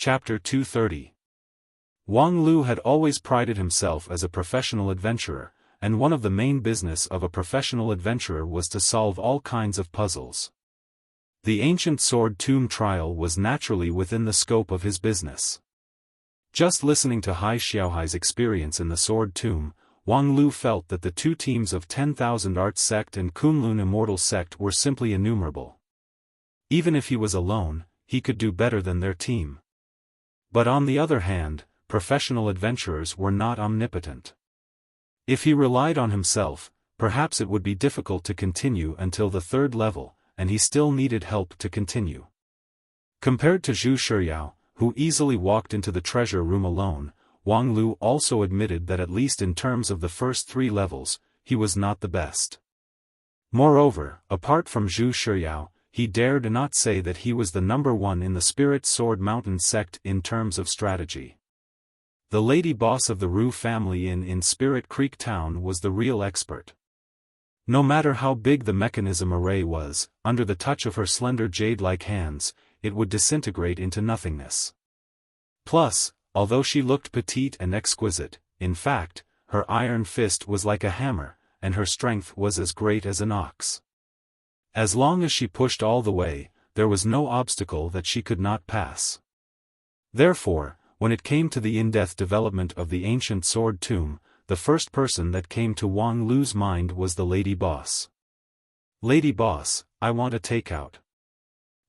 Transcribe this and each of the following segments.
Chapter 230. Wang Lu had always prided himself as a professional adventurer, and one of the main business of a professional adventurer was to solve all kinds of puzzles. The ancient sword tomb trial was naturally within the scope of his business. Just listening to Hai Xiaohai's experience in the sword tomb, Wang Lu felt that the two teams of 10,000 Arts Sect and Kunlun Immortal Sect were simply innumerable. Even if he was alone, he could do better than their team. But on the other hand, professional adventurers were not omnipotent. If he relied on himself, perhaps it would be difficult to continue until the third level, and he still needed help to continue. Compared to Zhu Shiyao, who easily walked into the treasure room alone, Wang Lu also admitted that at least in terms of the first 3 levels, he was not the best. Moreover, apart from Zhu Shiyao, he dared not say that he was the number 1 in the Spirit Sword Mountain sect in terms of strategy. The lady boss of the Ru family in Spirit Creek Town was the real expert. No matter how big the mechanism array was, under the touch of her slender jade-like hands, it would disintegrate into nothingness. Plus, although she looked petite and exquisite, in fact, her iron fist was like a hammer, and her strength was as great as an ox. As long as she pushed all the way, there was no obstacle that she could not pass. Therefore, when it came to the in-depth development of the ancient sword tomb, the first person that came to Wang Lu's mind was the lady boss. "Lady boss, I want a takeout."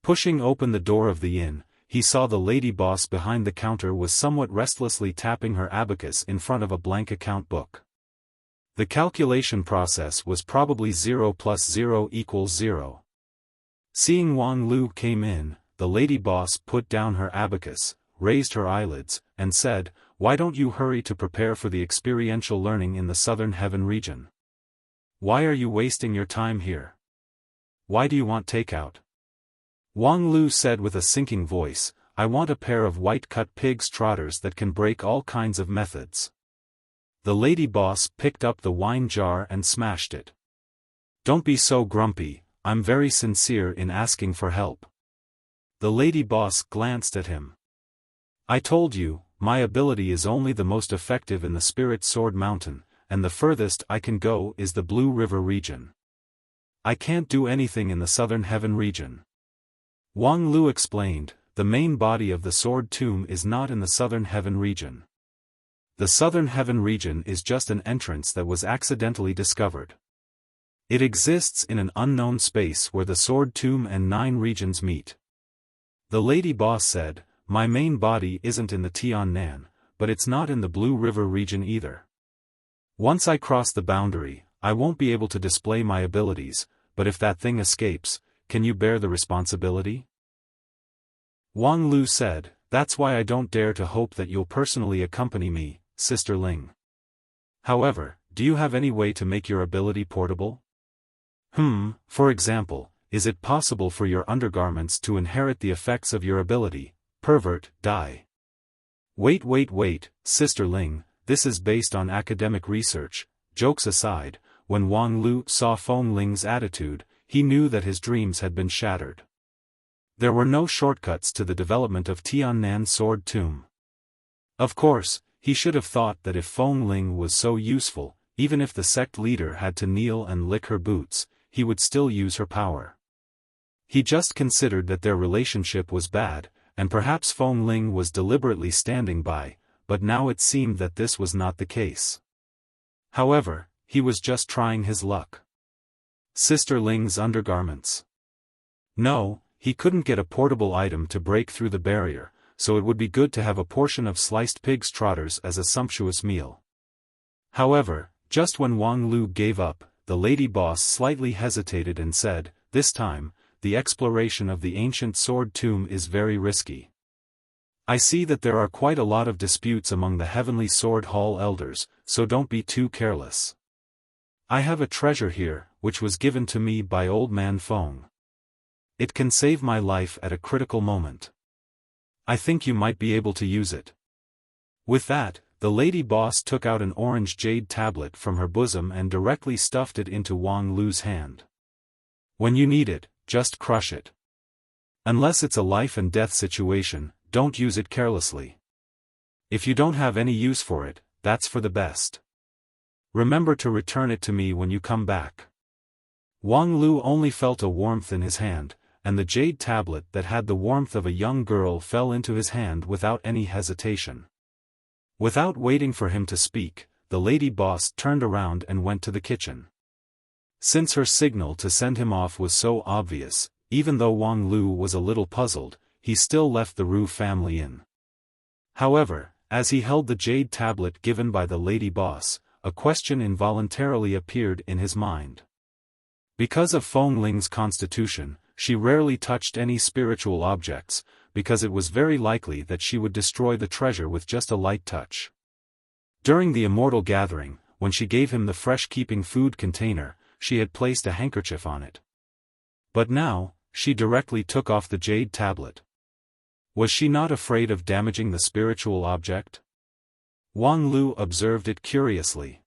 Pushing open the door of the inn, he saw the lady boss behind the counter was somewhat restlessly tapping her abacus in front of a blank account book. The calculation process was probably 0 plus 0 equals 0. Seeing Wang Lu came in, the lady boss put down her abacus, raised her eyelids, and said, "Why don't you hurry to prepare for the experiential learning in the Southern Heaven region? Why are you wasting your time here? Why do you want takeout?" Wang Lu said with a sinking voice, "I want a pair of white-cut pig's trotters that can break all kinds of methods." The lady boss picked up the wine jar and smashed it. "Don't be so grumpy, I'm very sincere in asking for help." The lady boss glanced at him. "I told you, my ability is only the most effective in the Spirit Sword Mountain, and the furthest I can go is the Blue River region. I can't do anything in the Southern Heaven region." Wang Lu explained, "The main body of the Sword Tomb is not in the Southern Heaven region. The Southern Heaven region is just an entrance that was accidentally discovered. It exists in an unknown space where the Sword Tomb and 9 regions meet." The lady boss said, "My main body isn't in the Tiannan, but it's not in the Blue River region either. Once I cross the boundary, I won't be able to display my abilities, but if that thing escapes, can you bear the responsibility?" Wang Lu said, "That's why I don't dare to hope that you'll personally accompany me, Sister Ling. However, do you have any way to make your ability portable? For example, is it possible for your undergarments to inherit the effects of your ability? Pervert, die." Wait, Sister Ling, this is based on academic research." Jokes aside, when Wang Lu saw Feng Ling's attitude, he knew that his dreams had been shattered. There were no shortcuts to the development of Tiannan Sword Tomb. Of course, he should have thought that if Feng Ling was so useful, even if the sect leader had to kneel and lick her boots, he would still use her power. He just considered that their relationship was bad, and perhaps Feng Ling was deliberately standing by, but now it seemed that this was not the case. However, he was just trying his luck. Sister Ling's undergarments. No, he couldn't get a portable item to break through the barrier, so it would be good to have a portion of sliced pig's trotters as a sumptuous meal. However, just when Wang Lu gave up, the lady boss slightly hesitated and said, "This time, the exploration of the ancient sword tomb is very risky. I see that there are quite a lot of disputes among the Heavenly Sword Hall elders, so don't be too careless. I have a treasure here, which was given to me by old man Feng. It can save my life at a critical moment. I think you might be able to use it." With that, the lady boss took out an orange jade tablet from her bosom and directly stuffed it into Wang Lu's hand. "When you need it, just crush it. Unless it's a life and death situation, don't use it carelessly. If you don't have any use for it, that's for the best. Remember to return it to me when you come back." Wang Lu only felt a warmth in his hand, and the jade tablet that had the warmth of a young girl fell into his hand without any hesitation. Without waiting for him to speak, the lady boss turned around and went to the kitchen. Since her signal to send him off was so obvious, even though Wang Lu was a little puzzled, he still left the Ru family in. However, as he held the jade tablet given by the lady boss, a question involuntarily appeared in his mind. Because of Feng Ling's constitution, she rarely touched any spiritual objects, because it was very likely that she would destroy the treasure with just a light touch. During the immortal gathering, when she gave him the fresh-keeping food container, she had placed a handkerchief on it. But now, she directly took off the jade tablet. Was she not afraid of damaging the spiritual object? Wang Lu observed it curiously.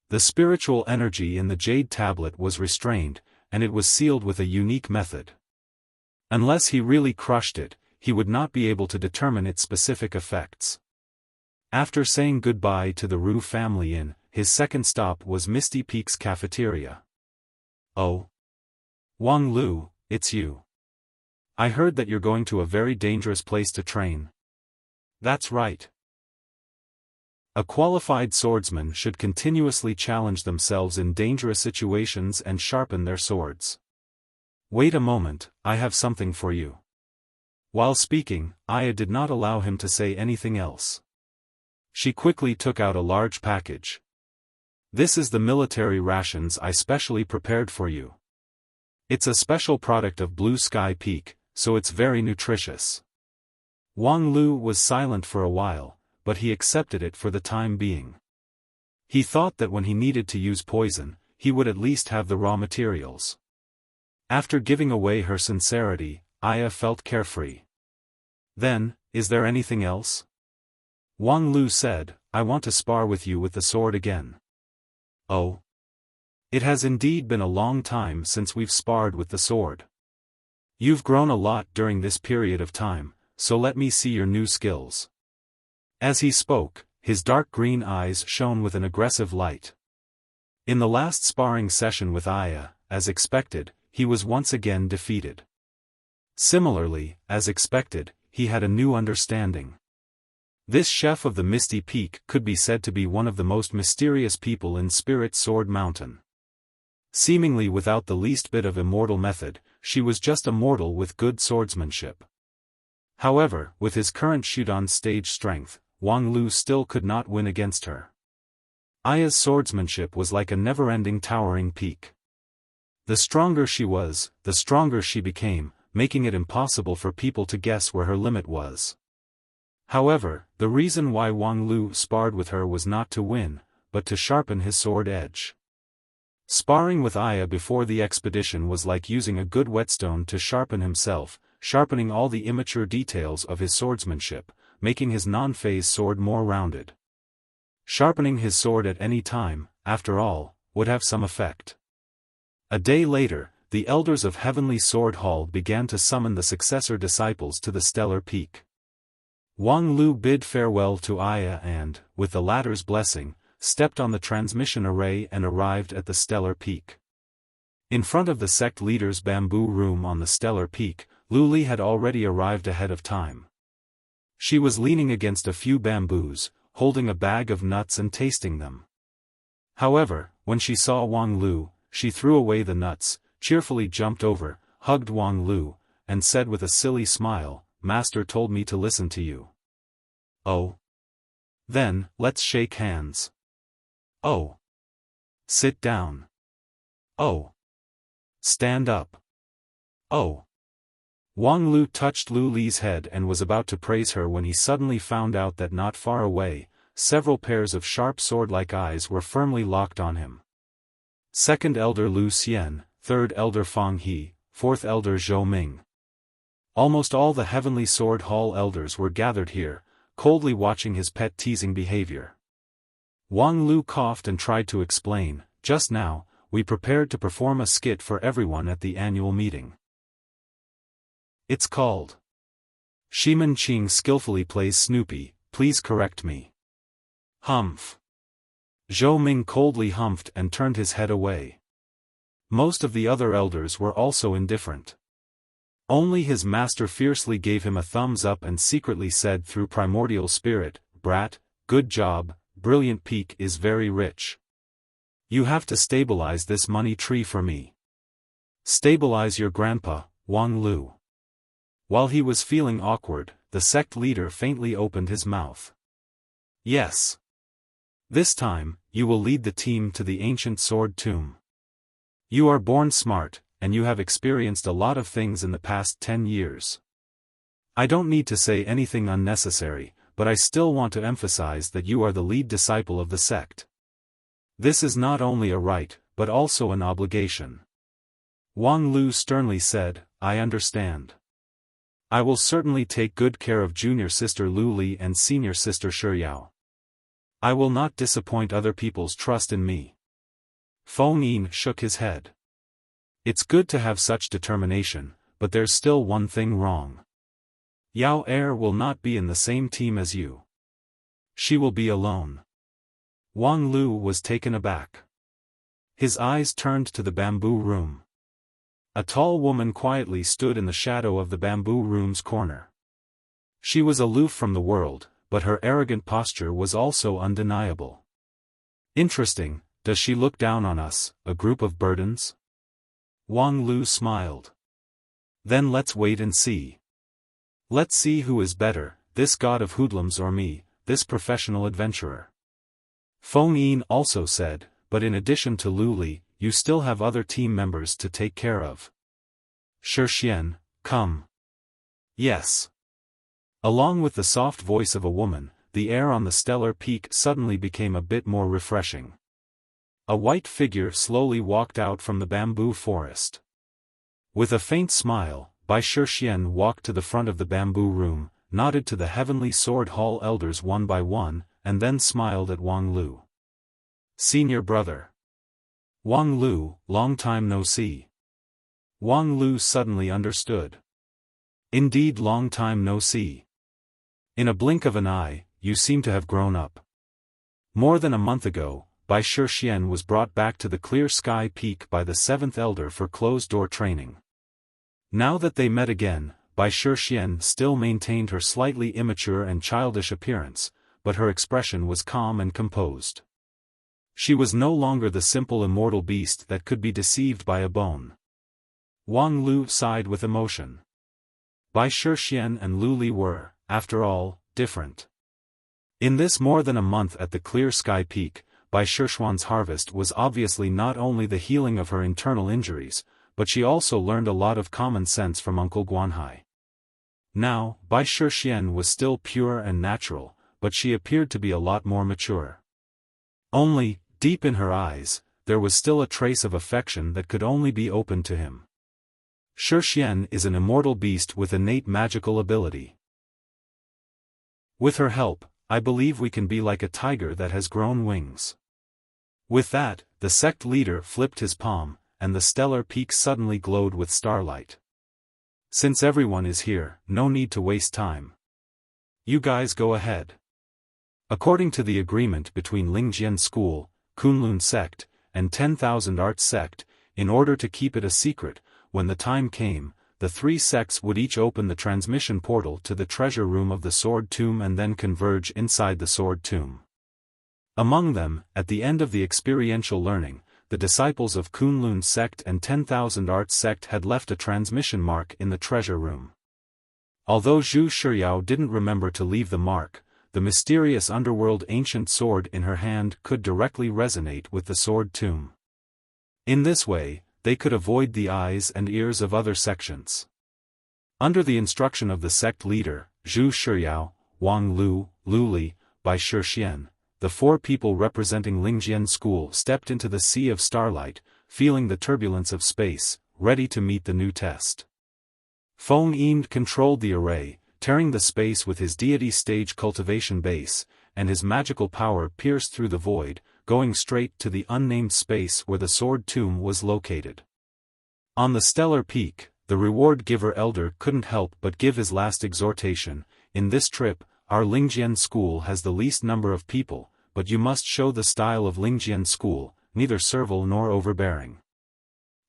The spiritual energy in the jade tablet was restrained, and it was sealed with a unique method. Unless he really crushed it, he would not be able to determine its specific effects. After saying goodbye to the Ru family inn, his second stop was Misty Peak's cafeteria. "Oh. Wang Lu, it's you. I heard that you're going to a very dangerous place to train." "That's right. A qualified swordsman should continuously challenge themselves in dangerous situations and sharpen their swords. Wait a moment, I have something for you." While speaking, Aya did not allow him to say anything else. She quickly took out a large package. "This is the military rations I specially prepared for you. It's a special product of Blue Sky Peak, so it's very nutritious." Wang Lu was silent for a while, but he accepted it for the time being. He thought that when he needed to use poison, he would at least have the raw materials. After giving away her sincerity, Aya felt carefree. "Then, is there anything else?" Wang Lu said, "I want to spar with you with the sword again." "Oh. It has indeed been a long time since we've sparred with the sword. You've grown a lot during this period of time, so let me see your new skills." As he spoke, his dark green eyes shone with an aggressive light. In the last sparring session with Aya, as expected, he was once again defeated. Similarly, as expected, he had a new understanding. This chef of the Misty Peak could be said to be one of the most mysterious people in Spirit Sword Mountain. Seemingly without the least bit of immortal method, she was just a mortal with good swordsmanship. However, with his current shoot-on stage strength, Wang Lu still could not win against her. Aya's swordsmanship was like a never-ending towering peak. The stronger she was, the stronger she became, making it impossible for people to guess where her limit was. However, the reason why Wang Lu sparred with her was not to win, but to sharpen his sword edge. Sparring with Aya before the expedition was like using a good whetstone to sharpen himself, sharpening all the immature details of his swordsmanship, making his non-phase sword more rounded. Sharpening his sword at any time, after all, would have some effect. A day later, the elders of Heavenly Sword Hall began to summon the successor disciples to the Stellar Peak. Wang Lu bid farewell to Aya and, with the latter's blessing, stepped on the transmission array and arrived at the Stellar Peak. In front of the sect leader's bamboo room on the Stellar Peak, Lu Li had already arrived ahead of time. She was leaning against a few bamboos, holding a bag of nuts and tasting them. However, when she saw Wang Lu, she threw away the nuts, cheerfully jumped over, hugged Wang Lu, and said with a silly smile, "Master told me to listen to you." "Oh. Then, let's shake hands." "Oh. Sit down." "Oh. Stand up." "Oh." Wang Lu touched Lu Li's head and was about to praise her when he suddenly found out that not far away, several pairs of sharp sword-like eyes were firmly locked on him. Second Elder Lu Xian, Third Elder Fang He, Fourth Elder Zhou Ming. Almost all the Heavenly Sword Hall elders were gathered here, coldly watching his pet teasing behavior. Wang Lu coughed and tried to explain, "Just now, we prepared to perform a skit for everyone at the annual meeting. It's called Shiman Qing skillfully plays Snoopy, please correct me. Humph. Zhou Ming coldly humphed and turned his head away. Most of the other elders were also indifferent. Only his master fiercely gave him a thumbs up and secretly said through primordial spirit, "Brat, good job, brilliant peak is very rich. You have to stabilize this money tree for me. Stabilize your grandpa, Wang Lu." While he was feeling awkward, the sect leader faintly opened his mouth. "Yes. This time, you will lead the team to the ancient sword tomb. You are born smart, and you have experienced a lot of things in the past 10 years. I don't need to say anything unnecessary, but I still want to emphasize that you are the lead disciple of the sect. This is not only a right, but also an obligation." Wang Lu sternly said, "I understand. I will certainly take good care of junior sister Lu Li and senior sister Shiyao. I will not disappoint other people's trust in me." Feng Yin shook his head. "It's good to have such determination, but there's still one thing wrong. Yao Er will not be in the same team as you. She will be alone." Wang Lu was taken aback. His eyes turned to the bamboo room. A tall woman quietly stood in the shadow of the bamboo room's corner. She was aloof from the world, but her arrogant posture was also undeniable. "Interesting, does she look down on us, a group of burdens?" Wang Lu smiled. "Then let's wait and see. Let's see who is better, this god of hoodlums or me, this professional adventurer." Feng Yin also said, "But in addition to Lu Li, you still have other team members to take care of. Shixian, come." "Yes." Along with the soft voice of a woman, the air on the stellar peak suddenly became a bit more refreshing. A white figure slowly walked out from the bamboo forest. With a faint smile, Bai Shixian walked to the front of the bamboo room, nodded to the Heavenly Sword Hall elders one by one, and then smiled at Wang Lu. "Senior brother. Wang Lu, long time no see." Wang Lu suddenly understood. "Indeed, long time no see. In a blink of an eye, you seem to have grown up." More than a month ago, Bai Shixian was brought back to the clear sky peak by the seventh elder for closed-door training. Now that they met again, Bai Shixian still maintained her slightly immature and childish appearance, but her expression was calm and composed. She was no longer the simple immortal beast that could be deceived by a bone. Wang Lu sighed with emotion. Bai Shixian and Lu Li were, after all, different. In this more than a month at the clear sky peak, Bai Shixian's harvest was obviously not only the healing of her internal injuries, but she also learned a lot of common sense from Uncle Guanhai. Now, Bai Shixian was still pure and natural, but she appeared to be a lot more mature. Only, deep in her eyes, there was still a trace of affection that could only be opened to him. Shixian is an immortal beast with innate magical ability. With her help, I believe we can be like a tiger that has grown wings. With that, the sect leader flipped his palm, and the stellar peak suddenly glowed with starlight. Since everyone is here, no need to waste time. You guys go ahead. According to the agreement between Lingjian School, Kunlun Sect, and 10,000 Arts Sect, in order to keep it a secret, when the time came, the three sects would each open the transmission portal to the treasure room of the Sword Tomb and then converge inside the Sword Tomb. Among them, at the end of the experiential learning, the disciples of Kunlun Sect and 10,000 Arts Sect had left a transmission mark in the treasure room. Although Zhu Shiyao didn't remember to leave the mark, the mysterious underworld ancient sword in her hand could directly resonate with the Sword Tomb. In this way, they could avoid the eyes and ears of other sections. Under the instruction of the sect leader, Zhu Shiyao, Wang Lu, Lu Li, Bai Shixian, the four people representing Lingjian School stepped into the sea of starlight, feeling the turbulence of space, ready to meet the new test. Feng Yin controlled the array, tearing the space with his deity stage cultivation base, and his magical power pierced through the void, going straight to the unnamed space where the Sword Tomb was located. On the stellar peak, the reward-giver elder couldn't help but give his last exhortation. In this trip, our Lingjian school has the least number of people, but you must show the style of Lingjian school, neither servile nor overbearing.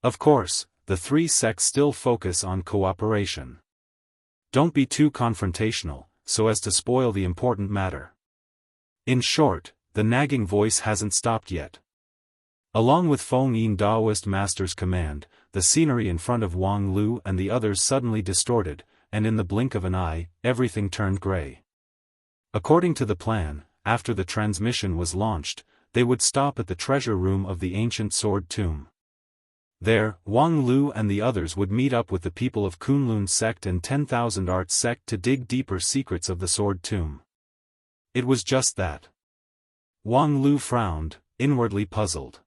Of course, the three sects still focus on cooperation. Don't be too confrontational, so as to spoil the important matter. In short, the nagging voice hasn't stopped yet. Along with Feng Yin Daoist master's command, the scenery in front of Wang Lu and the others suddenly distorted, and in the blink of an eye, everything turned gray. According to the plan, after the transmission was launched, they would stop at the treasure room of the ancient sword tomb. There, Wang Lu and the others would meet up with the people of Kunlun sect and 10,000 Arts sect to dig deeper secrets of the sword tomb. It was just that. Wang Lu frowned, inwardly puzzled.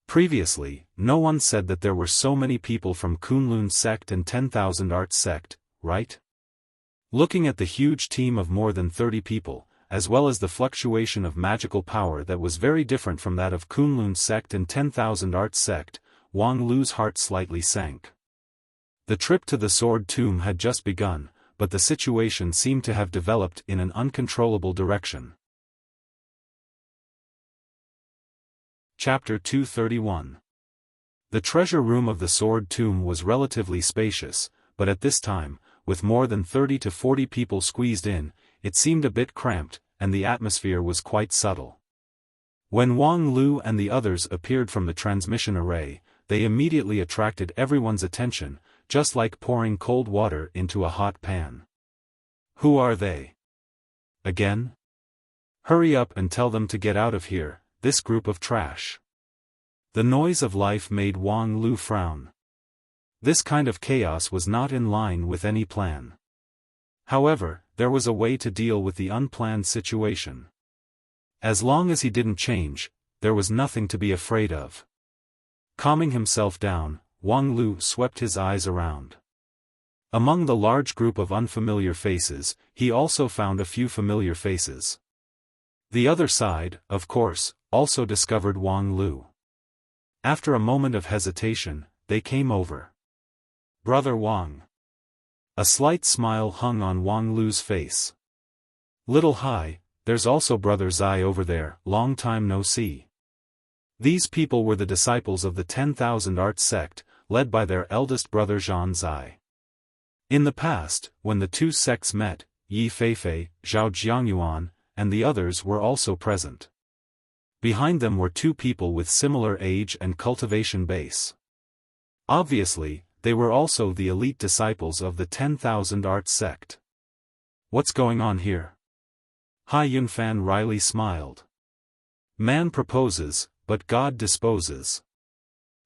Previously, no one said that there were so many people from Kunlun sect and 10,000 Arts sect, right? Looking at the huge team of more than 30 people, as well as the fluctuation of magical power that was very different from that of Kunlun sect and 10,000 Arts sect, Wang Lu's heart slightly sank. The trip to the sword tomb had just begun, but the situation seemed to have developed in an uncontrollable direction. Chapter 231. The treasure room of the sword tomb was relatively spacious, but at this time, with more than 30 to 40 people squeezed in, it seemed a bit cramped, and the atmosphere was quite subtle. When Wang Lu and the others appeared from the transmission array, they immediately attracted everyone's attention, just like pouring cold water into a hot pan. Who are they? Again? Hurry up and tell them to get out of here, this group of trash. The noise of life made Wang Lu frown. This kind of chaos was not in line with any plan. However, there was a way to deal with the unplanned situation. As long as he didn't change, there was nothing to be afraid of. Calming himself down, Wang Lu swept his eyes around. Among the large group of unfamiliar faces, he also found a few familiar faces. The other side, of course, also discovered Wang Lu. After a moment of hesitation, they came over. Brother Wang. A slight smile hung on Wang Lu's face. Little Hai, there's also Brother Zai over there, long time no see. These people were the disciples of the 10,000 Arts sect, led by their eldest brother Zhan Zai. In the past, when the two sects met, Yi Feifei, Zhao Jiangyuan, and the others were also present. Behind them were two people with similar age and cultivation base. Obviously, they were also the elite disciples of the 10,000 Arts sect. What's going on here? Hai Yunfan wryly smiled. Man proposes, but God disposes.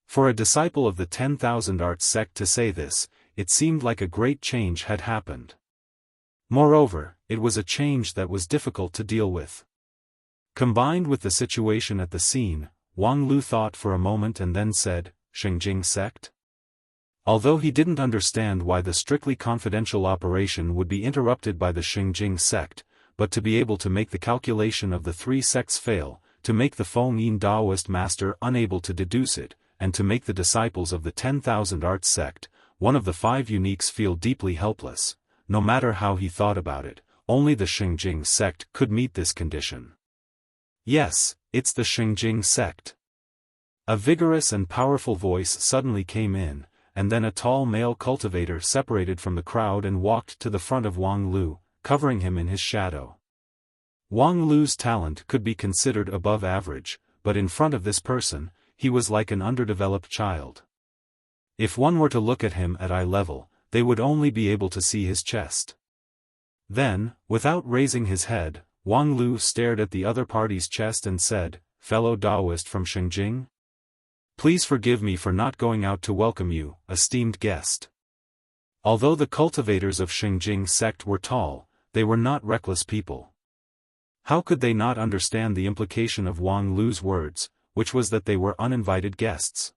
For a disciple of the 10,000 Arts sect to say this, it seemed like a great change had happened. Moreover, it was a change that was difficult to deal with. Combined with the situation at the scene, Wang Lu thought for a moment and then said, Xingjing sect? Although he didn't understand why the strictly confidential operation would be interrupted by the Xingjing sect, but to be able to make the calculation of the three sects fail, to make the Feng Yin Daoist master unable to deduce it, and to make the disciples of the 10,000 Arts sect, one of the five uniques, feel deeply helpless, no matter how he thought about it, only the Xingjing sect could meet this condition. Yes, it's the Xingjing sect. A vigorous and powerful voice suddenly came in, and then a tall male cultivator separated from the crowd and walked to the front of Wang Lu, covering him in his shadow. Wang Lu's talent could be considered above average, but in front of this person, he was like an underdeveloped child. If one were to look at him at eye level, they would only be able to see his chest. Then, without raising his head, Wang Lu stared at the other party's chest and said, Fellow Daoist from Xingjing? Please forgive me for not going out to welcome you, esteemed guest. Although the cultivators of Xingjing sect were tall, they were not reckless people. How could they not understand the implication of Wang Lu's words, which was that they were uninvited guests?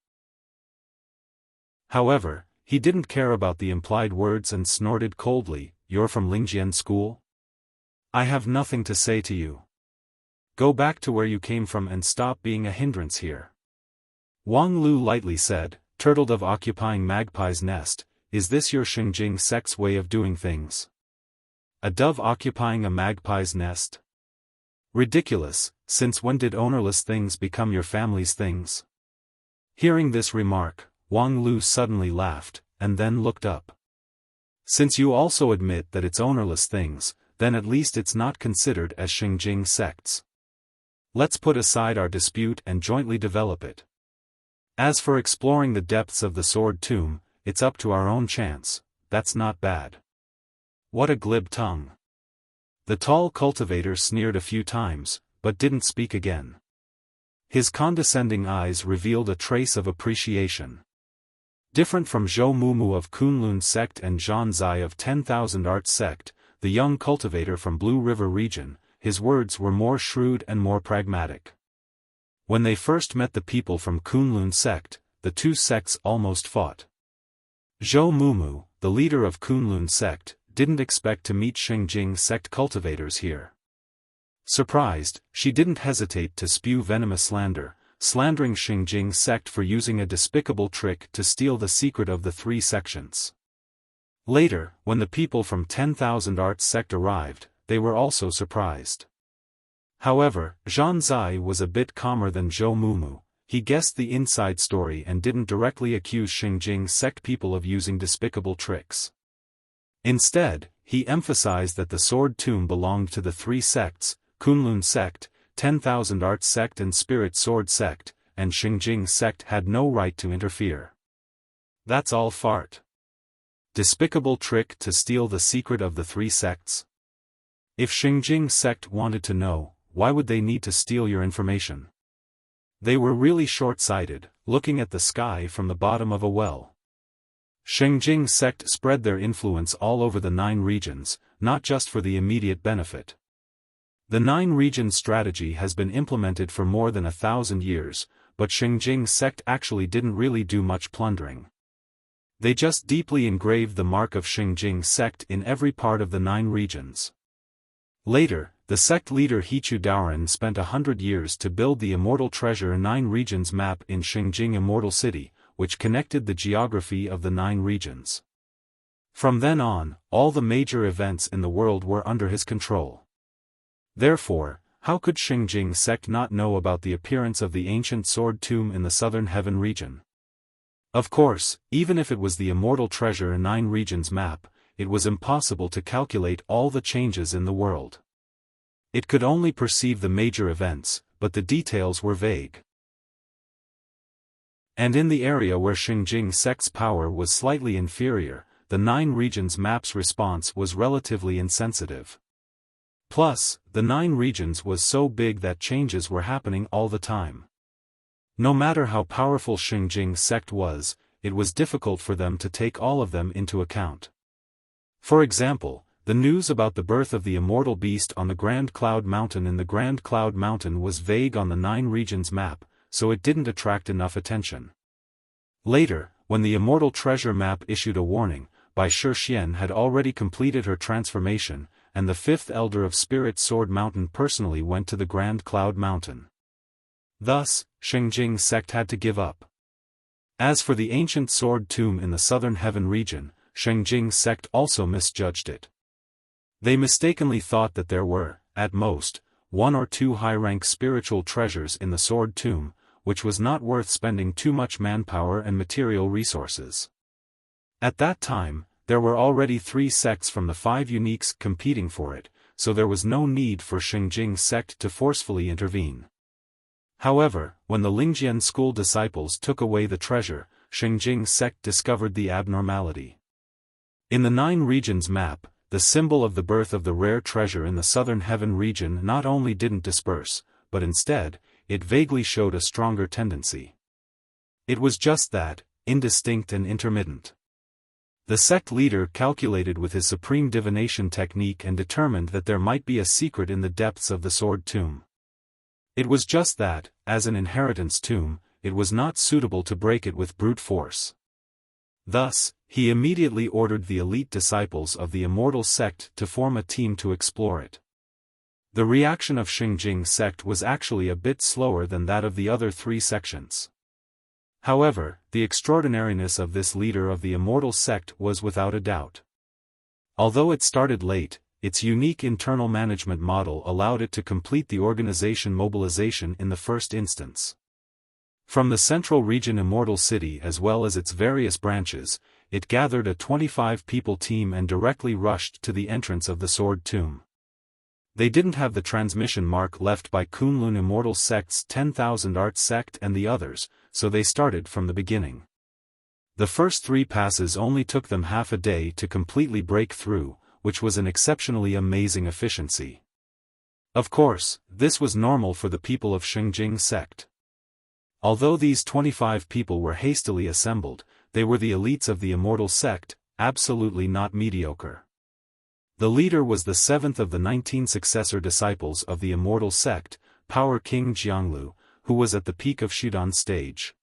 However, he didn't care about the implied words and snorted coldly, You're from Lingjian school? I have nothing to say to you. Go back to where you came from and stop being a hindrance here. Wang Lu lightly said, Turtled of occupying magpie's nest, is this your Xinjing sect's way of doing things? A dove occupying a magpie's nest? Ridiculous, since when did ownerless things become your family's things? Hearing this remark, Wang Lu suddenly laughed, and then looked up. Since you also admit that it's ownerless things, then at least it's not considered as Xinjing sects. Let's put aside our dispute and jointly develop it. As for exploring the depths of the sword tomb, it's up to our own chance. That's not bad. What a glib tongue. The tall cultivator sneered a few times, but didn't speak again. His condescending eyes revealed a trace of appreciation. Different from Zhou Mumu of Kunlun sect and Zhan Zai of 10,000 Arts sect, the young cultivator from Blue River region, his words were more shrewd and more pragmatic. When they first met the people from Kunlun sect, the two sects almost fought. Zhou Mumu, the leader of Kunlun sect, didn't expect to meet Xinjing sect cultivators here. Surprised, she didn't hesitate to spew venomous slander, slandering Xinjing sect for using a despicable trick to steal the secret of the three sections. Later, when the people from 10,000 Arts sect arrived, they were also surprised. However, Zhan Zai was a bit calmer than Zhou Mumu. He guessed the inside story and didn't directly accuse Xinjing sect people of using despicable tricks. Instead, he emphasized that the sword tomb belonged to the three sects, Kunlun sect, 10,000 Arts sect and Spirit Sword sect, and Xinjing sect had no right to interfere. That's all fart. Despicable trick to steal the secret of the three sects? If Xinjing sect wanted to know, why would they need to steal your information? They were really short-sighted, looking at the sky from the bottom of a well. Xinjing sect spread their influence all over the 9 regions, not just for the immediate benefit. The 9-region strategy has been implemented for more than 1,000 years, but Xinjing sect actually didn't really do much plundering. They just deeply engraved the mark of Xinjing sect in every part of the 9 regions. Later, the sect leader Hichu Daoren spent 100 years to build the Immortal Treasure 9 regions map in Xinjing Immortal City, which connected the geography of the 9 regions. From then on, all the major events in the world were under his control. Therefore, how could Xinjing sect not know about the appearance of the ancient sword tomb in the southern heaven region? Of course, even if it was the Immortal Treasure 9 regions map, it was impossible to calculate all the changes in the world. It could only perceive the major events, but the details were vague. And in the area where Xinjing sect's power was slightly inferior, the 9 regions map's response was relatively insensitive. Plus, the 9 regions was so big that changes were happening all the time. No matter how powerful Xinjing sect was, it was difficult for them to take all of them into account. For example, the news about the birth of the immortal beast on the Grand Cloud Mountain in the Grand Cloud Mountain was vague on the 9 regions map, so it didn't attract enough attention. Later, when the Immortal Treasure map issued a warning, Bai Shixian had already completed her transformation, and the 5th Elder of Spirit Sword Mountain personally went to the Grand Cloud Mountain. Thus, Xinjing sect had to give up. As for the ancient sword tomb in the southern heaven region, Xinjing sect also misjudged it. They mistakenly thought that there were, at most, 1 or 2 high-rank spiritual treasures in the sword tomb, which was not worth spending too much manpower and material resources. At that time, there were already 3 sects from the 5 uniques competing for it, so there was no need for Xinjing sect to forcefully intervene. However, when the Lingjian school disciples took away the treasure, Xinjing sect discovered the abnormality. In the 9 regions map, the symbol of the birth of the rare treasure in the southern heaven region not only didn't disperse, but instead, it vaguely showed a stronger tendency. It was just that, indistinct and intermittent. The sect leader calculated with his supreme divination technique and determined that there might be a secret in the depths of the sword tomb. It was just that, as an inheritance tomb, it was not suitable to break it with brute force. Thus, he immediately ordered the elite disciples of the immortal sect to form a team to explore it. The reaction of Xinjing sect was actually a bit slower than that of the other 3 sections. However, the extraordinariness of this leader of the immortal sect was without a doubt. Although it started late, its unique internal management model allowed it to complete the organization mobilization in the first instance. From the central region Immortal City as well as its various branches, it gathered a 25-people team and directly rushed to the entrance of the Sword Tomb. They didn't have the transmission mark left by Kunlun Immortal Sect's 10,000 Art Sect and the others, so they started from the beginning. The first 3 passes only took them half a day to completely break through, which was an exceptionally amazing efficiency. Of course, this was normal for the people of Xingjing sect. Although these 25 people were hastily assembled, they were the elites of the Immortal Sect, absolutely not mediocre. The leader was the 7th of the 19 successor disciples of the Immortal Sect, Power King Jianglu, who was at the peak of Shidan stage.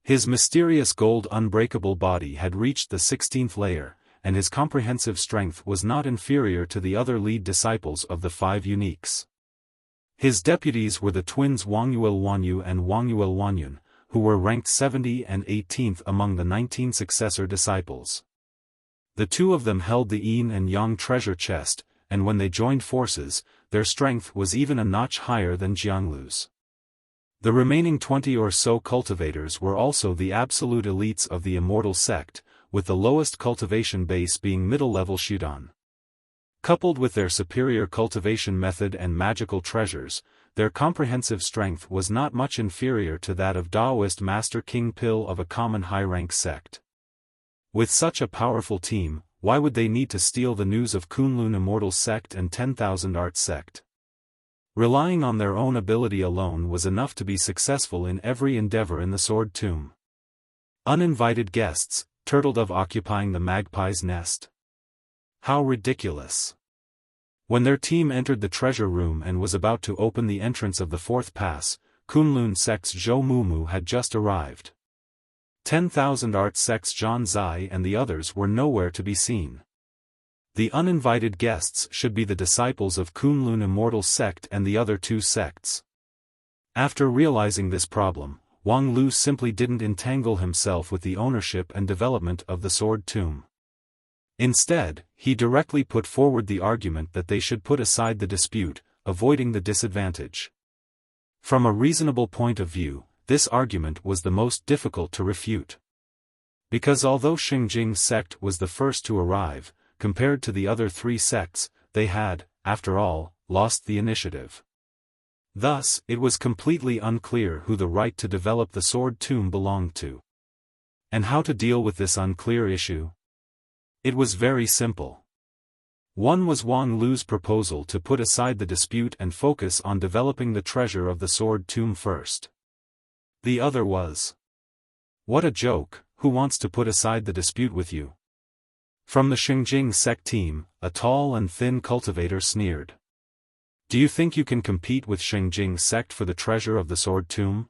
His mysterious gold unbreakable body had reached the 16th layer, and his comprehensive strength was not inferior to the other lead disciples of the 5 uniques. His deputies were the twins Wangyuel Wanyu and Wangyuel Wanyun, who were ranked 70 and 18th among the 19 successor disciples. The 2 of them held the Yin and Yang treasure chest, and when they joined forces, their strength was even a notch higher than Jianglu's. The remaining 20 or so cultivators were also the absolute elites of the Immortal Sect, with the lowest cultivation base being middle-level Shidan. Coupled with their superior cultivation method and magical treasures, their comprehensive strength was not much inferior to that of Daoist Master King Pil of a common high-rank sect. With such a powerful team, why would they need to steal the news of Kunlun Immortal Sect and 10,000 Art Sect? Relying on their own ability alone was enough to be successful in every endeavor in the Sword Tomb. Uninvited guests, Turtledove occupying the magpie's nest. How ridiculous! When their team entered the treasure room and was about to open the entrance of the 4th pass, Kunlun Sect's Zhou Mumu had just arrived. 10,000 Art Sect's Zhan Zai and the others were nowhere to be seen. The uninvited guests should be the disciples of Kunlun Immortal Sect and the other 2 sects. After realizing this problem, Wang Lu simply didn't entangle himself with the ownership and development of the Sword Tomb. Instead, he directly put forward the argument that they should put aside the dispute, avoiding the disadvantage. From a reasonable point of view, this argument was the most difficult to refute. Because although Xingjing sect was the first to arrive, compared to the other 3 sects, they had, after all, lost the initiative. Thus, it was completely unclear who the right to develop the Sword Tomb belonged to. And how to deal with this unclear issue? It was very simple. One was Wang Lu's proposal to put aside the dispute and focus on developing the treasure of the Sword Tomb first. The other was, "What a joke, who wants to put aside the dispute with you?" From the Xingjing sect team, a tall and thin cultivator sneered. "Do you think you can compete with Xingjing sect for the treasure of the Sword Tomb?"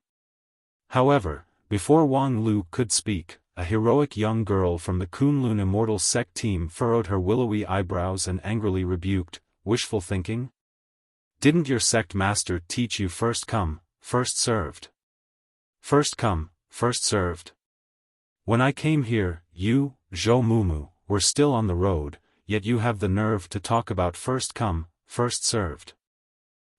However, before Wang Lu could speak, a heroic young girl from the Kunlun Immortal Sect team furrowed her willowy eyebrows and angrily rebuked, "Wishful thinking? Didn't your sect master teach you first come, first served? First come, first served? When I came here, you, Zhou Mumu, were still on the road, yet you have the nerve to talk about first come, first served.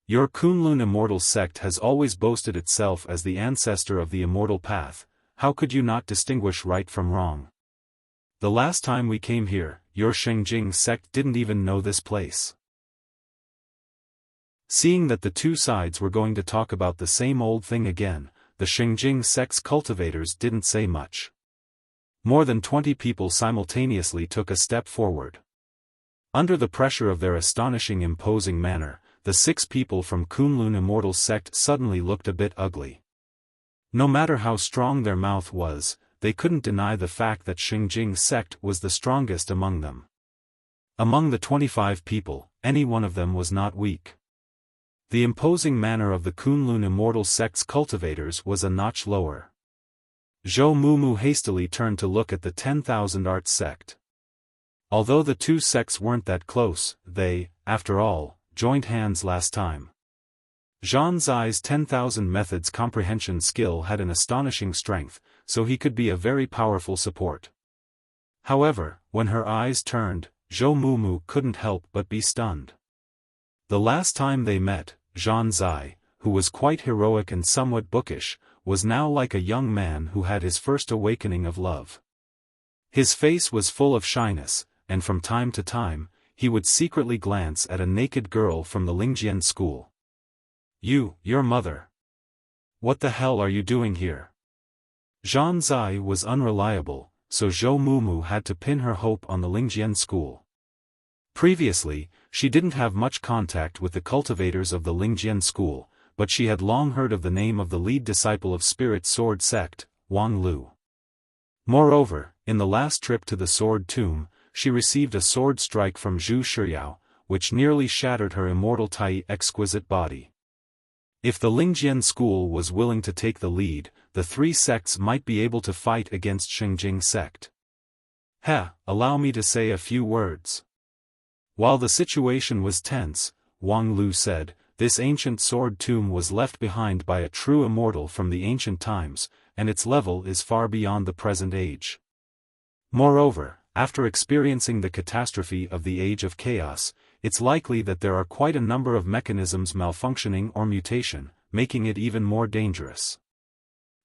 Your Kunlun Immortal Sect has always boasted itself as the ancestor of the Immortal Path. How could you not distinguish right from wrong? The last time we came here, your Xingjing sect didn't even know this place." Seeing that the 2 sides were going to talk about the same old thing again, the Xingjing sect's cultivators didn't say much. More than 20 people simultaneously took a step forward. Under the pressure of their astonishing imposing manner, the 6 people from Kunlun Immortal Sect suddenly looked a bit ugly. No matter how strong their mouth was, they couldn't deny the fact that Xingjing sect was the strongest among them. Among the 25 people, any one of them was not weak. The imposing manner of the Kunlun Immortal Sect's cultivators was a notch lower. Zhou Mumu hastily turned to look at the 10,000 Art Sect. Although the 2 sects weren't that close, they, after all, joined hands last time. Zhang Zai's 10,000 methods comprehension skill had an astonishing strength, so he could be a very powerful support. However, when her eyes turned, Zhou Mumu couldn't help but be stunned. The last time they met, Zhang Zai, who was quite heroic and somewhat bookish, was now like a young man who had his first awakening of love. His face was full of shyness, and from time to time, he would secretly glance at a naked girl from the Lingjian school. Your mother. What the hell are you doing here? Zhang Zai was unreliable, so Zhou Mumu had to pin her hope on the Lingjian school. Previously, she didn't have much contact with the cultivators of the Lingjian school, but she had long heard of the name of the lead disciple of Spirit Sword sect, Wang Lu. Moreover, in the last trip to the Sword Tomb, she received a sword strike from Zhu Shiyao, which nearly shattered her immortal Tai exquisite body. If the Lingjian school was willing to take the lead, the three sects might be able to fight against Xingjing sect. Allow me to say a few words. While the situation was tense, Wang Lu said, this ancient sword tomb was left behind by a true immortal from the ancient times, and its level is far beyond the present age. Moreover, after experiencing the catastrophe of the Age of Chaos, it's likely that there are quite a number of mechanisms malfunctioning or mutation, making it even more dangerous.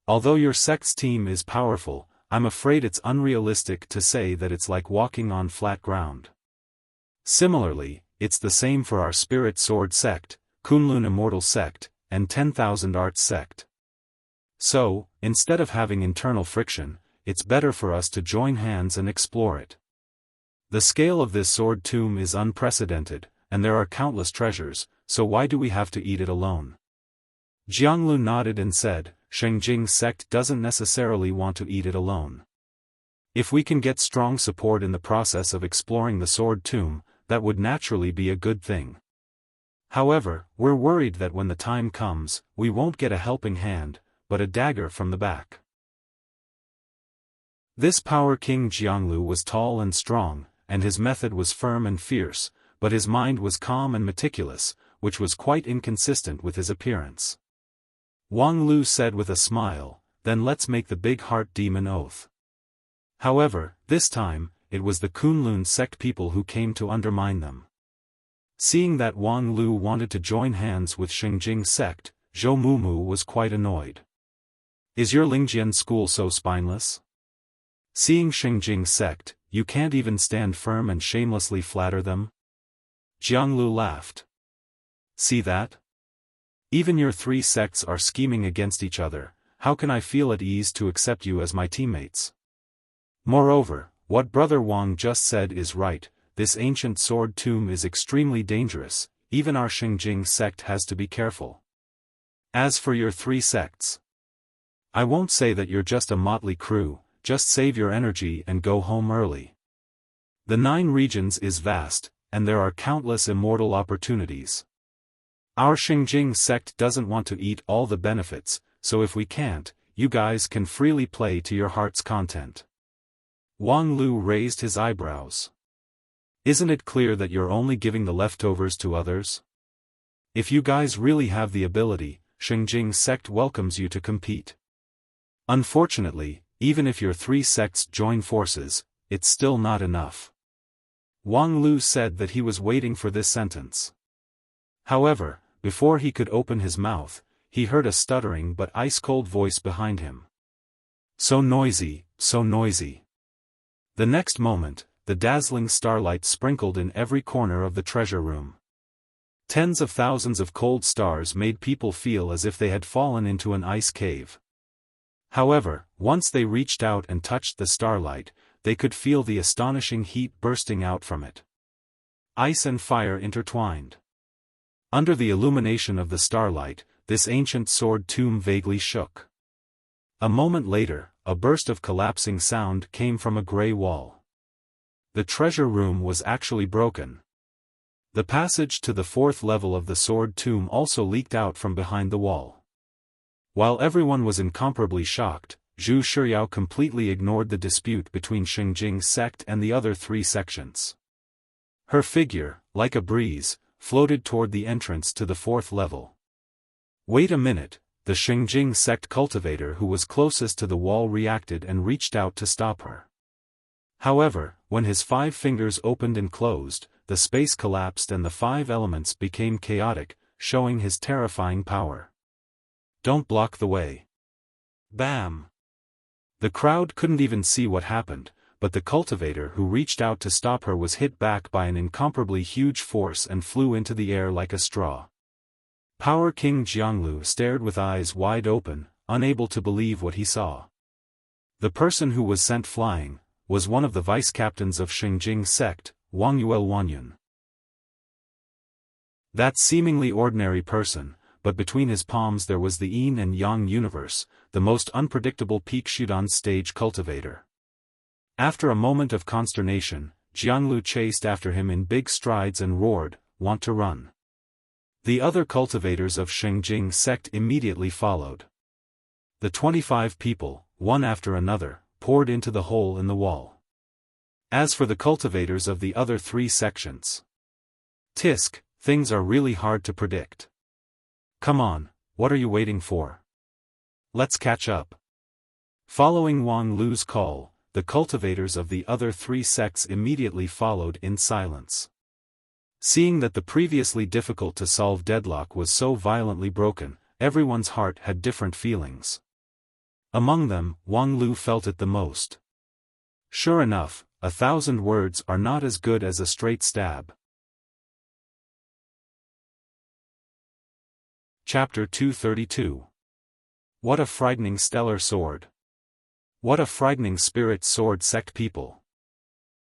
Although your sect's team is powerful, I'm afraid it's unrealistic to say that it's like walking on flat ground. Similarly, it's the same for our Spirit Sword sect, Kunlun Immortal sect, and 10,000 Arts sect. So, instead of having internal friction, it's better for us to join hands and explore it. The scale of this sword tomb is unprecedented, and there are countless treasures, so why do we have to eat it alone? Jianglu nodded and said, Xingjing sect doesn't necessarily want to eat it alone. If we can get strong support in the process of exploring the sword tomb, that would naturally be a good thing. However, we're worried that when the time comes, we won't get a helping hand, but a dagger from the back. This Power King Jianglu was tall and strong, and his method was firm and fierce, but his mind was calm and meticulous, which was quite inconsistent with his appearance. Wang Lu said with a smile, then let's make the big heart demon oath. However, this time, it was the Kunlun sect people who came to undermine them. Seeing that Wang Lu wanted to join hands with Xingjing sect, Zhou Mumu was quite annoyed. Is your Lingjian school so spineless? Seeing Xingjing sect, you can't even stand firm and shamelessly flatter them? Jianglu laughed. See that? Even your three sects are scheming against each other, how can I feel at ease to accept you as my teammates? Moreover, what Brother Wang just said is right, this ancient sword tomb is extremely dangerous, even our Xingjing sect has to be careful. As for your three sects, I won't say that you're just a motley crew, just save your energy and go home early. The 9 regions is vast, and there are countless immortal opportunities. Our Xingjing sect doesn't want to eat all the benefits, so if we can't, you guys can freely play to your heart's content. Wang Lu raised his eyebrows. Isn't it clear that you're only giving the leftovers to others? If you guys really have the ability, Xingjing sect welcomes you to compete. Unfortunately, even if your 3 sects join forces, it's still not enough. Wang Lu said that he was waiting for this sentence. However, before he could open his mouth, he heard a stuttering but ice-cold voice behind him. So noisy, so noisy. The next moment, the dazzling starlight sprinkled in every corner of the treasure room. Tens of thousands of cold stars made people feel as if they had fallen into an ice cave. However, once they reached out and touched the starlight, they could feel the astonishing heat bursting out from it. Ice and fire intertwined. Under the illumination of the starlight, this ancient sword tomb vaguely shook. A moment later, a burst of collapsing sound came from a gray wall. The treasure room was actually broken. The passage to the 4th level of the sword tomb also leaked out from behind the wall. While everyone was incomparably shocked, Zhu Shiyao completely ignored the dispute between Xingjing sect and the other 3 sections. Her figure, like a breeze, floated toward the entrance to the 4th level. Wait a minute, the Xingjing sect cultivator who was closest to the wall reacted and reached out to stop her. However, when his 5 fingers opened and closed, the space collapsed and the 5 elements became chaotic, showing his terrifying power. Don't block the way. Bam! The crowd couldn't even see what happened, but the cultivator who reached out to stop her was hit back by an incomparably huge force and flew into the air like a straw. Power King Jianglu stared with eyes wide open, unable to believe what he saw. The person who was sent flying was one of the vice-captains of Xingjing sect, Wang Yuelwanyun. That seemingly ordinary person, but between his palms there was the yin and yang universe, the most unpredictable peak Shudan stage cultivator. After a moment of consternation, Jianglu chased after him in big strides and roared, "Want to run?" The other cultivators of Xingjing sect immediately followed. The 25 people, one after another, poured into the hole in the wall. As for the cultivators of the other 3 sections, tisk, things are really hard to predict. Come on, what are you waiting for? Let's catch up. Following Wang Lu's call, the cultivators of the other 3 sects immediately followed in silence. Seeing that the previously difficult-to-solve deadlock was so violently broken, everyone's heart had different feelings. Among them, Wang Lu felt it the most. Sure enough, 1,000 words are not as good as a straight stab. Chapter 232. What a frightening stellar sword! What a frightening spirit sword sect people!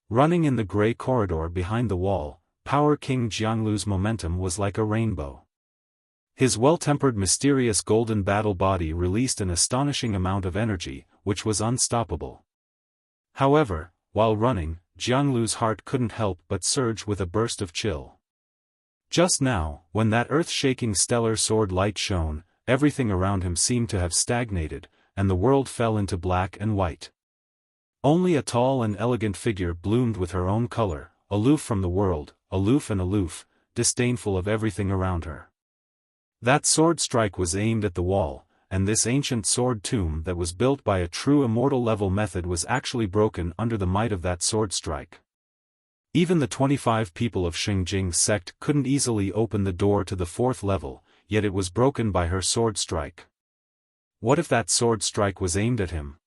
Running in the grey corridor behind the wall, Power King Jianglu's momentum was like a rainbow. His well-tempered mysterious golden battle body released an astonishing amount of energy, which was unstoppable. However, while running, Jianglu's heart couldn't help but surge with a burst of chill. Just now, when that earth-shaking stellar sword light shone, everything around him seemed to have stagnated, and the world fell into black and white. Only a tall and elegant figure bloomed with her own color, aloof from the world, aloof and aloof, disdainful of everything around her. That sword strike was aimed at the wall, and this ancient sword tomb that was built by a true immortal level method was actually broken under the might of that sword strike. Even the 25 people of Xingjing sect couldn't easily open the door to the 4th level, yet it was broken by her sword strike. What if that sword strike was aimed at him?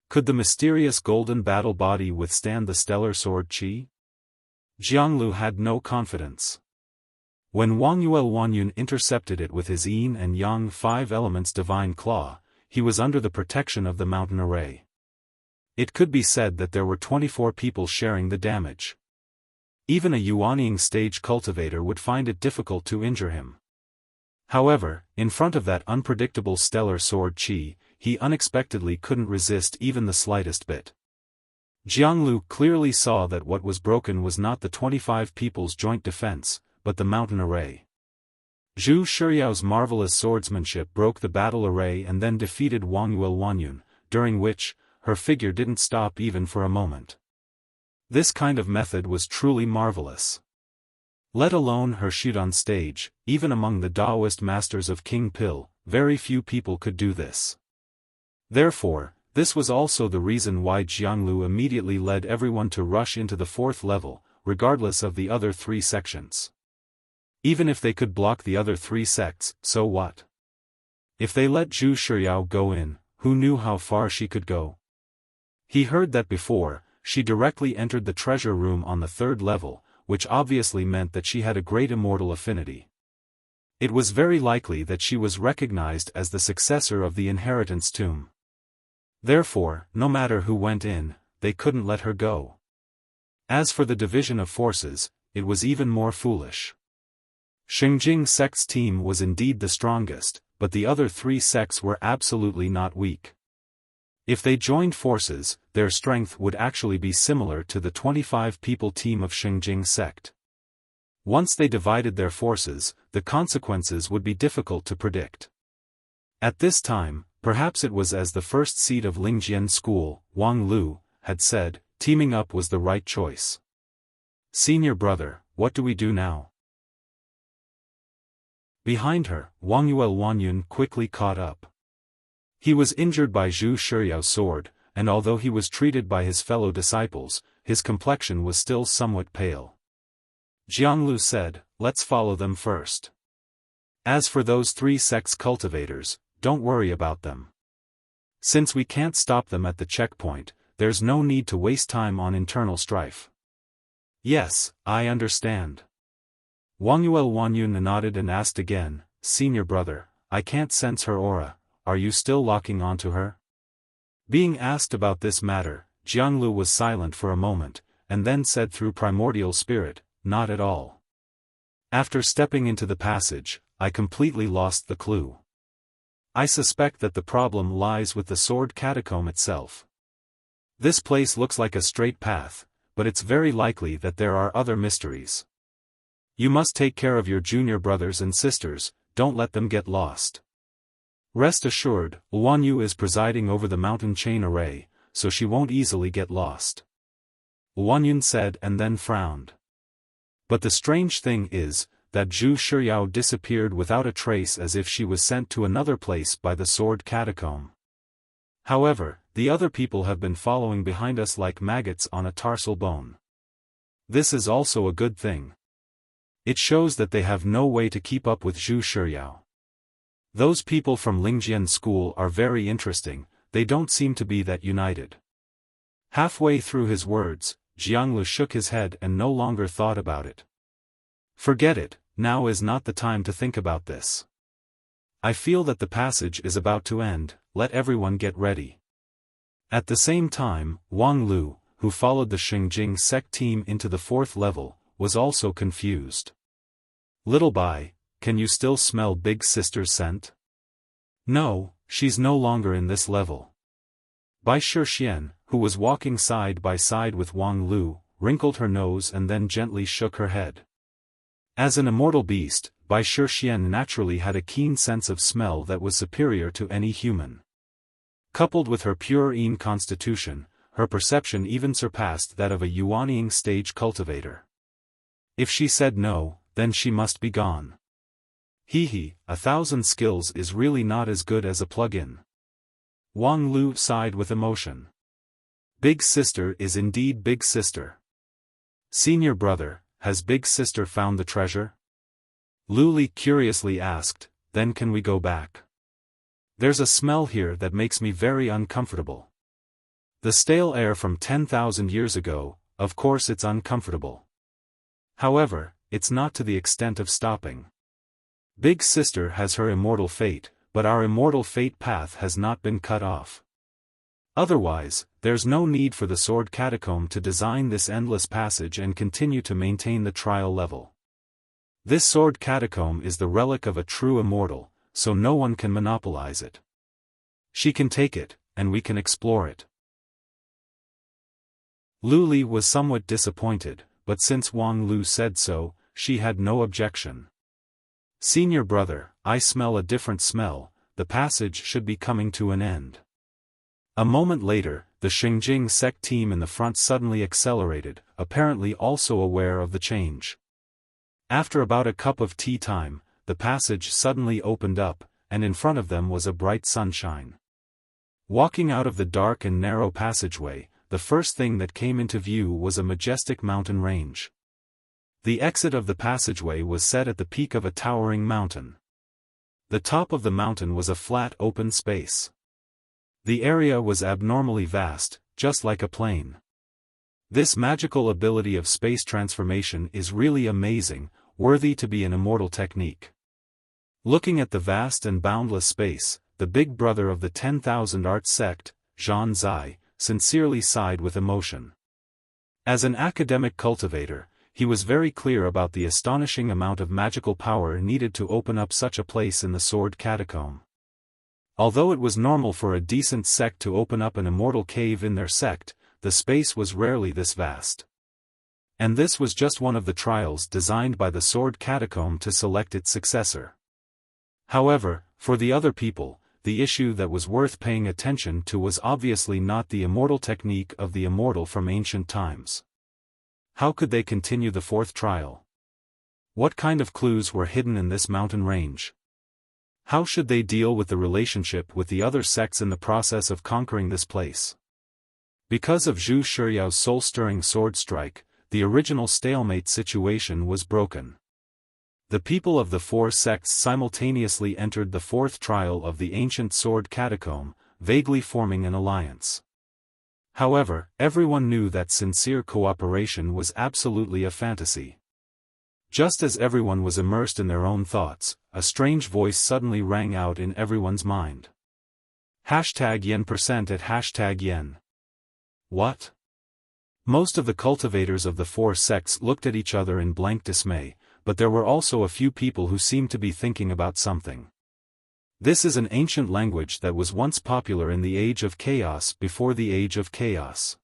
Could the mysterious golden battle body withstand the stellar sword chi? Jianglu had no confidence. When Wang Yuelwanyun intercepted it with his yin and yang 5 elements divine claw, he was under the protection of the mountain array. It could be said that there were 24 people sharing the damage. Even a Yuanying stage cultivator would find it difficult to injure him. However, in front of that unpredictable stellar sword chi, he unexpectedly couldn't resist even the slightest bit. Jianglu clearly saw that what was broken was not the 25 people's joint defense, but the mountain array. Zhu Shiyao's marvelous swordsmanship broke the battle array and then defeated Wang Yuelwanyun, during which, her figure didn't stop even for a moment. This kind of method was truly marvelous. Let alone her shoot on stage, even among the Taoist masters of King Pil, very few people could do this. Therefore, this was also the reason why Jianglu immediately led everyone to rush into the 4th level, regardless of the other 3 sections. Even if they could block the other 3 sects, so what? If they let Zhu Shiyao go in, who knew how far she could go? He heard that before, she directly entered the treasure room on the 3rd level, which obviously meant that she had a great immortal affinity. It was very likely that she was recognized as the successor of the inheritance tomb. Therefore, no matter who went in, they couldn't let her go. As for the division of forces, it was even more foolish. Xingjing sect's team was indeed the strongest, but the other 3 sects were absolutely not weak. If they joined forces, their strength would actually be similar to the 25-people team of Xingjing sect. Once they divided their forces, the consequences would be difficult to predict. At this time, perhaps it was as the first seed of Lingjian school, Wang Lu, had said, teaming up was the right choice. Senior brother, what do we do now? Behind her, Wang Yuanyun quickly caught up. He was injured by Zhu Shiyao's sword, and although he was treated by his fellow disciples, his complexion was still somewhat pale. Jianglu said, "Let's follow them first. As for those 3 sects cultivators, don't worry about them. Since we can't stop them at the checkpoint, there's no need to waste time on internal strife." "Yes, I understand." Wang Yuanyun nodded and asked again, "Senior brother, I can't sense her aura, are you still locking onto her?" Being asked about this matter, Jianglu was silent for a moment, and then said through primordial spirit, "Not at all. After stepping into the passage, I completely lost the clue. I suspect that the problem lies with the sword catacomb itself. This place looks like a straight path, but it's very likely that there are other mysteries. You must take care of your junior brothers and sisters, don't let them get lost. Rest assured, Wanyu is presiding over the mountain chain array, so she won't easily get lost." Wanyun said and then frowned. But the strange thing is, that Zhu Shiyao disappeared without a trace, as if she was sent to another place by the sword catacomb. However, the other people have been following behind us like maggots on a tarsal bone. This is also a good thing. It shows that they have no way to keep up with Zhu Shiyao. Those people from Lingjian school are very interesting, they don't seem to be that united. Halfway through his words, Jianglu shook his head and no longer thought about it. "Forget it, now is not the time to think about this. I feel that the passage is about to end, let everyone get ready." At the same time, Wang Lu, who followed the Xingjing sect team into the 4th level, was also confused. "Little Bai, can you still smell Big Sister's scent?" "No, she's no longer in this level." Bai Shixian, who was walking side by side with Wang Lu, wrinkled her nose and then gently shook her head. As an immortal beast, Bai Shixian naturally had a keen sense of smell that was superior to any human. Coupled with her pure Yin constitution, her perception even surpassed that of a Yuanying stage cultivator. If she said no, then she must be gone. Hee, 1,000 skills is really not as good as a plug-in. Wang Lu sighed with emotion. Big Sister is indeed Big Sister. "Senior brother, has Big Sister found the treasure?" Lu Li curiously asked, "Then can we go back? There's a smell here that makes me very uncomfortable. The stale air from 10,000 years ago, of course it's uncomfortable. However, it's not to the extent of stopping. Big Sister has her immortal fate, but our immortal fate path has not been cut off. Otherwise, there's no need for the sword catacomb to design this endless passage and continue to maintain the trial level. This sword catacomb is the relic of a true immortal, so no one can monopolize it. She can take it, and we can explore it." Lu Li was somewhat disappointed, but since Wang Lu said so, she had no objection. "Senior brother, I smell a different smell, the passage should be coming to an end." A moment later, the Xingjing sect team in the front suddenly accelerated, apparently also aware of the change. After about a cup of tea time, the passage suddenly opened up, and in front of them was a bright sunshine. Walking out of the dark and narrow passageway, the first thing that came into view was a majestic mountain range. The exit of the passageway was set at the peak of a towering mountain. The top of the mountain was a flat open space. The area was abnormally vast, just like a plane. This magical ability of space transformation is really amazing, worthy to be an immortal technique. Looking at the vast and boundless space, the big brother of the 10,000 art sect, Zhan Zai, sincerely sighed with emotion. As an academic cultivator, he was very clear about the astonishing amount of magical power needed to open up such a place in the sword catacomb. Although it was normal for a decent sect to open up an immortal cave in their sect, the space was rarely this vast. And this was just one of the trials designed by the sword catacomb to select its successor. However, for the other people, the issue that was worth paying attention to was obviously not the immortal technique of the immortal from ancient times. How could they continue the 4th trial? What kind of clues were hidden in this mountain range? How should they deal with the relationship with the other sects in the process of conquering this place? Because of Zhu Shiyao's soul-stirring sword strike, the original stalemate situation was broken. The people of the four sects simultaneously entered the fourth trial of the ancient sword catacomb, vaguely forming an alliance. However, everyone knew that sincere cooperation was absolutely a fantasy. Just as everyone was immersed in their own thoughts, a strange voice suddenly rang out in everyone's mind. #yen% at #yen. What? Most of the cultivators of the four sects looked at each other in blank dismay, but there were also a few people who seemed to be thinking about something. This is an ancient language that was once popular in the Age of Chaos before the Age of Chaos.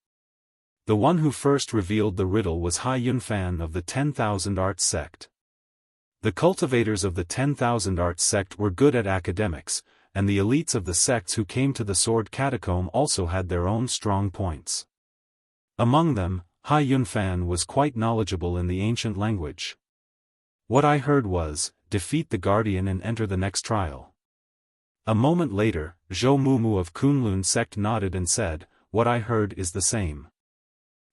The one who first revealed the riddle was Xiaofan of the 10,000 Arts sect. The cultivators of the 10,000 Arts sect were good at academics, and the elites of the sects who came to the sword catacomb also had their own strong points. Among them, Xiaofan was quite knowledgeable in the ancient language. What I heard was, defeat the guardian and enter the next trial. A moment later, Zhou Mumu of Kunlun sect nodded and said, what I heard is the same.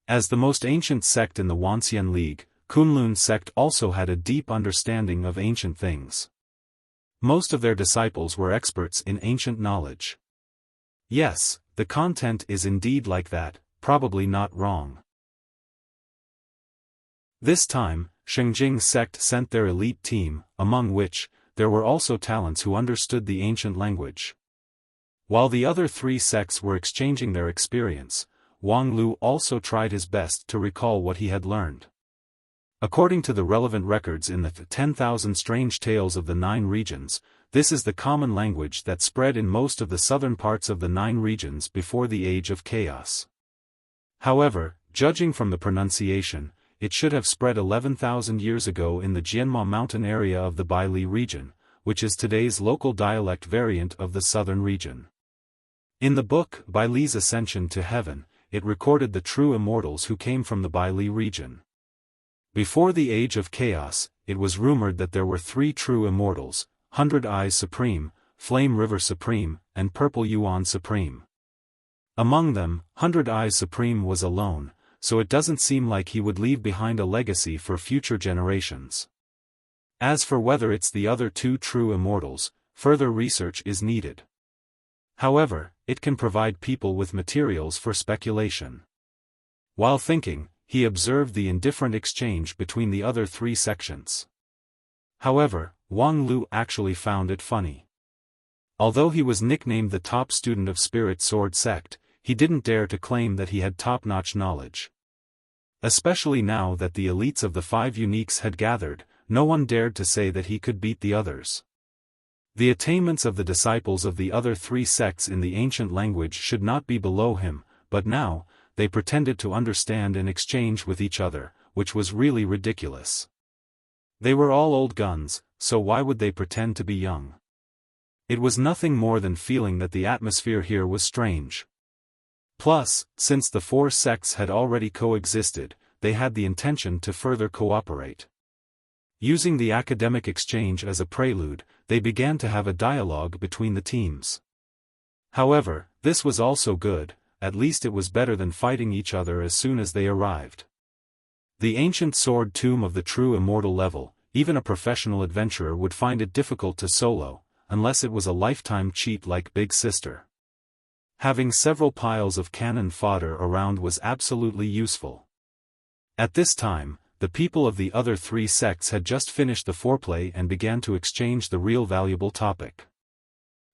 As the most ancient sect in the Wanxian League, Kunlun sect also had a deep understanding of ancient things. Most of their disciples were experts in ancient knowledge. Yes, the content is indeed like that, probably not wrong. This time, Shengjing sect sent their elite team, among which, there were also talents who understood the ancient language. While the other three sects were exchanging their experience, Wang Lu also tried his best to recall what he had learned. According to the relevant records in the 10,000 Strange Tales of the Nine Regions, this is the common language that spread in most of the southern parts of the Nine Regions before the Age of Chaos. However, judging from the pronunciation, it should have spread 11,000 years ago in the Jianma mountain area of the Baili region, which is today's local dialect variant of the southern region. In the book Baili's Ascension to Heaven, it recorded the true immortals who came from the Baili region. Before the Age of Chaos, it was rumored that there were three true immortals, 100 Eyes Supreme, Flame River Supreme, and Purple Yuan Supreme. Among them, 100 Eyes Supreme was alone, so it doesn't seem like he would leave behind a legacy for future generations. As for whether it's the other two true immortals, further research is needed. However, it can provide people with materials for speculation. While thinking, he observed the indifferent exchange between the other three sections. However, Wang Lu actually found it funny. Although he was nicknamed the top student of Spirit Sword sect, he didn't dare to claim that he had top-notch knowledge. Especially now that the elites of the five uniques had gathered, no one dared to say that he could beat the others. The attainments of the disciples of the other three sects in the ancient language should not be below him, but now, they pretended to understand and exchange with each other, which was really ridiculous. They were all old guns, so why would they pretend to be young? It was nothing more than feeling that the atmosphere here was strange. Plus, since the four sects had already coexisted, they had the intention to further cooperate. Using the academic exchange as a prelude, they began to have a dialogue between the teams. However, this was also good, at least it was better than fighting each other as soon as they arrived. The ancient sword tomb of the true immortal level, even a professional adventurer would find it difficult to solo, unless it was a lifetime cheat like Big Sister. Having several piles of cannon fodder around was absolutely useful. At this time, the people of the other three sects had just finished the foreplay and began to exchange the real valuable topic.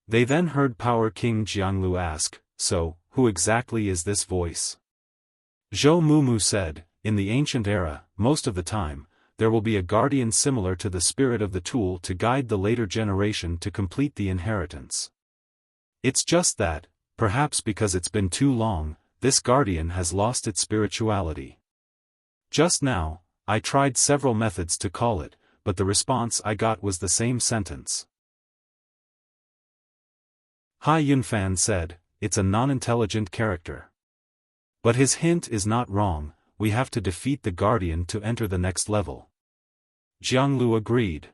They then heard Power King Jianglu ask, "So, who exactly is this voice?" Zhou Mumu said, "In the ancient era, most of the time, there will be a guardian similar to the spirit of the tool to guide the later generation to complete the inheritance. It's just that, perhaps because it's been too long, this guardian has lost its spirituality. Just now, I tried several methods to call it, but the response I got was the same sentence." Xiaofan said, "It's a non-intelligent character. But his hint is not wrong, we have to defeat the guardian to enter the next level." Jianglu agreed.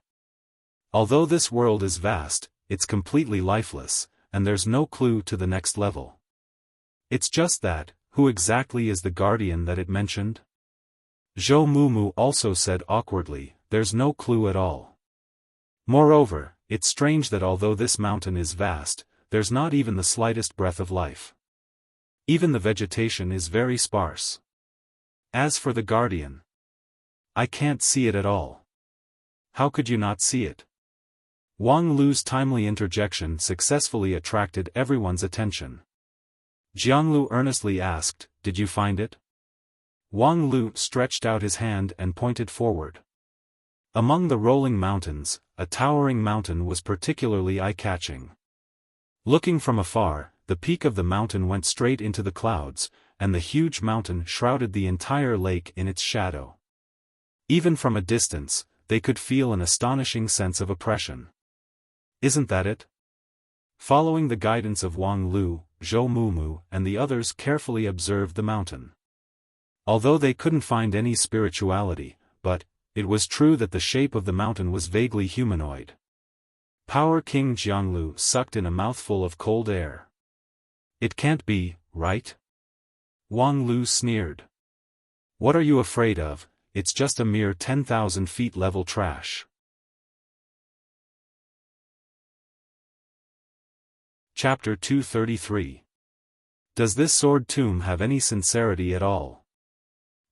Although this world is vast, it's completely lifeless, and there's no clue to the next level. It's just that, who exactly is the guardian that it mentioned? Zhou Mumu also said awkwardly, there's no clue at all. Moreover, it's strange that although this mountain is vast, there's not even the slightest breath of life. Even the vegetation is very sparse. As for the guardian, I can't see it at all. How could you not see it? Wang Lu's timely interjection successfully attracted everyone's attention. Jianglu earnestly asked, did you find it? Wang Lu stretched out his hand and pointed forward. Among the rolling mountains, a towering mountain was particularly eye-catching. Looking from afar, the peak of the mountain went straight into the clouds, and the huge mountain shrouded the entire lake in its shadow. Even from a distance, they could feel an astonishing sense of oppression. Isn't that it? Following the guidance of Wang Lu, Zhou Mumu and the others carefully observed the mountain. Although they couldn't find any spirituality, but it was true that the shape of the mountain was vaguely humanoid. Power King Jianglu sucked in a mouthful of cold air. It can't be, right? Wang Lu sneered. What are you afraid of? It's just a mere 10,000 feet level trash. Chapter 233. Does this sword tomb have any sincerity at all?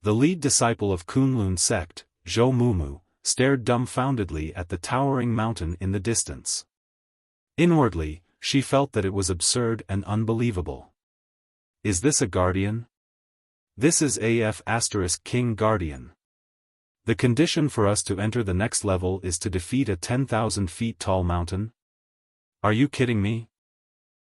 The lead disciple of Kunlun sect, Zhou Mumu, stared dumbfoundedly at the towering mountain in the distance. Inwardly, she felt that it was absurd and unbelievable. Is this a guardian? This is King Guardian. The condition for us to enter the next level is to defeat a 10,000 feet tall mountain? Are you kidding me?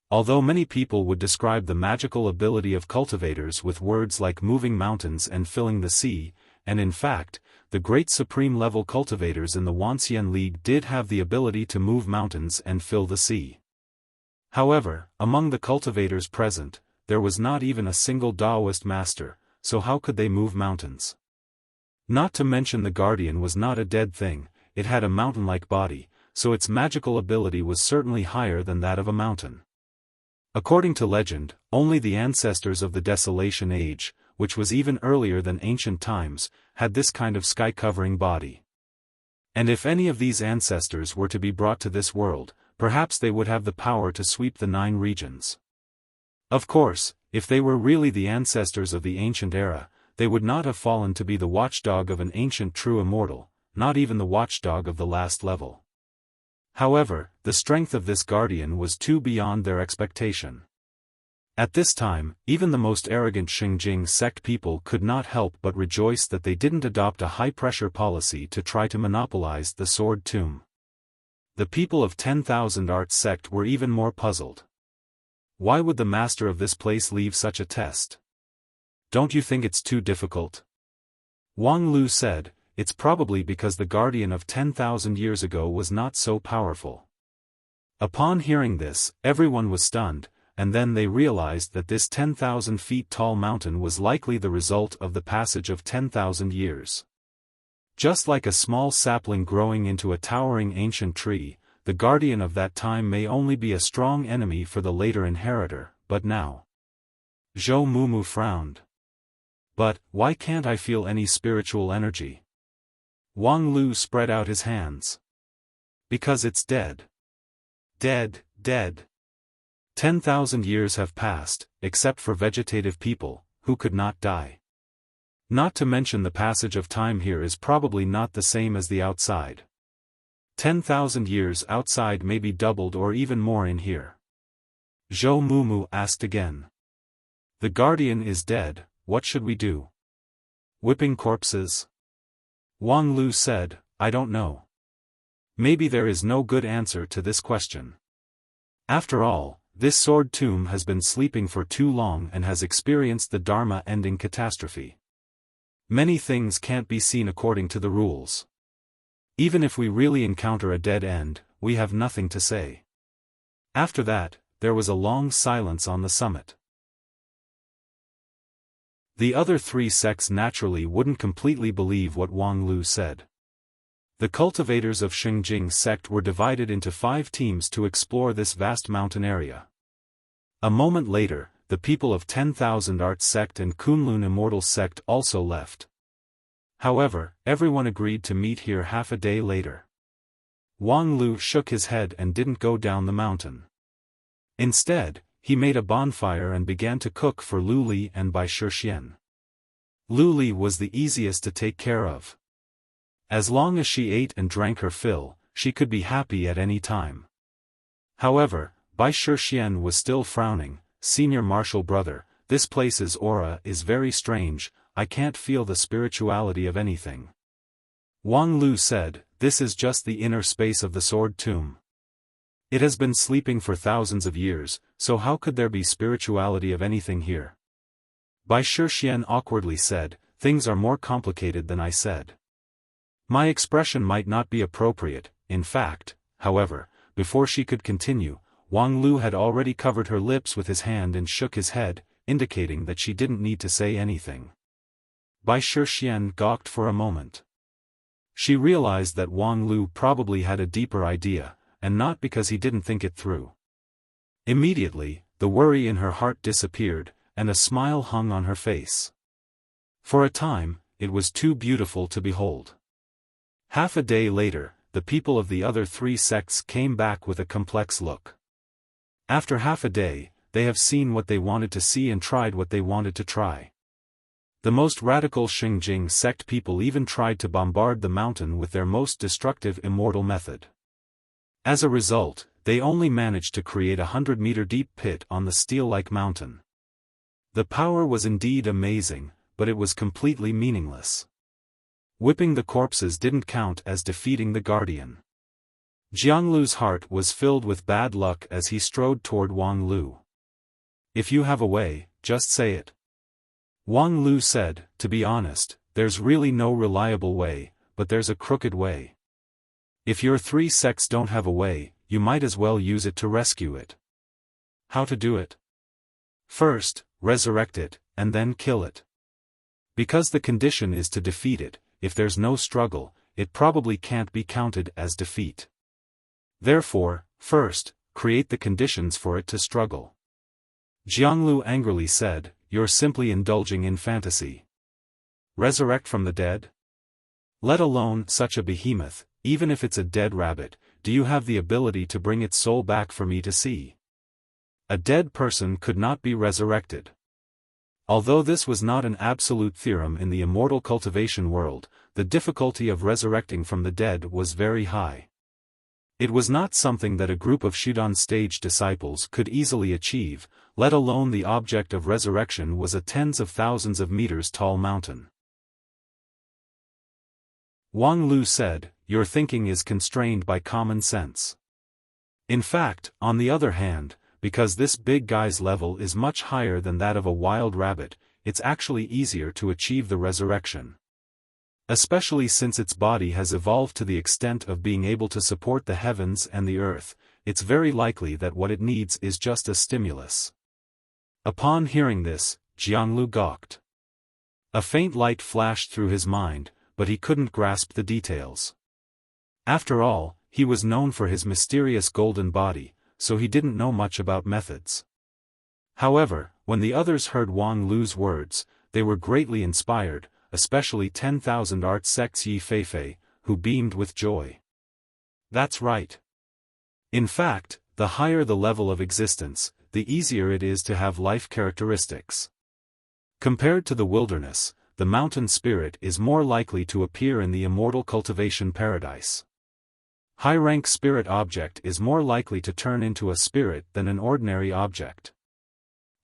Although many people would describe the magical ability of cultivators with words like moving mountains and filling the sea, and in fact, the great supreme-level cultivators in the Wuxia League did have the ability to move mountains and fill the sea. However, among the cultivators present, there was not even a single Taoist master, so how could they move mountains? Not to mention the guardian was not a dead thing, it had a mountain-like body, so its magical ability was certainly higher than that of a mountain. According to legend, only the ancestors of the Desolation Age, which was even earlier than ancient times, had this kind of sky-covering body. And if any of these ancestors were to be brought to this world, perhaps they would have the power to sweep the 9 regions. Of course, if they were really the ancestors of the ancient era, they would not have fallen to be the watchdog of an ancient true immortal, not even the watchdog of the last level. However, the strength of this guardian was too beyond their expectation. At this time, even the most arrogant Xingjing sect people could not help but rejoice that they didn't adopt a high-pressure policy to try to monopolize the sword tomb. The people of 10,000 Arts sect were even more puzzled. Why would the master of this place leave such a test? Don't you think it's too difficult? Wang Lu said, it's probably because the guardian of 10,000 years ago was not so powerful. Upon hearing this, everyone was stunned, and then they realized that this 10,000 feet tall mountain was likely the result of the passage of 10,000 years. Just like a small sapling growing into a towering ancient tree, the guardian of that time may only be a strong enemy for the later inheritor, but now. Zhou Mumu frowned. But, why can't I feel any spiritual energy? Wang Lu spread out his hands. Because it's dead. Dead, dead. 10,000 years have passed, except for vegetative people, who could not die. Not to mention the passage of time here is probably not the same as the outside. 10,000 years outside may be doubled or even more in here. Zhou Mumu asked again. The guardian is dead, what should we do? Whipping corpses? Wang Lu said, I don't know. Maybe there is no good answer to this question. After all, this sword tomb has been sleeping for too long and has experienced the Dharma-ending catastrophe. Many things can't be seen according to the rules. Even if we really encounter a dead end, we have nothing to say. After that, there was a long silence on the summit. The other 3 sects naturally wouldn't completely believe what Wang Lu said. The cultivators of Xingjing sect were divided into 5 teams to explore this vast mountain area. A moment later, the people of 10,000 Art sect and Kunlun Immortal sect also left. However, everyone agreed to meet here half a day later. Wang Lu shook his head and didn't go down the mountain. Instead, he made a bonfire and began to cook for Lu Li and Bai Shixian. Lu Li was the easiest to take care of. As long as she ate and drank her fill, she could be happy at any time. However, Bai Shixian was still frowning. Senior martial brother, this place's aura is very strange, I can't feel the spirituality of anything. Wang Lu said, this is just the inner space of the sword tomb. It has been sleeping for thousands of years, so how could there be spirituality of anything here? Bai Shixian awkwardly said, things are more complicated than I said. My expression might not be appropriate, in fact, however, before she could continue, Wang Lu had already covered her lips with his hand and shook his head, indicating that she didn't need to say anything. Bai Shixian gawked for a moment. She realized that Wang Lu probably had a deeper idea, and not because he didn't think it through. Immediately, the worry in her heart disappeared, and a smile hung on her face. For a time, it was too beautiful to behold. Half a day later, the people of the other 3 sects came back with a complex look. After half a day, they have seen what they wanted to see and tried what they wanted to try. The most radical Xingjing sect people even tried to bombard the mountain with their most destructive immortal method. As a result, they only managed to create a 100-meter deep pit on the steel-like mountain. The power was indeed amazing, but it was completely meaningless. Whipping the corpses didn't count as defeating the guardian. Jianglu's heart was filled with bad luck as he strode toward Wang Lu. If you have a way, just say it. Wang Lu said, to be honest, there's really no reliable way, but there's a crooked way. If your 3 sects don't have a way, you might as well use it to rescue it. How to do it? First, resurrect it, and then kill it. Because the condition is to defeat it, if there's no struggle, it probably can't be counted as defeat. Therefore, first, create the conditions for it to struggle. Jianglu angrily said, you're simply indulging in fantasy. Resurrect from the dead? Let alone such a behemoth, even if it's a dead rabbit, do you have the ability to bring its soul back for me to see? A dead person could not be resurrected. Although this was not an absolute theorem in the immortal cultivation world, the difficulty of resurrecting from the dead was very high. It was not something that a group of Shudan stage disciples could easily achieve, let alone the object of resurrection was a tens of thousands of meters tall mountain. Wang Lu said, your thinking is constrained by common sense. In fact, on the other hand, because this big guy's level is much higher than that of a wild rabbit, it's actually easier to achieve the resurrection. Especially since its body has evolved to the extent of being able to support the heavens and the earth, it's very likely that what it needs is just a stimulus. Upon hearing this, Jianglu gawked. A faint light flashed through his mind, but he couldn't grasp the details. After all, he was known for his mysterious golden body, so he didn't know much about methods. However, when the others heard Wang Lu's words, they were greatly inspired, especially 10,000 Art sect's Yi Feifei, who beamed with joy. That's right. In fact, the higher the level of existence, the easier it is to have life characteristics. Compared to the wilderness, the mountain spirit is more likely to appear in the immortal cultivation paradise. High-rank spirit object is more likely to turn into a spirit than an ordinary object.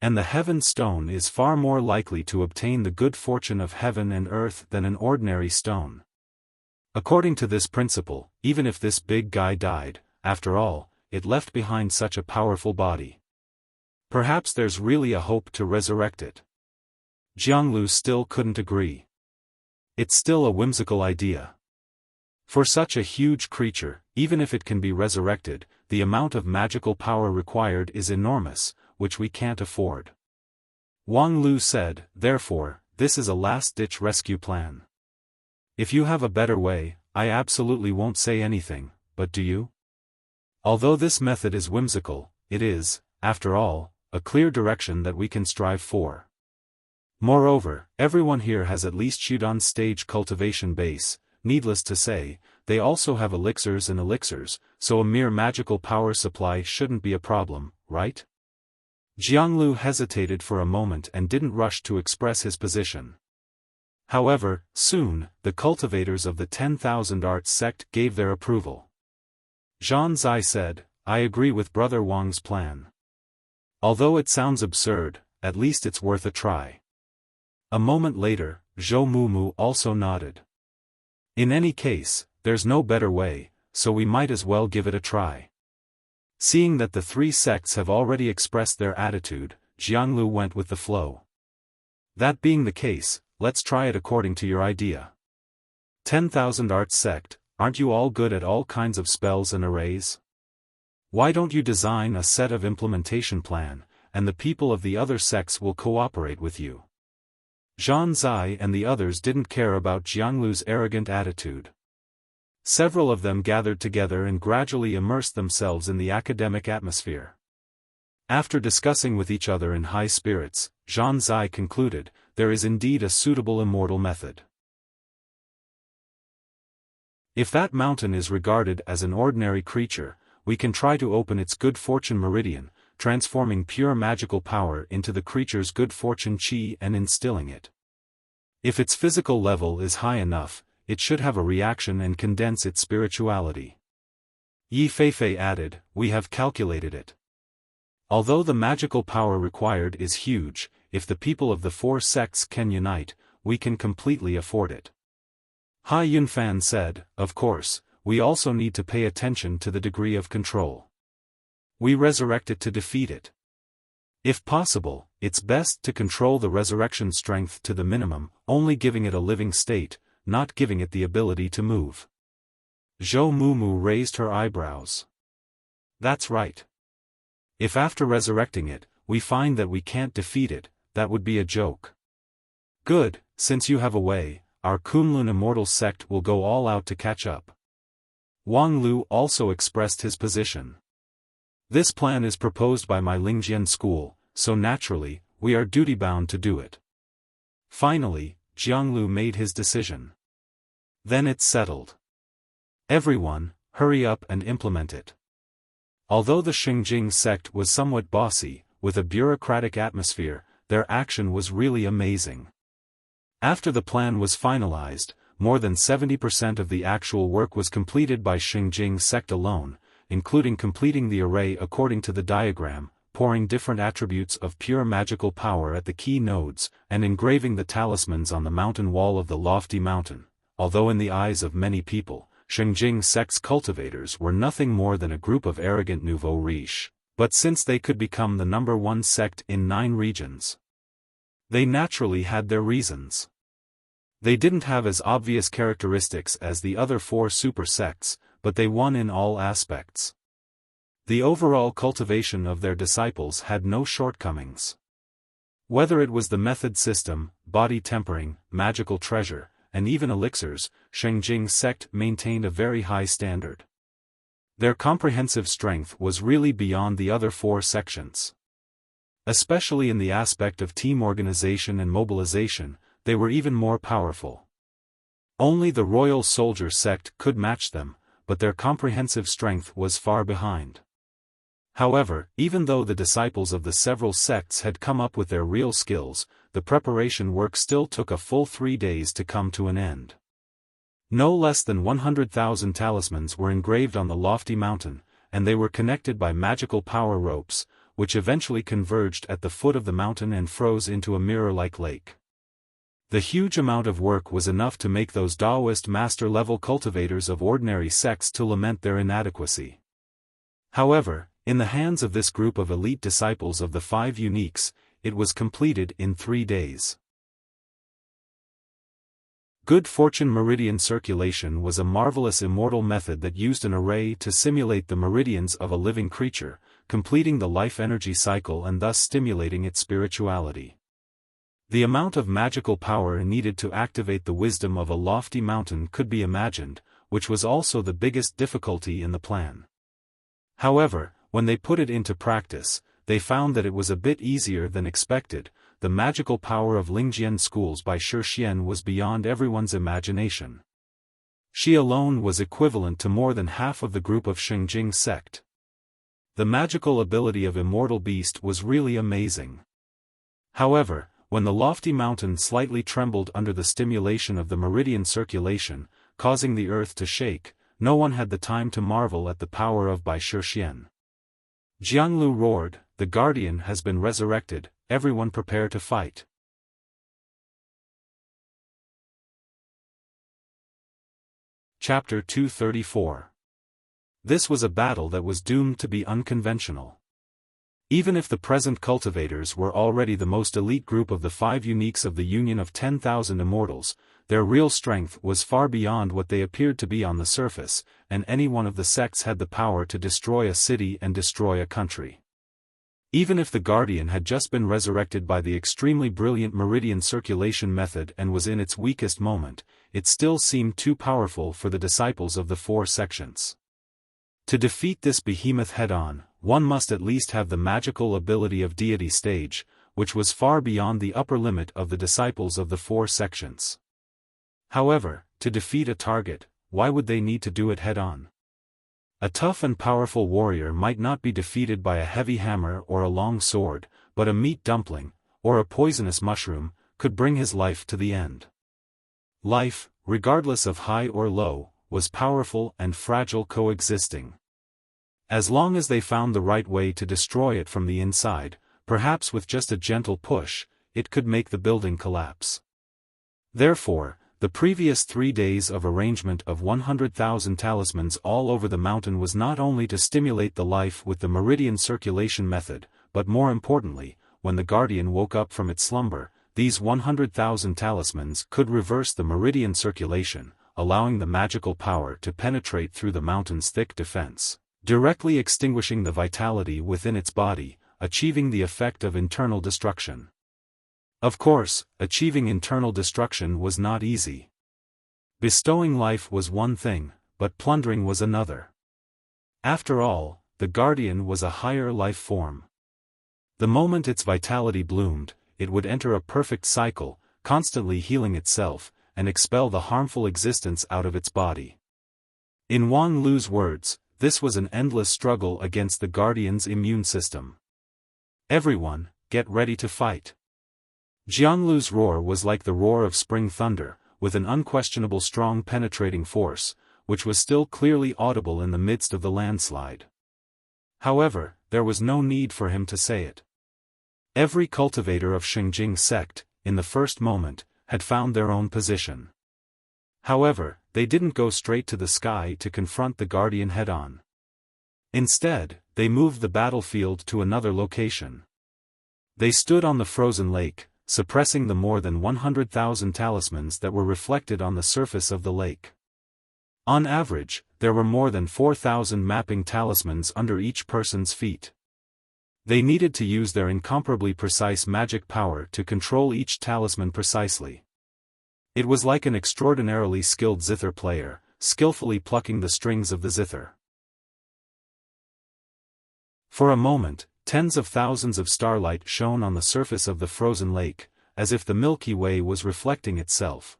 And the heaven stone is far more likely to obtain the good fortune of heaven and earth than an ordinary stone. According to this principle, even if this big guy died, after all, it left behind such a powerful body. Perhaps there's really a hope to resurrect it. Jianglu still couldn't agree. It's still a whimsical idea. For such a huge creature, even if it can be resurrected, the amount of magical power required is enormous, which we can't afford. Wang Lu said, therefore, this is a last-ditch rescue plan. If you have a better way, I absolutely won't say anything, but do you? Although this method is whimsical, it is, after all, a clear direction that we can strive for. Moreover, everyone here has at least Shudan stage cultivation base. Needless to say, they also have elixirs and elixirs, so a mere magical power supply shouldn't be a problem, right? Jianglu hesitated for a moment and didn't rush to express his position. However, soon, the cultivators of the 10,000 Arts sect gave their approval. Zhan Zai said, I agree with Brother Wang's plan. Although it sounds absurd, at least it's worth a try. A moment later, Zhou Mumu also nodded. In any case, there's no better way, so we might as well give it a try. Seeing that the three sects have already expressed their attitude, Jianglu went with the flow. That being the case, let's try it according to your idea. 10,000 Arts sect, aren't you all good at all kinds of spells and arrays? Why don't you design a set of implementation plan, and the people of the other sects will cooperate with you? Zhan Zai and the others didn't care about Jianglu's arrogant attitude. Several of them gathered together and gradually immersed themselves in the academic atmosphere. After discussing with each other in high spirits, Zhan Zai concluded, there is indeed a suitable immortal method. If that mountain is regarded as an ordinary creature, we can try to open its good fortune meridian, transforming pure magical power into the creature's good fortune chi and instilling it. If its physical level is high enough, it should have a reaction and condense its spirituality. Yi Feifei added, we have calculated it. Although the magical power required is huge, if the people of the four sects can unite, we can completely afford it. Hai Yunfan said, of course, we also need to pay attention to the degree of control. We resurrect it to defeat it. If possible, it's best to control the resurrection strength to the minimum, only giving it a living state, not giving it the ability to move. Zhou Mumu raised her eyebrows. That's right. If after resurrecting it, we find that we can't defeat it, that would be a joke. Good, since you have a way, our Kunlun immortal sect will go all out to catch up. Wang Lu also expressed his position. This plan is proposed by my Lingjian school, so naturally, we are duty-bound to do it. Finally, Jianglu made his decision. Then it's settled. Everyone, hurry up and implement it. Although the Xingjing sect was somewhat bossy, with a bureaucratic atmosphere, their action was really amazing. After the plan was finalized, more than 70% of the actual work was completed by Xingjing sect alone, including completing the array according to the diagram, pouring different attributes of pure magical power at the key nodes, and engraving the talismans on the mountain wall of the lofty mountain. Although in the eyes of many people, Xingjing sect's cultivators were nothing more than a group of arrogant nouveau riche, but since they could become the number one sect in 9 regions, they naturally had their reasons. They didn't have as obvious characteristics as the other 4 super sects, but they won in all aspects. The overall cultivation of their disciples had no shortcomings. Whether it was the method system, body tempering, magical treasure, and even elixirs, Xingjing sect maintained a very high standard. Their comprehensive strength was really beyond the other 4 sections. Especially in the aspect of team organization and mobilization, they were even more powerful. Only the Royal Soldier sect could match them, but their comprehensive strength was far behind. However, even though the disciples of the several sects had come up with their real skills, the preparation work still took a full 3 days to come to an end. No less than 100,000 talismans were engraved on the lofty mountain, and they were connected by magical power ropes, which eventually converged at the foot of the mountain and froze into a mirror-like lake. The huge amount of work was enough to make those Taoist master-level cultivators of ordinary sects to lament their inadequacy. However, in the hands of this group of elite disciples of the 5 uniques, it was completed in 3 days. Good fortune meridian circulation was a marvelous immortal method that used an array to simulate the meridians of a living creature, completing the life energy cycle and thus stimulating its spirituality. The amount of magical power needed to activate the wisdom of a lofty mountain could be imagined, which was also the biggest difficulty in the plan. However, when they put it into practice, they found that it was a bit easier than expected. The magical power of Lingjian schools by Shi Xian was beyond everyone's imagination. She alone was equivalent to more than half of the group of Xingjing sect. The magical ability of Immortal Beast was really amazing. However, when the lofty mountain slightly trembled under the stimulation of the meridian circulation, causing the earth to shake, no one had the time to marvel at the power of Bai Shi Xian. Jianglu roared, "The Guardian has been resurrected, everyone prepare to fight." Chapter 234. This was a battle that was doomed to be unconventional. Even if the present cultivators were already the most elite group of the 5 uniques of the Union of 10,000 Immortals, their real strength was far beyond what they appeared to be on the surface, and any one of the sects had the power to destroy a city and destroy a country. Even if the Guardian had just been resurrected by the extremely brilliant meridian circulation method and was in its weakest moment, it still seemed too powerful for the disciples of the 4 sections. To defeat this behemoth head-on, one must at least have the magical ability of deity stage, which was far beyond the upper limit of the disciples of the 4 sections. However, to defeat a target, why would they need to do it head-on? A tough and powerful warrior might not be defeated by a heavy hammer or a long sword, but a meat dumpling, or a poisonous mushroom, could bring his life to the end. Life, regardless of high or low, was powerful and fragile coexisting. As long as they found the right way to destroy it from the inside, perhaps with just a gentle push, it could make the building collapse. Therefore, the previous 3 days of arrangement of 100,000 talismans all over the mountain was not only to stimulate the life with the meridian circulation method, but more importantly, when the Guardian woke up from its slumber, these 100,000 talismans could reverse the meridian circulation, allowing the magical power to penetrate through the mountain's thick defense, directly extinguishing the vitality within its body, achieving the effect of internal destruction. Of course, achieving internal destruction was not easy. Bestowing life was one thing, but plundering was another. After all, the Guardian was a higher life form. The moment its vitality bloomed, it would enter a perfect cycle, constantly healing itself, and expel the harmful existence out of its body. In Wang Lu's words, this was an endless struggle against the Guardian's immune system. "Everyone, get ready to fight." Jianglu's roar was like the roar of spring thunder, with an unquestionable strong penetrating force, which was still clearly audible in the midst of the landslide. However, there was no need for him to say it. Every cultivator of Xingjing sect, in the first moment, had found their own position. However, they didn't go straight to the sky to confront the Guardian head-on. Instead, they moved the battlefield to another location. They stood on the frozen lake, suppressing the more than 100,000 talismans that were reflected on the surface of the lake. On average, there were more than 4,000 mapping talismans under each person's feet. They needed to use their incomparably precise magic power to control each talisman precisely. It was like an extraordinarily skilled zither player, skillfully plucking the strings of the zither. For a moment, tens of thousands of starlight shone on the surface of the frozen lake, as if the Milky Way was reflecting itself.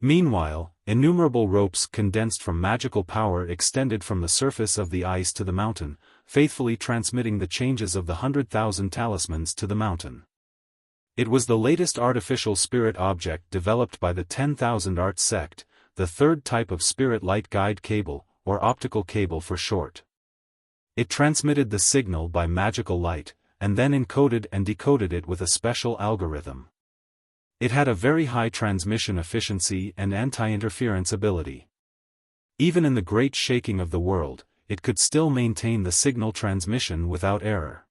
Meanwhile, innumerable ropes condensed from magical power extended from the surface of the ice to the mountain, faithfully transmitting the changes of the 100,000 talismans to the mountain. It was the latest artificial spirit object developed by the 10,000 Art sect, the third type of spirit light guide cable, or optical cable for short. It transmitted the signal by magical light, and then encoded and decoded it with a special algorithm. It had a very high transmission efficiency and anti-interference ability. Even in the great shaking of the world, it could still maintain the signal transmission without error.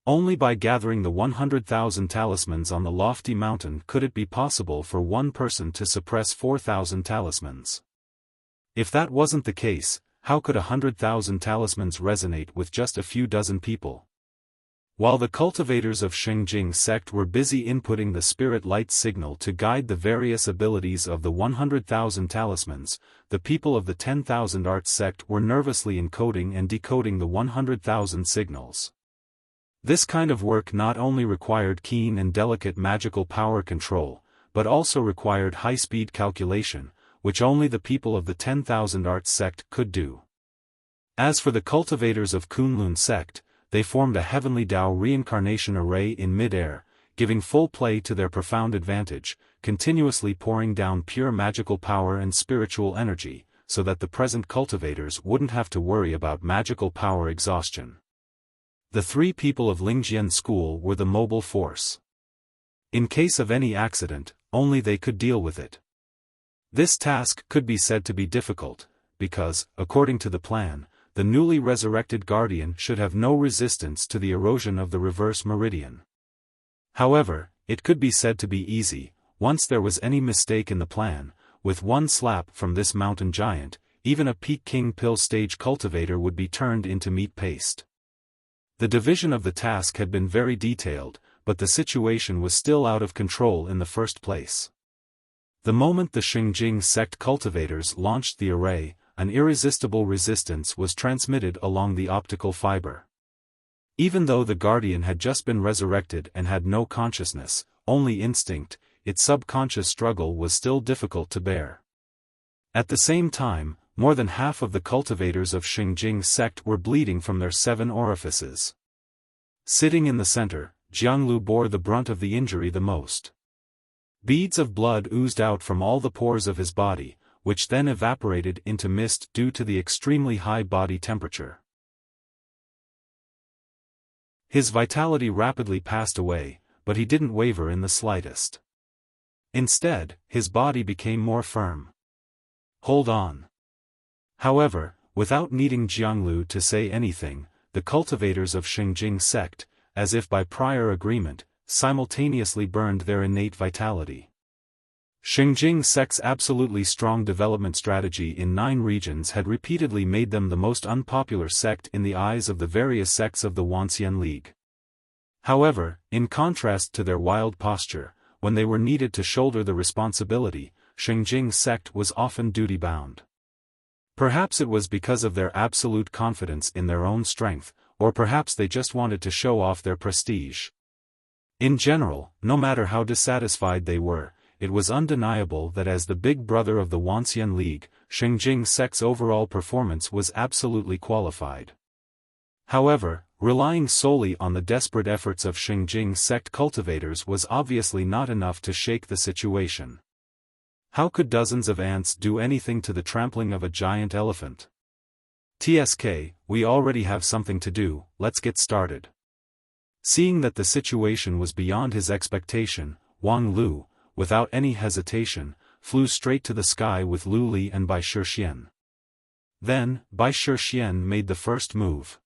Only by gathering the 100,000 talismans on the lofty mountain could it be possible for one person to suppress 4,000 talismans. If that wasn't the case, how could 100,000 talismans resonate with just a few dozen people? While the cultivators of Xingjing sect were busy inputting the spirit light signal to guide the various abilities of the 100,000 talismans, the people of the 10,000 arts sect were nervously encoding and decoding the 100,000 signals. This kind of work not only required keen and delicate magical power control, but also required high-speed calculation, which only the people of the 10,000 arts sect could do. As for the cultivators of Kunlun sect, they formed a heavenly Tao reincarnation array in mid-air, giving full play to their profound advantage, continuously pouring down pure magical power and spiritual energy, so that the present cultivators wouldn't have to worry about magical power exhaustion. The three people of Lingjian school were the mobile force. In case of any accident, only they could deal with it. This task could be said to be difficult, because, according to the plan, the newly resurrected guardian should have no resistance to the erosion of the reverse meridian. However, it could be said to be easy, once there was any mistake in the plan. With one slap from this mountain giant, even a Peking pill stage cultivator would be turned into meat paste. The division of the task had been very detailed, but the situation was still out of control in the first place. The moment the Xingjing sect cultivators launched the array, an irresistible resistance was transmitted along the optical fiber. Even though the guardian had just been resurrected and had no consciousness, only instinct, its subconscious struggle was still difficult to bear. At the same time, more than half of the cultivators of Xingjing sect were bleeding from their 7 orifices. Sitting in the center, Jianglu bore the brunt of the injury the most. Beads of blood oozed out from all the pores of his body, which then evaporated into mist due to the extremely high body temperature. His vitality rapidly passed away, but he didn't waver in the slightest. Instead, his body became more firm. Hold on. However, without needing Jianglu to say anything, the cultivators of Xingjing sect, as if by prior agreement, simultaneously burned their innate vitality. Xingjing sect's absolutely strong development strategy in 9 regions had repeatedly made them the most unpopular sect in the eyes of the various sects of the Wanxian League. However, in contrast to their wild posture, when they were needed to shoulder the responsibility, Xingjing sect was often duty-bound. Perhaps it was because of their absolute confidence in their own strength, or perhaps they just wanted to show off their prestige. In general, no matter how dissatisfied they were, it was undeniable that as the big brother of the Wanxian League, Xingjing sect's overall performance was absolutely qualified. However, relying solely on the desperate efforts of Xingjing sect cultivators was obviously not enough to shake the situation. How could dozens of ants do anything to the trampling of a giant elephant? TSK, we already have something to do, let's get started. Seeing that the situation was beyond his expectation, Wang Lu, without any hesitation, flew straight to the sky with Lu Li and Bai Shixian. Then, Bai Shixian made the first move.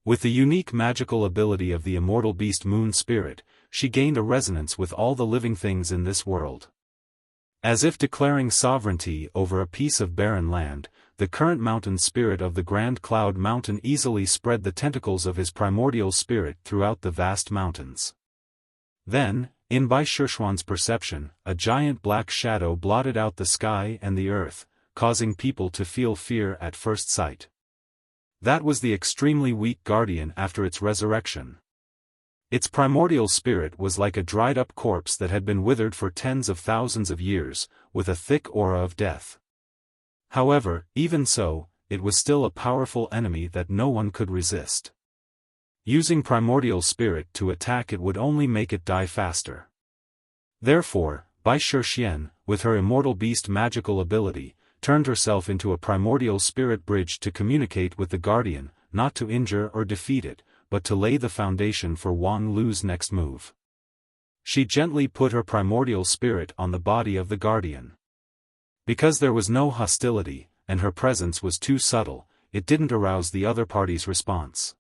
With the unique magical ability of the immortal beast Moon Spirit, she gained a resonance with all the living things in this world. As if declaring sovereignty over a piece of barren land, the current mountain spirit of the Grand Cloud Mountain easily spread the tentacles of his primordial spirit throughout the vast mountains. Then, in Bai Shixian's perception, a giant black shadow blotted out the sky and the earth, causing people to feel fear at first sight. That was the extremely weak guardian after its resurrection. Its primordial spirit was like a dried-up corpse that had been withered for tens of thousands of years, with a thick aura of death. However, even so, it was still a powerful enemy that no one could resist. Using primordial spirit to attack it would only make it die faster. Therefore, Bai Shixian, with her immortal beast magical ability, turned herself into a primordial spirit bridge to communicate with the guardian, not to injure or defeat it, but to lay the foundation for Wang Lu's next move. She gently put her primordial spirit on the body of the guardian. Because there was no hostility, and her presence was too subtle, it didn't arouse the other party's response.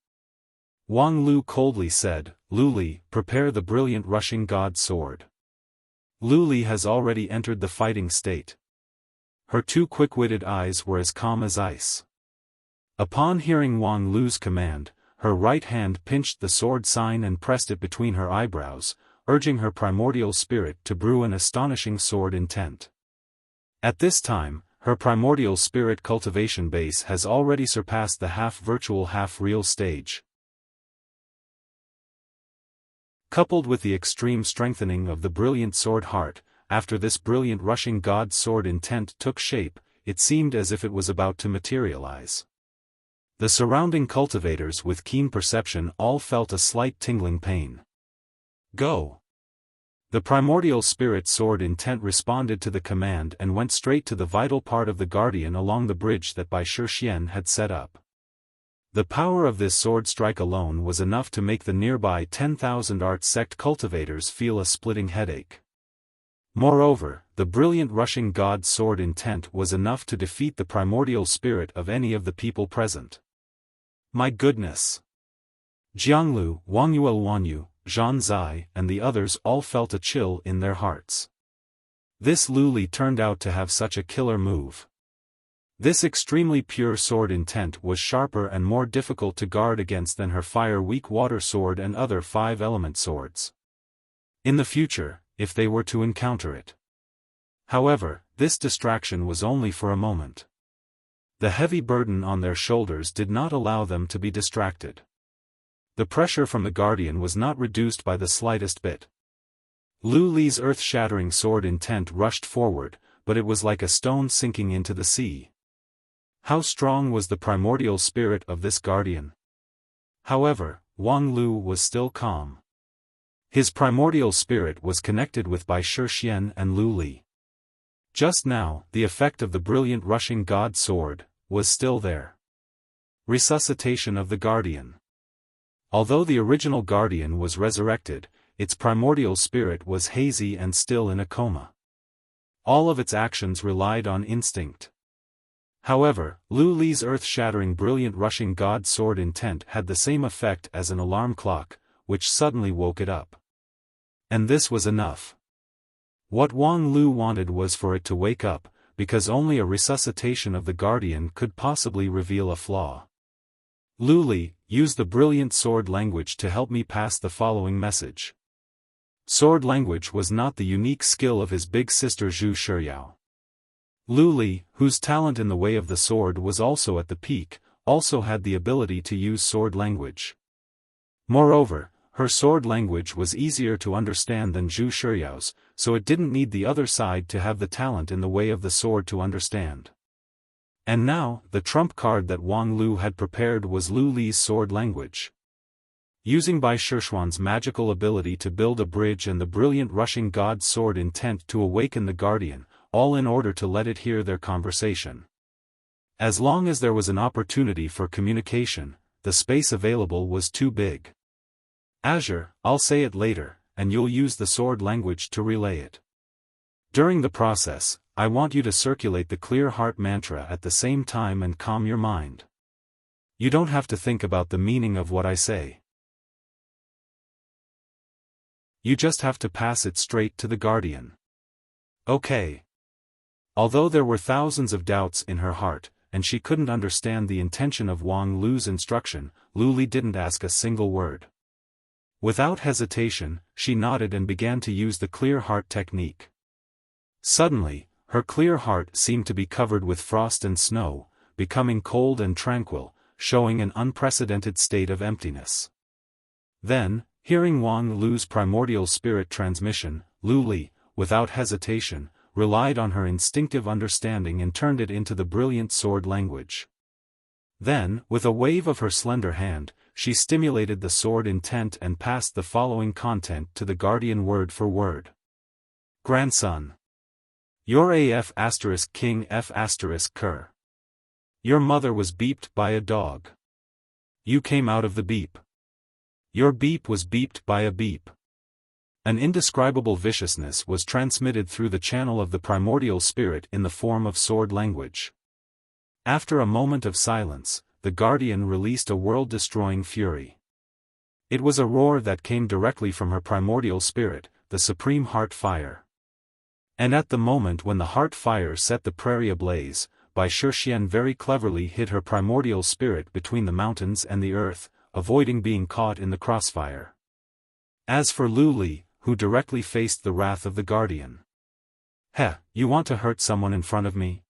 Wang Lu coldly said, "Lu Li, prepare the brilliant rushing god sword." Lu Li has already entered the fighting state. Her 2 quick-witted eyes were as calm as ice. Upon hearing Wang Lu's command, her right hand pinched the sword sign and pressed it between her eyebrows, urging her primordial spirit to brew an astonishing sword intent. At this time, her primordial spirit cultivation base has already surpassed the half-virtual half-real stage. Coupled with the extreme strengthening of the brilliant sword heart, after this brilliant rushing god sword intent took shape, it seemed as if it was about to materialize. The surrounding cultivators with keen perception all felt a slight tingling pain. Go! The primordial spirit sword intent responded to the command and went straight to the vital part of the guardian along the bridge that Bai Shixian had set up. The power of this sword strike alone was enough to make the nearby 10,000 art sect cultivators feel a splitting headache. Moreover, the brilliant rushing god sword intent was enough to defeat the primordial spirit of any of the people present. My goodness! Jianglu, Wanyu, Zhan Zai, and the others all felt a chill in their hearts. This Lu Li turned out to have such a killer move. This extremely pure sword intent was sharper and more difficult to guard against than her fire-weak water sword and other 5-element swords. In the future, if they were to encounter it. However, this distraction was only for a moment. The heavy burden on their shoulders did not allow them to be distracted. The pressure from the guardian was not reduced by the slightest bit. Lu Li's earth-shattering sword intent rushed forward, but it was like a stone sinking into the sea. How strong was the primordial spirit of this guardian? However, Wang Lu was still calm. His primordial spirit was connected with Bai Shixian and Lu Li. Just now, the effect of the brilliant rushing god sword was still there. Resuscitation of the guardian. Although the original guardian was resurrected, its primordial spirit was hazy and still in a coma. All of its actions relied on instinct. However, Lu Li's earth-shattering brilliant rushing god sword intent had the same effect as an alarm clock, which suddenly woke it up. And this was enough. What Wang Lu wanted was for it to wake up, because only a resuscitation of the guardian could possibly reveal a flaw. Lu Li, use the brilliant sword language to help me pass the following message. Sword language was not the unique skill of his big sister Zhu Shiyao. Lu Li, whose talent in the way of the sword was also at the peak, also had the ability to use sword language. Moreover, her sword language was easier to understand than Zhu Shiyao's, so it didn't need the other side to have the talent in the way of the sword to understand. And now, the trump card that Wang Lu had prepared was Lu Li's sword language. Using Bai Shixian's magical ability to build a bridge and the brilliant rushing god sword intent to awaken the guardian, all in order to let it hear their conversation. As long as there was an opportunity for communication, the space available was too big. Azure, I'll say it later, and you'll use the sword language to relay it. During the process, I want you to circulate the clear heart mantra at the same time and calm your mind. You don't have to think about the meaning of what I say. You just have to pass it straight to the guardian. Okay. Although there were thousands of doubts in her heart, and she couldn't understand the intention of Wang Lu's instruction, Lu Li didn't ask a single word. Without hesitation, she nodded and began to use the clear heart technique. Suddenly, her clear heart seemed to be covered with frost and snow, becoming cold and tranquil, showing an unprecedented state of emptiness. Then, hearing Wang Lu's primordial spirit transmission, Lu Li, without hesitation, relied on her instinctive understanding and turned it into the brilliant sword language. Then, with a wave of her slender hand, she stimulated the sword intent and passed the following content to the guardian word for word. Grandson. Your AF * King F * Cur. Your mother was beeped by a dog. You came out of the beep. Your beep was beeped by a beep. An indescribable viciousness was transmitted through the channel of the primordial spirit in the form of sword language. After a moment of silence, the guardian released a world-destroying fury. It was a roar that came directly from her primordial spirit, the supreme heart fire. And at the moment when the heart fire set the prairie ablaze, Bai Shixian very cleverly hid her primordial spirit between the mountains and the earth, avoiding being caught in the crossfire. As for Lu Li, who directly faced the wrath of the guardian. "Heh, you want to hurt someone in front of me?"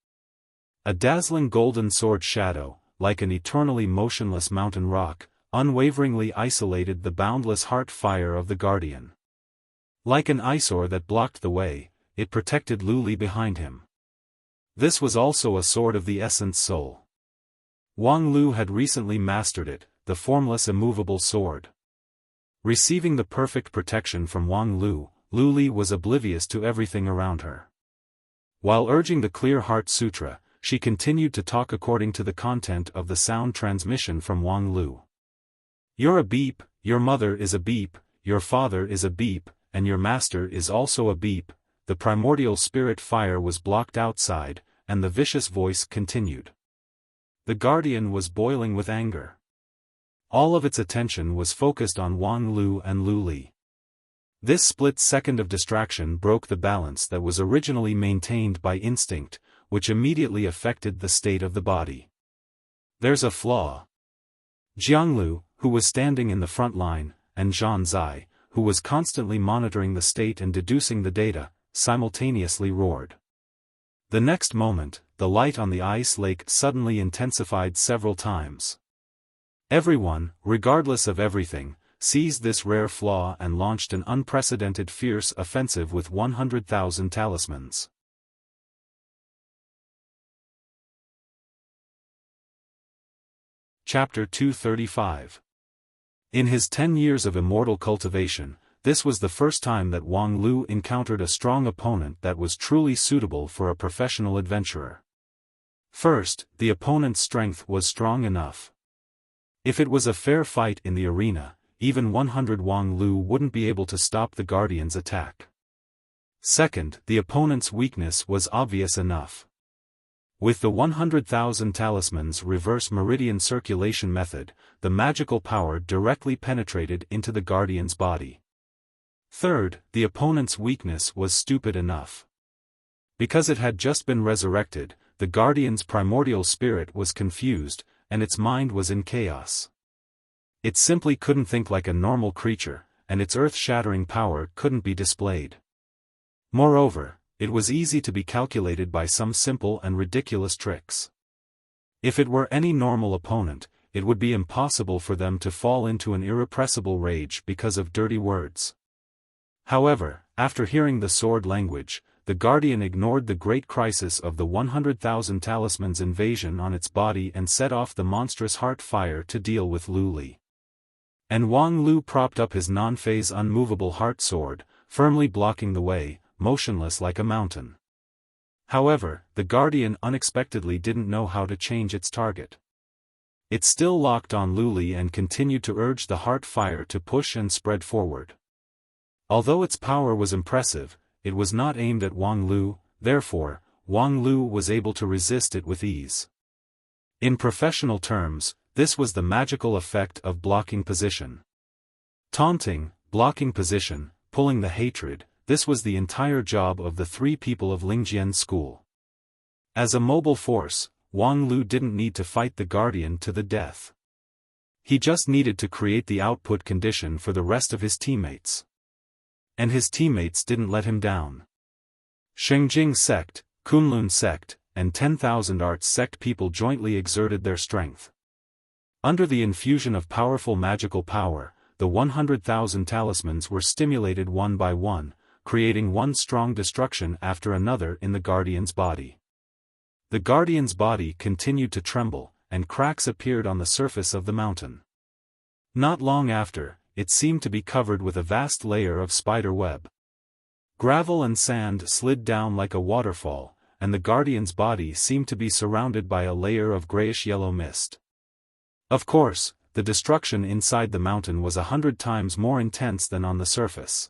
A dazzling golden sword shadow, like an eternally motionless mountain rock, unwaveringly isolated the boundless heart fire of the guardian. Like an eyesore that blocked the way, it protected Lu Li behind him. This was also a sword of the essence soul. Wang Lu had recently mastered it, the formless immovable sword. Receiving the perfect protection from Wang Lu, Lu Li was oblivious to everything around her. While urging the Clear Heart Sutra, she continued to talk according to the content of the sound transmission from Wang Lu. "You're a beep, your mother is a beep, your father is a beep, and your master is also a beep." The primordial spirit fire was blocked outside, and the vicious voice continued. The guardian was boiling with anger. All of its attention was focused on Wang Lu and Lu Li. This split second of distraction broke the balance that was originally maintained by instinct, which immediately affected the state of the body. "There's a flaw." Jianglu, who was standing in the front line, and Zhan Zai, who was constantly monitoring the state and deducing the data, simultaneously roared. The next moment, the light on the ice lake suddenly intensified several times. Everyone, regardless of everything, seized this rare flaw and launched an unprecedented fierce offensive with 100,000 talismans. Chapter 235. In his 10 years of immortal cultivation, this was the first time that Wang Lu encountered a strong opponent that was truly suitable for a professional adventurer. First, the opponent's strength was strong enough. If it was a fair fight in the arena, even 100 Wang Lu wouldn't be able to stop the guardian's attack. Second, the opponent's weakness was obvious enough. With the 100,000 talismans reverse meridian circulation method, the magical power directly penetrated into the guardian's body. Third, the opponent's weakness was stupid enough. Because it had just been resurrected, the guardian's primordial spirit was confused, and its mind was in chaos. It simply couldn't think like a normal creature, and its earth-shattering power couldn't be displayed. Moreover, it was easy to be calculated by some simple and ridiculous tricks. If it were any normal opponent, it would be impossible for them to fall into an irrepressible rage because of dirty words. However, after hearing the sword language, the guardian ignored the great crisis of the 100,000 talismans invasion on its body and set off the monstrous heart fire to deal with Lu Li. And Wang Lu propped up his non-phase unmovable heart sword, firmly blocking the way, motionless like a mountain. However, the guardian unexpectedly didn't know how to change its target. It still locked on Lu Li and continued to urge the heart fire to push and spread forward. Although its power was impressive, it was not aimed at Wang Lu, therefore, Wang Lu was able to resist it with ease. In professional terms, this was the magical effect of blocking position. Taunting, blocking position, pulling the hatred, this was the entire job of the three people of Lingjian's school. As a mobile force, Wang Lu didn't need to fight the guardian to the death. He just needed to create the output condition for the rest of his teammates. And his teammates didn't let him down. Shengjing sect, Kunlun sect, and 10,000 arts sect people jointly exerted their strength. Under the infusion of powerful magical power, the 100,000 talismans were stimulated one by one, creating one strong destruction after another in the guardian's body. The guardian's body continued to tremble, and cracks appeared on the surface of the mountain. Not long after, it seemed to be covered with a vast layer of spider web. Gravel and sand slid down like a waterfall, and the guardian's body seemed to be surrounded by a layer of grayish-yellow mist. Of course, the destruction inside the mountain was 100 times more intense than on the surface.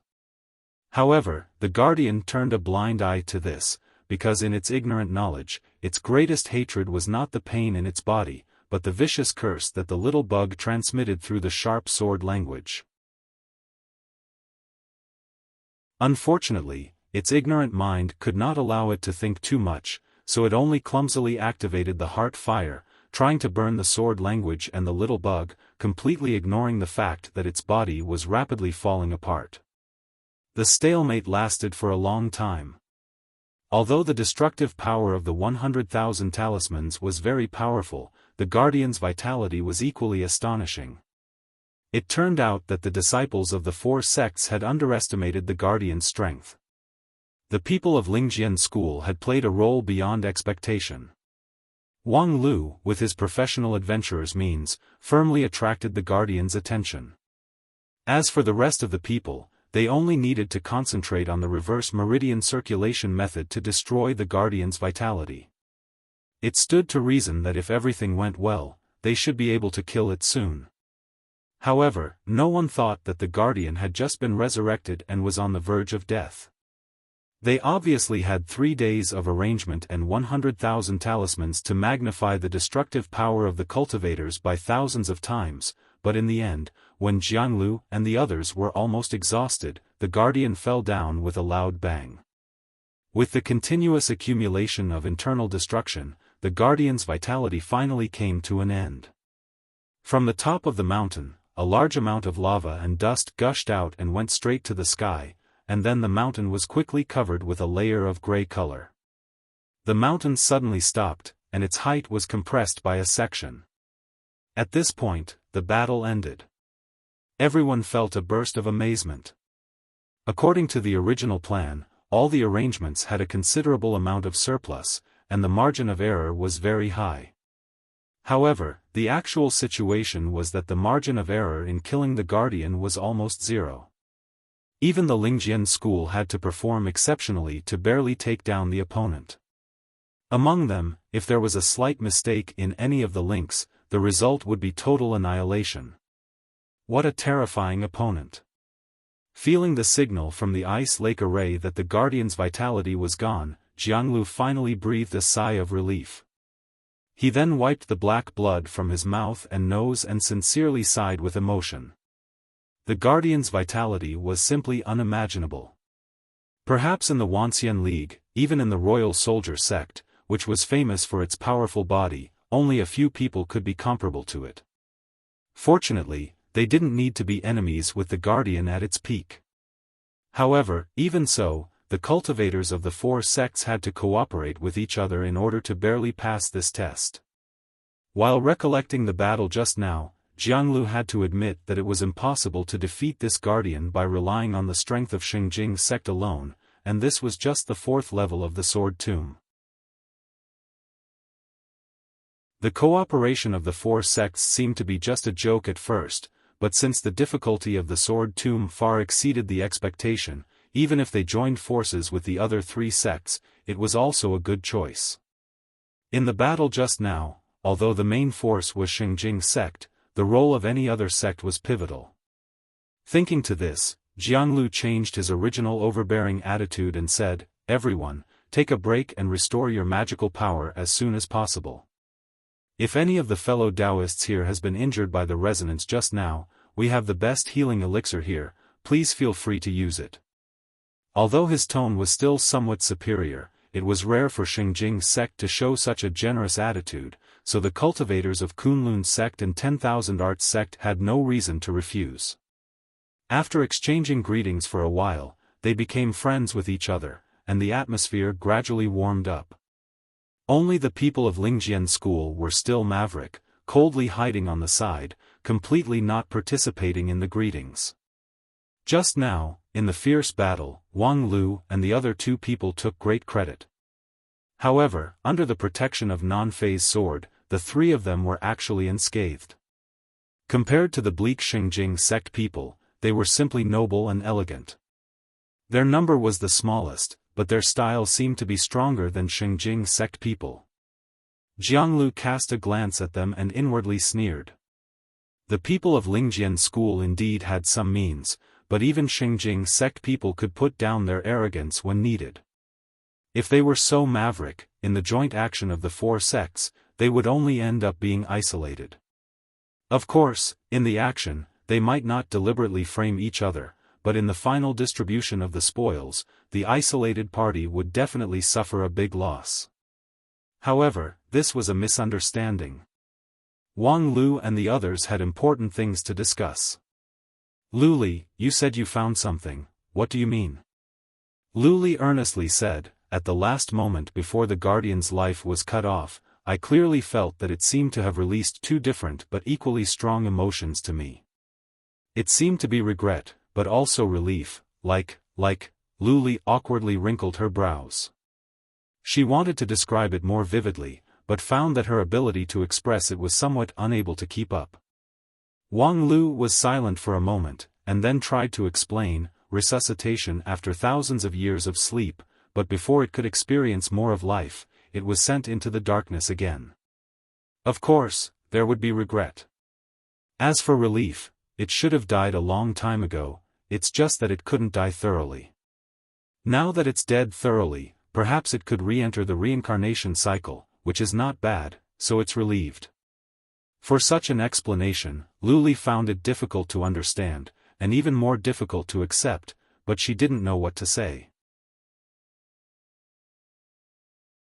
However, the guardian turned a blind eye to this, because in its ignorant knowledge, its greatest hatred was not the pain in its body, but the vicious curse that the little bug transmitted through the sharp sword language. Unfortunately, its ignorant mind could not allow it to think too much, so it only clumsily activated the heart fire, trying to burn the sword language and the little bug, completely ignoring the fact that its body was rapidly falling apart. The stalemate lasted for a long time. Although the destructive power of the 100,000 talismans was very powerful, the Guardian's vitality was equally astonishing. It turned out that the disciples of the four sects had underestimated the Guardian's strength. The people of Lingjian school had played a role beyond expectation. Wang Lu, with his professional adventurer's means, firmly attracted the Guardian's attention. As for the rest of the people, they only needed to concentrate on the reverse meridian circulation method to destroy the Guardian's vitality. It stood to reason that if everything went well, they should be able to kill it soon. However, no one thought that the Guardian had just been resurrected and was on the verge of death. They obviously had 3 days of arrangement and 100,000 talismans to magnify the destructive power of the cultivators by thousands of times, but in the end, when Jianglu and the others were almost exhausted, the Guardian fell down with a loud bang. With the continuous accumulation of internal destruction, the Guardian's vitality finally came to an end. From the top of the mountain, a large amount of lava and dust gushed out and went straight to the sky, and then the mountain was quickly covered with a layer of gray color. The mountain suddenly stopped, and its height was compressed by a section. At this point, the battle ended. Everyone felt a burst of amazement. According to the original plan, all the arrangements had a considerable amount of surplus, and the margin of error was very high. However, the actual situation was that the margin of error in killing the Guardian was almost zero. Even the Lingjian school had to perform exceptionally to barely take down the opponent. Among them, if there was a slight mistake in any of the links, the result would be total annihilation. What a terrifying opponent! Feeling the signal from the ice lake array that the Guardian's vitality was gone, Jianglu finally breathed a sigh of relief. He then wiped the black blood from his mouth and nose and sincerely sighed with emotion. The Guardian's vitality was simply unimaginable. Perhaps in the Wanxian League, even in the Royal Soldier sect, which was famous for its powerful body, only a few people could be comparable to it. Fortunately, they didn't need to be enemies with the Guardian at its peak. However, even so, the cultivators of the four sects had to cooperate with each other in order to barely pass this test. While recollecting the battle just now, Jianglu had to admit that it was impossible to defeat this Guardian by relying on the strength of Xingjing sect alone, and this was just the 4th level of the Sword Tomb. The cooperation of the four sects seemed to be just a joke at first, but since the difficulty of the Sword Tomb far exceeded the expectation, even if they joined forces with the other 3 sects, it was also a good choice. In the battle just now, although the main force was Xingjing sect, the role of any other sect was pivotal. Thinking to this, Jianglu changed his original overbearing attitude and said, "Everyone, take a break and restore your magical power as soon as possible. If any of the fellow Taoists here has been injured by the resonance just now, we have the best healing elixir here, please feel free to use it." Although his tone was still somewhat superior, it was rare for Xingjing sect to show such a generous attitude, so the cultivators of Kunlun sect and 10,000 Arts sect had no reason to refuse. After exchanging greetings for a while, they became friends with each other, and the atmosphere gradually warmed up. Only the people of Lingjian school were still maverick, coldly hiding on the side, completely not participating in the greetings. Just now, in the fierce battle, Wang Lu and the other 2 people took great credit. However, under the protection of Non-Phase Sword, the 3 of them were actually unscathed. Compared to the bleak Xingjing sect people, they were simply noble and elegant. Their number was the smallest, but their style seemed to be stronger than Xingjing sect people. Jianglu cast a glance at them and inwardly sneered. The people of Lingjian school indeed had some means, but even Xingjing sect people could put down their arrogance when needed. If they were so maverick, in the joint action of the 4 sects, they would only end up being isolated. Of course, in the action, they might not deliberately frame each other, but in the final distribution of the spoils, the isolated party would definitely suffer a big loss. However, this was a misunderstanding. Wang Lu and the others had important things to discuss. Luli, you said you found something, what do you mean? Luli earnestly said, at the last moment before the Guardian's life was cut off, I clearly felt that it seemed to have released two different but equally strong emotions to me. It seemed to be regret, but also relief, like, Luli awkwardly wrinkled her brows. She wanted to describe it more vividly, but found that her ability to express it was somewhat unable to keep up. Wang Lu was silent for a moment, and then tried to explain, resuscitation after thousands of years of sleep, but before it could experience more of life, it was sent into the darkness again. Of course, there would be regret. As for relief, it should have died a long time ago, it's just that it couldn't die thoroughly. Now that it's dead thoroughly, perhaps it could re-enter the reincarnation cycle, which is not bad, so it's relieved. For such an explanation, Luli found it difficult to understand, and even more difficult to accept, but she didn't know what to say.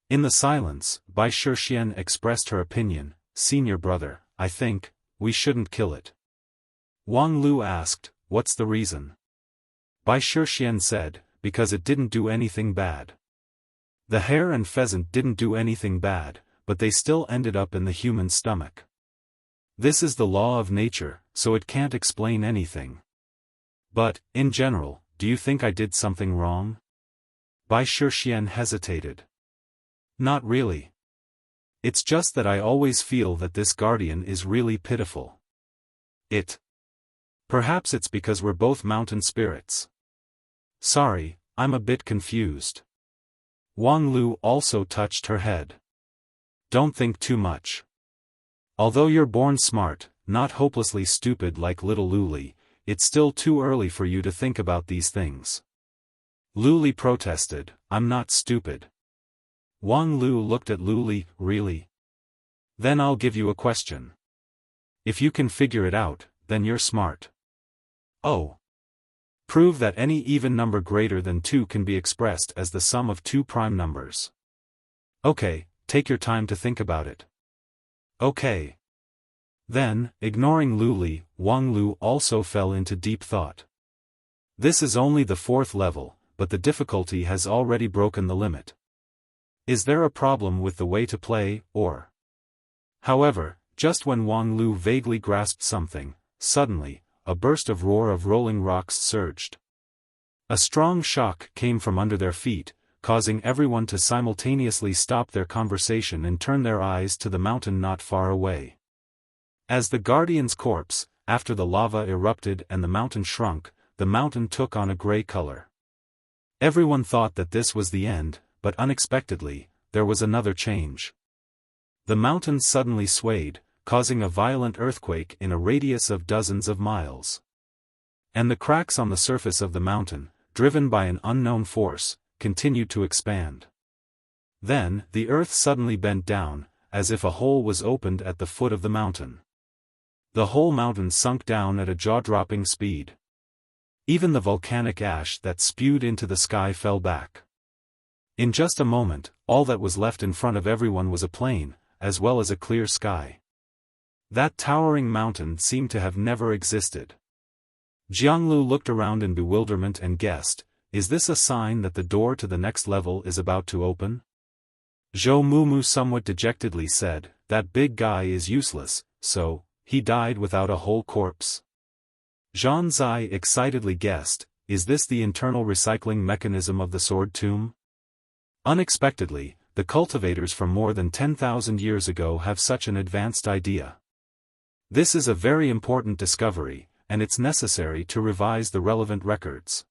In the silence, Bai Shixian expressed her opinion, Senior brother, I think, we shouldn't kill it. Wang Lu asked, what's the reason? Bai Shixian said, because it didn't do anything bad. The hare and pheasant didn't do anything bad, but they still ended up in the human stomach. This is the law of nature, so it can't explain anything. But, in general, do you think I did something wrong? Bai Shixian hesitated. Not really. It's just that I always feel that this guardian is really pitiful. Perhaps it's because we're both mountain spirits. Sorry, I'm a bit confused. Wang Lu also touched her head. Don't think too much. Although you're born smart, not hopelessly stupid like little Luli, it's still too early for you to think about these things. Luli protested, I'm not stupid. Wang Lu looked at Luli, really? Then I'll give you a question. If you can figure it out, then you're smart. Oh. Prove that any even number greater than 2 can be expressed as the sum of two prime numbers. Okay, take your time to think about it. Okay. Then, ignoring Luli, Wang Lu also fell into deep thought. This is only the 4th level, but the difficulty has already broken the limit. Is there a problem with the way to play, or? However, just when Wang Lu vaguely grasped something, suddenly, a burst of roar of rolling rocks surged. A strong shock came from under their feet, causing everyone to simultaneously stop their conversation and turn their eyes to the mountain not far away. As the guardian's corpse, after the lava erupted and the mountain shrunk, the mountain took on a gray color. Everyone thought that this was the end, but unexpectedly, there was another change. The mountain suddenly swayed, causing a violent earthquake in a radius of dozens of miles. And the cracks on the surface of the mountain, driven by an unknown force, continued to expand. Then, the earth suddenly bent down, as if a hole was opened at the foot of the mountain. The whole mountain sunk down at a jaw-dropping speed. Even the volcanic ash that spewed into the sky fell back. In just a moment, all that was left in front of everyone was a plain, as well as a clear sky. That towering mountain seemed to have never existed. Jianglu looked around in bewilderment and guessed, is this a sign that the door to the next level is about to open? Zhou Mumu somewhat dejectedly said, that big guy is useless, so, he died without a whole corpse. Zhang Zai excitedly guessed, is this the internal recycling mechanism of the sword tomb? Unexpectedly, the cultivators from more than 10,000 years ago have such an advanced idea. This is a very important discovery, and it's necessary to revise the relevant records.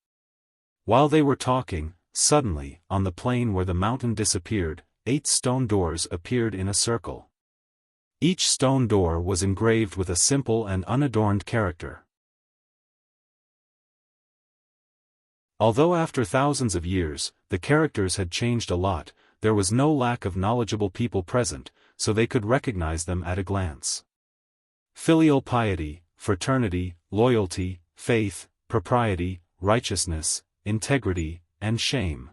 While they were talking, suddenly, on the plain where the mountain disappeared, 8 stone doors appeared in a circle. Each stone door was engraved with a simple and unadorned character. Although after thousands of years, the characters had changed a lot, there was no lack of knowledgeable people present, so they could recognize them at a glance. Filial piety, fraternity, loyalty, faith, propriety, righteousness, integrity, and shame.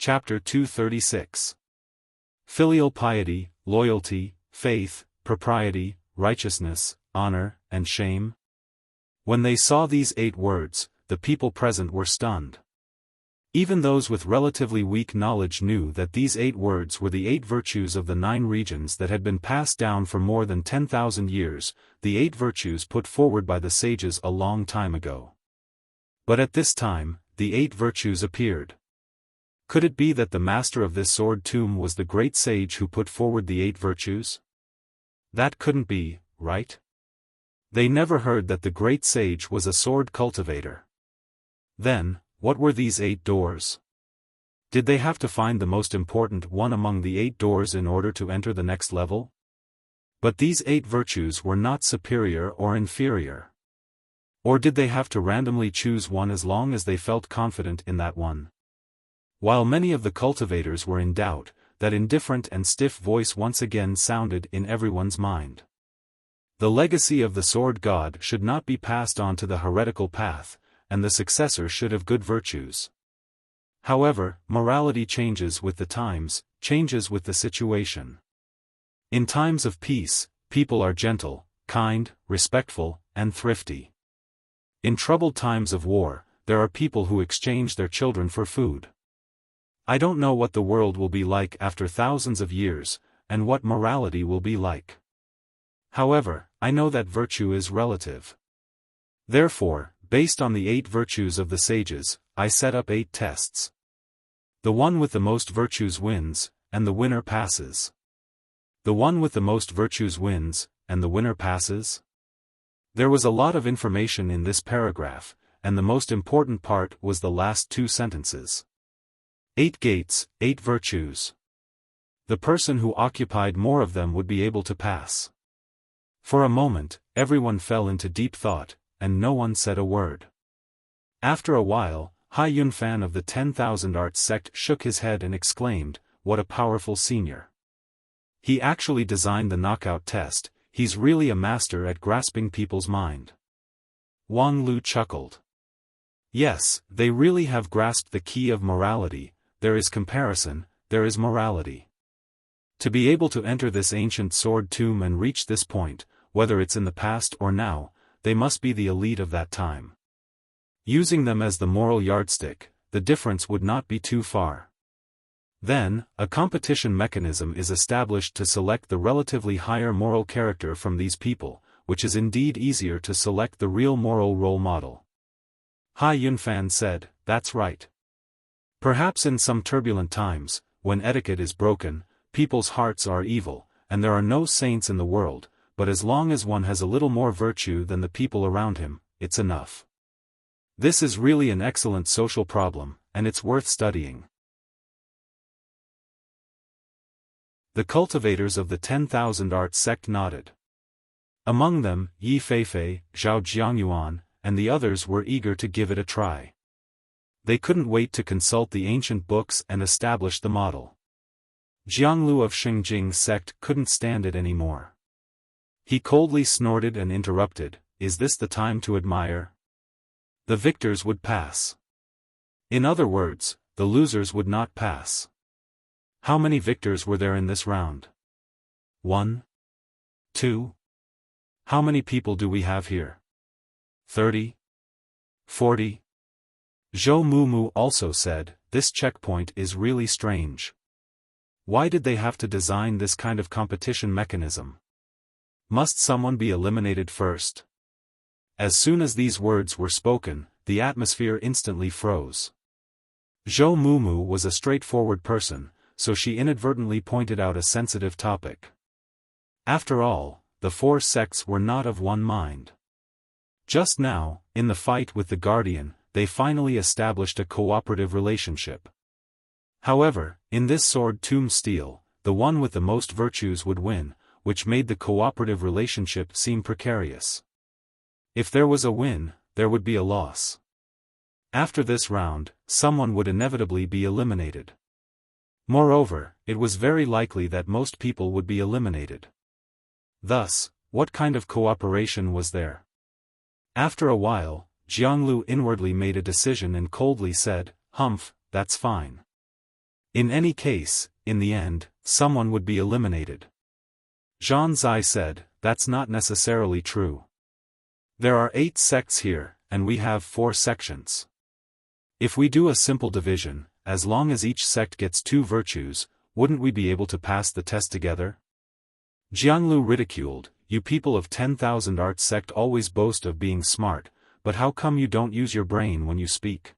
Chapter 236. Filial piety, loyalty, faith, propriety, righteousness, honor, and shame. When they saw these 8 words, the people present were stunned. Even those with relatively weak knowledge knew that these 8 words were the 8 virtues of the 9 regions that had been passed down for more than 10,000 years, the 8 virtues put forward by the sages a long time ago. But at this time, the 8 virtues appeared. Could it be that the master of this sword tomb was the great sage who put forward the 8 virtues? That couldn't be, right? They never heard that the great sage was a sword cultivator. Then, what were these 8 doors? Did they have to find the most important one among the 8 doors in order to enter the next level? But these 8 virtues were not superior or inferior. Or did they have to randomly choose one as long as they felt confident in that one? While many of the cultivators were in doubt, that indifferent and stiff voice once again sounded in everyone's mind. The legacy of the sword god should not be passed on to the heretical path, and the successor should have good virtues. However, morality changes with the times, changes with the situation. In times of peace, people are gentle, kind, respectful, and thrifty. In troubled times of war, there are people who exchange their children for food. I don't know what the world will be like after thousands of years, and what morality will be like. However, I know that virtue is relative. Therefore, based on the 8 virtues of the sages, I set up 8 tests. The one with the most virtues wins, and the winner passes. The one with the most virtues wins, and the winner passes? There was a lot of information in this paragraph, and the most important part was the last 2 sentences. 8 gates, 8 virtues. The person who occupied more of them would be able to pass. For a moment, everyone fell into deep thought, and no one said a word. After a while, Xiaofan of the 10,000 Arts sect shook his head and exclaimed, "What a powerful senior. He actually designed the knockout test, he's really a master at grasping people's mind." Wang Lu chuckled. Yes, they really have grasped the key of morality. There is comparison, there is morality. To be able to enter this ancient sword tomb and reach this point, whether it's in the past or now, they must be the elite of that time. Using them as the moral yardstick, the difference would not be too far. Then, a competition mechanism is established to select the relatively higher moral character from these people, which is indeed easier to select the real moral role model. Xiaofan said, "That's right. Perhaps in some turbulent times, when etiquette is broken, people's hearts are evil, and there are no saints in the world, but as long as one has a little more virtue than the people around him, it's enough. This is really an excellent social problem, and it's worth studying." The cultivators of the 10,000 Arts sect nodded. Among them, Yi Feifei, Zhao Jiangyuan, and the others were eager to give it a try. They couldn't wait to consult the ancient books and establish the model. Jianglu of Xingjing's sect couldn't stand it anymore. He coldly snorted and interrupted, "Is this the time to admire? The victors would pass. In other words, the losers would not pass. How many victors were there in this round? 1? 2? How many people do we have here? 30? 40? Zhou Mumu also said, "This checkpoint is really strange. Why did they have to design this kind of competition mechanism? Must someone be eliminated first?" As soon as these words were spoken, the atmosphere instantly froze. Zhou Mumu was a straightforward person, so she inadvertently pointed out a sensitive topic. After all, the 4 sects were not of one mind. Just now, in the fight with the Guardian, they finally established a cooperative relationship. However, in this sword tomb steal, the one with the most virtues would win, which made the cooperative relationship seem precarious. If there was a win, there would be a loss. After this round, someone would inevitably be eliminated. Moreover, it was very likely that most people would be eliminated. Thus, what kind of cooperation was there? After a while, Jianglu inwardly made a decision and coldly said, "Humph, that's fine. In any case, in the end, someone would be eliminated. Zhang Zai said, that's not necessarily true. There are 8 sects here, and we have 4 sections. If we do a simple division, as long as each sect gets 2 virtues, wouldn't we be able to pass the test together? Jianglu ridiculed, you people of 10,000 art sect always boast of being smart, but how come you don't use your brain when you speak?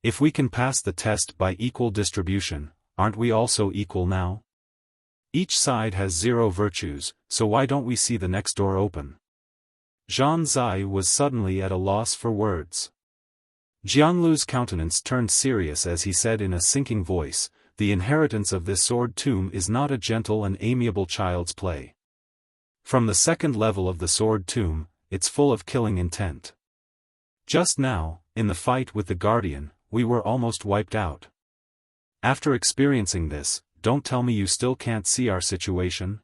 If we can pass the test by equal distribution, aren't we also equal now? Each side has 0 virtues, so why don't we see the next door open? Zhang Zai was suddenly at a loss for words. Jianglu's countenance turned serious as he said in a sinking voice, the inheritance of this sword tomb is not a gentle and amiable child's play. From the second level of the sword tomb, it's full of killing intent. Just now, in the fight with the Guardian, we were almost wiped out. After experiencing this, don't tell me you still can't see our situation?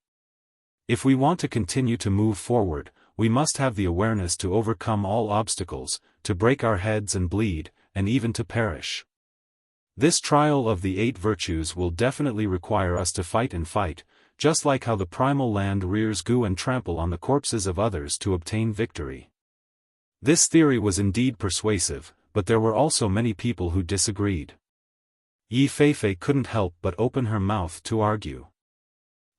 If we want to continue to move forward, we must have the awareness to overcome all obstacles, to break our heads and bleed, and even to perish. This trial of the 8 virtues will definitely require us to fight and fight, just like how the primal land rears goo and trample on the corpses of others to obtain victory. This theory was indeed persuasive, but there were also many people who disagreed. Yi Feifei couldn't help but open her mouth to argue.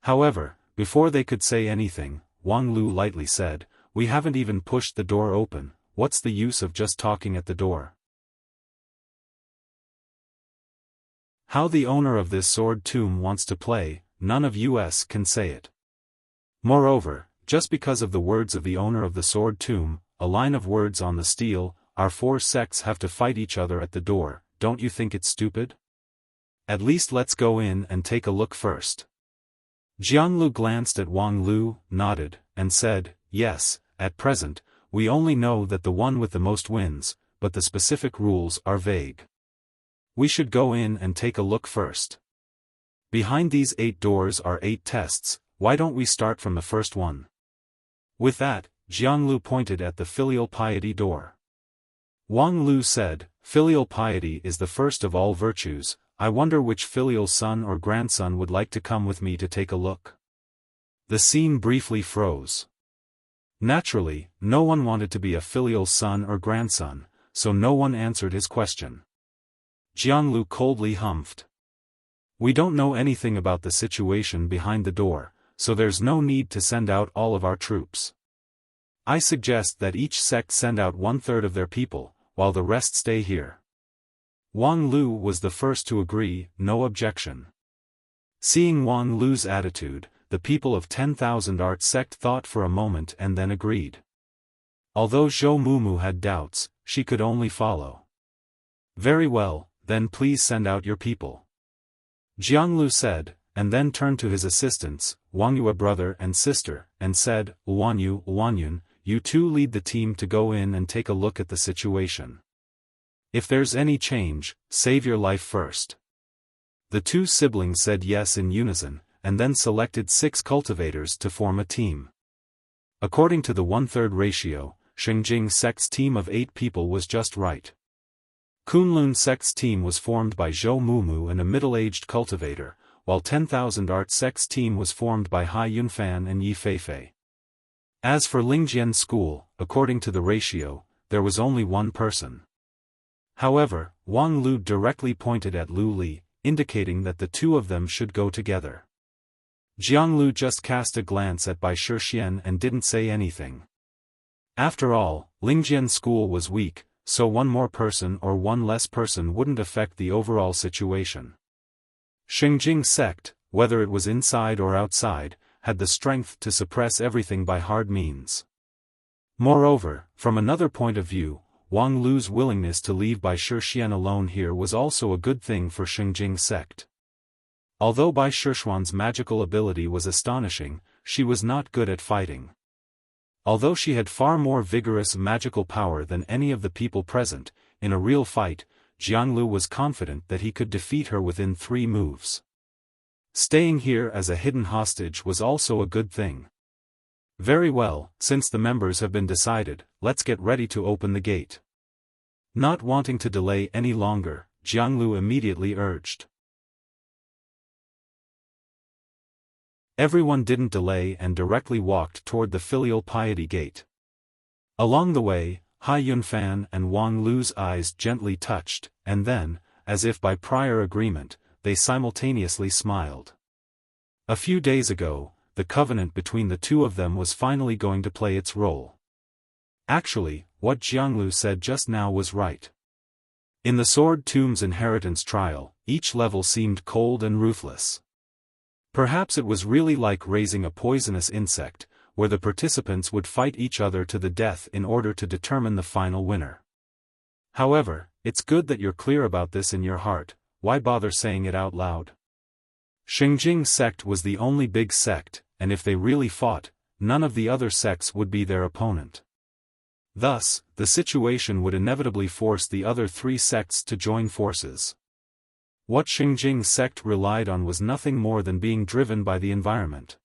However, before they could say anything, Wang Lu lightly said, we haven't even pushed the door open, what's the use of just talking at the door? How the owner of this sword tomb wants to play, none of us can say it. Moreover, just because of the words of the owner of the sword tomb, a line of words on the steel, our 4 sects have to fight each other at the door, don't you think it's stupid? At least let's go in and take a look first. Jianglu glanced at Wang Lu, nodded, and said, yes, at present, we only know that the one with the most wins, but the specific rules are vague. We should go in and take a look first. Behind these 8 doors are 8 tests, why don't we start from the first one? With that, Jianglu pointed at the filial piety door. Wang Lu said, filial piety is the first of all virtues, I wonder which filial son or grandson would like to come with me to take a look. The scene briefly froze. Naturally, no one wanted to be a filial son or grandson, so no one answered his question. Jianglu coldly humphed. We don't know anything about the situation behind the door, so there's no need to send out all of our troops. I suggest that each sect send out 1/3 of their people, while the rest stay here. Wang Lu was the first to agree, no objection. Seeing Wang Lu's attitude, the people of 10,000 art sect thought for a moment and then agreed. Although Zhou Mumu had doubts, she could only follow. Very well, then please send out your people. Jianglu said, and then turned to his assistants, Wang Yu, a brother and sister, and said, Wang Yu, Wang Yun, you two lead the team to go in and take a look at the situation. If there's any change, save your life first. The 2 siblings said yes in unison, and then selected 6 cultivators to form a team. According to the 1/3 ratio, Shengjing sect's team of 8 people was just right. Kunlun sect's team was formed by Zhou Mumu and a middle-aged cultivator, while 10,000 art sect's team was formed by Hai Yunfan and Yi Feifei. As for Lingjian school, according to the ratio, there was only 1 person. However, Wang Lu directly pointed at Lu Li, indicating that the 2 of them should go together. Jianglu just cast a glance at Bai Shixian and didn't say anything. After all, Lingjian school was weak, so 1 more person or 1 less person wouldn't affect the overall situation. Shengjing sect, whether it was inside or outside, had the strength to suppress everything by hard means. Moreover, from another point of view, Wang Lu's willingness to leave Bai Shixian alone here was also a good thing for Shengjing sect. Although Bai Shixian's magical ability was astonishing, she was not good at fighting. Although she had far more vigorous magical power than any of the people present, in a real fight, Jianglu was confident that he could defeat her within 3 moves. Staying here as a hidden hostage was also a good thing. Very well, since the members have been decided, let's get ready to open the gate. Not wanting to delay any longer, Jianglu immediately urged. Everyone didn't delay and directly walked toward the filial piety gate. Along the way, Xiaofan and Wang Lu's eyes gently touched, and then, as if by prior agreement, they simultaneously smiled. A few days ago, the covenant between the two of them was finally going to play its role. Actually, what Jianglu said just now was right. In the Sword Tomb's inheritance trial, each level seemed cold and ruthless. Perhaps it was really like raising a poisonous insect, where the participants would fight each other to the death in order to determine the final winner. However, it's good that you're clear about this in your heart. Why bother saying it out loud? Xingjing sect was the only big sect, and if they really fought, none of the other sects would be their opponent. Thus, the situation would inevitably force the other three sects to join forces. What Xingjing sect relied on was nothing more than being driven by the environment.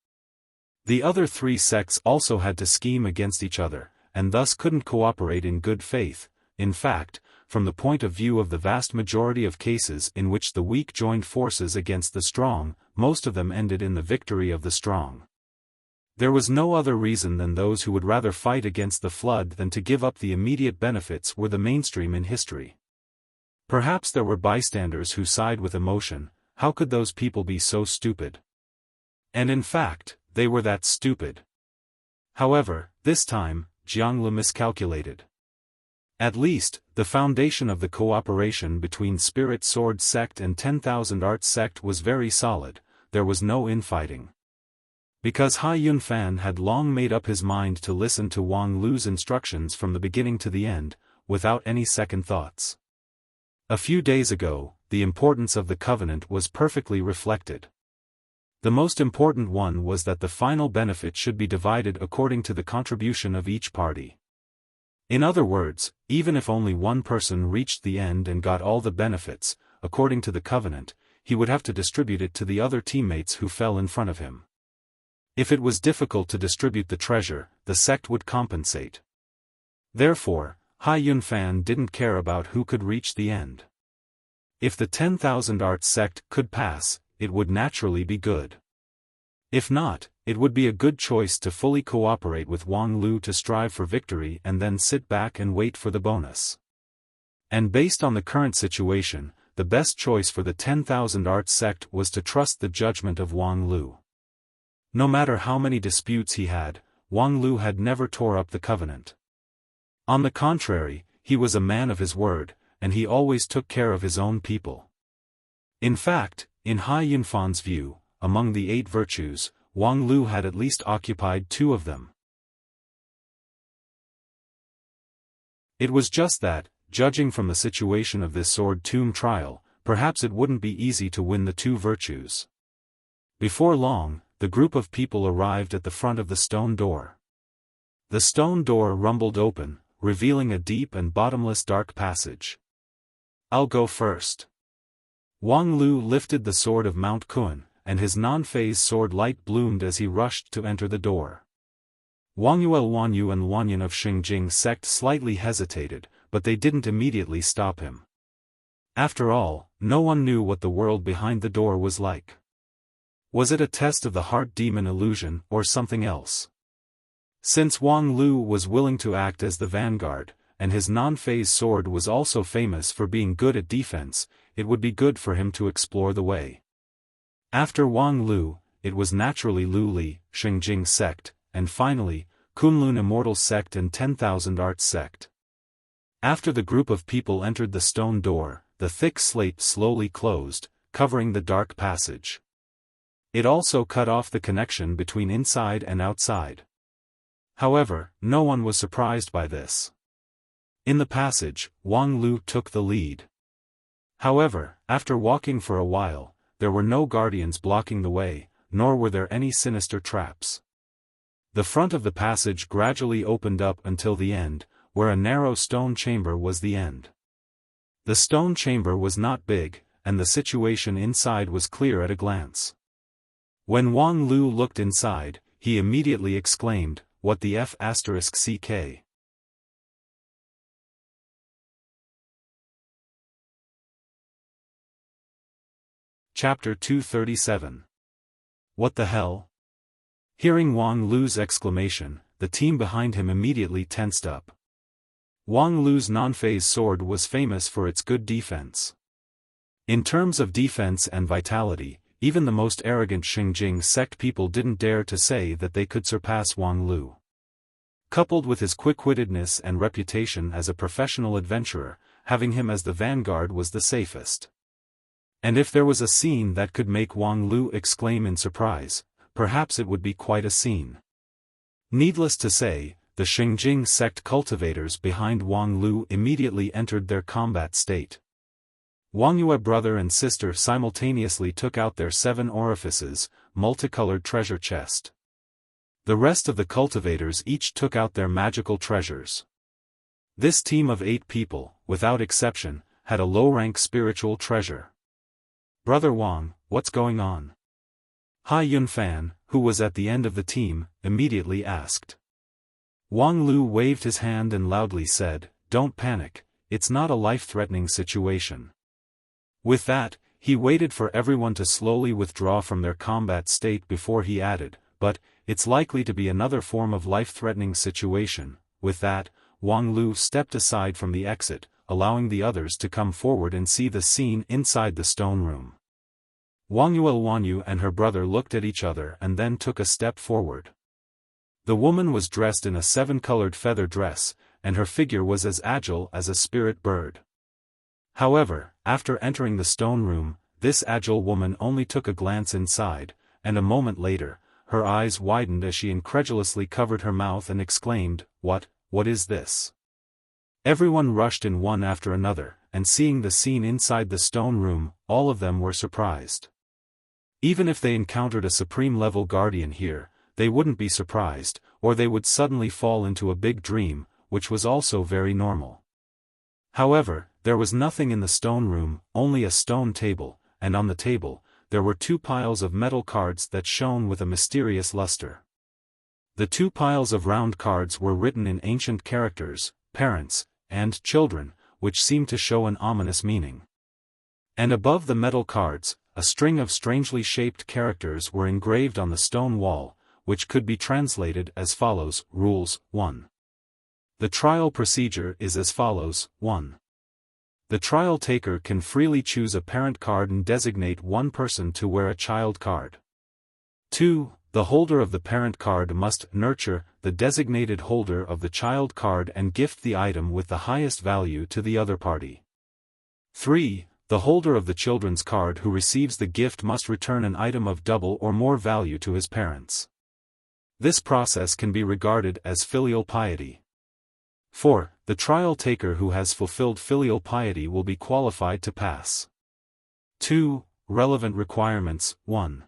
The other three sects also had to scheme against each other, and thus couldn't cooperate in good faith. In fact, from the point of view of the vast majority of cases in which the weak joined forces against the strong, most of them ended in the victory of the strong. There was no other reason than those who would rather fight against the flood than to give up the immediate benefits were the mainstream in history. Perhaps there were bystanders who sighed with emotion. How could those people be so stupid? And in fact, they were that stupid. However, this time, Jianglu miscalculated. At least, the foundation of the cooperation between Spirit Sword sect and 10,000 Arts sect was very solid. There was no infighting. Because Xiaofan had long made up his mind to listen to Wang Lu's instructions from the beginning to the end, without any second thoughts. A few days ago, the importance of the covenant was perfectly reflected. The most important one was that the final benefit should be divided according to the contribution of each party. In other words, even if only one person reached the end and got all the benefits, according to the covenant, he would have to distribute it to the other teammates who fell in front of him. If it was difficult to distribute the treasure, the sect would compensate. Therefore, Xiaofan didn't care about who could reach the end. If the 10,000 Arts sect could pass, it would naturally be good. If not, it would be a good choice to fully cooperate with Wang Lu to strive for victory and then sit back and wait for the bonus. And based on the current situation, the best choice for the 10,000 Arts sect was to trust the judgment of Wang Lu. No matter how many disputes he had, Wang Lu had never tore up the covenant. On the contrary, he was a man of his word, and he always took care of his own people. In fact, in Xiaofan's view, among the 8 virtues, Wang Lu had at least occupied 2 of them. It was just that, judging from the situation of this Sword Tomb trial, perhaps it wouldn't be easy to win the 2 virtues. Before long, the group of people arrived at the front of the stone door. The stone door rumbled open, revealing a deep and bottomless dark passage. "I'll go first." Wang Lu lifted the sword of Mount Kun, and his non-phase sword light bloomed as he rushed to enter the door. Wang Yu and Wanyan of Xingjing sect slightly hesitated, but they didn't immediately stop him. After all, no one knew what the world behind the door was like. Was it a test of the heart demon illusion or something else? Since Wang Lu was willing to act as the vanguard, and his non-phase sword was also famous for being good at defense, it would be good for him to explore the way. After Wang Lu, it was naturally Lu Li, Xingjing sect, and finally, Kunlun Immortal sect and 10,000 Arts sect. After the group of people entered the stone door, the thick slate slowly closed, covering the dark passage. It also cut off the connection between inside and outside. However, no one was surprised by this. In the passage, Wang Lu took the lead. However, after walking for a while, there were no guardians blocking the way, nor were there any sinister traps. The front of the passage gradually opened up until the end, where a narrow stone chamber was the end. The stone chamber was not big, and the situation inside was clear at a glance. When Wang Lu looked inside, he immediately exclaimed, "What the F***ck?" Chapter 237. What the hell? Hearing Wang Lu's exclamation, the team behind him immediately tensed up. Wang Lu's non-phase sword was famous for its good defense. In terms of defense and vitality, even the most arrogant Xinjing sect people didn't dare to say that they could surpass Wang Lu. Coupled with his quick-wittedness and reputation as a professional adventurer, having him as the vanguard was the safest. And if there was a scene that could make Wang Lu exclaim in surprise, perhaps it would be quite a scene. Needless to say, the Xinjing sect cultivators behind Wang Lu immediately entered their combat state. Wang Yue brother and sister simultaneously took out their 7 orifices, multicolored treasure chest. The rest of the cultivators each took out their magical treasures. This team of 8 people, without exception, had a low-rank spiritual treasure. "Brother Wang, what's going on?" Hai Yunfan, who was at the end of the team, immediately asked. Wang Lu waved his hand and loudly said, "Don't panic, it's not a life-threatening situation." With that, he waited for everyone to slowly withdraw from their combat state before he added, "But, it's likely to be another form of life-threatening situation." With that, Wang Lu stepped aside from the exit, allowing the others to come forward and see the scene inside the stone room. Wang Yu and her brother looked at each other and then took a step forward. The woman was dressed in a 7-colored feather dress, and her figure was as agile as a spirit bird. However, after entering the stone room, this agile woman only took a glance inside, and a moment later, her eyes widened as she incredulously covered her mouth and exclaimed, What is this?" Everyone rushed in one after another, and seeing the scene inside the stone room, all of them were surprised. Even if they encountered a supreme-level guardian here, they wouldn't be surprised, or they would suddenly fall into a big dream, which was also very normal. However, there was nothing in the stone room, only a stone table, and on the table, there were 2 piles of metal cards that shone with a mysterious luster. The 2 piles of round cards were written in ancient characters, parents, and children, which seemed to show an ominous meaning. And above the metal cards, a string of strangely shaped characters were engraved on the stone wall, which could be translated as follows: Rules 1. The trial procedure is as follows: 1. The trial taker can freely choose a parent card and designate one person to wear a child card. 2. The holder of the parent card must nurture the designated holder of the child card and gift the item with the highest value to the other party. 3. The holder of the children's card who receives the gift must return an item of double or more value to his parents. This process can be regarded as filial piety. 4. The trial taker who has fulfilled filial piety will be qualified to pass. 2. Relevant requirements. 1.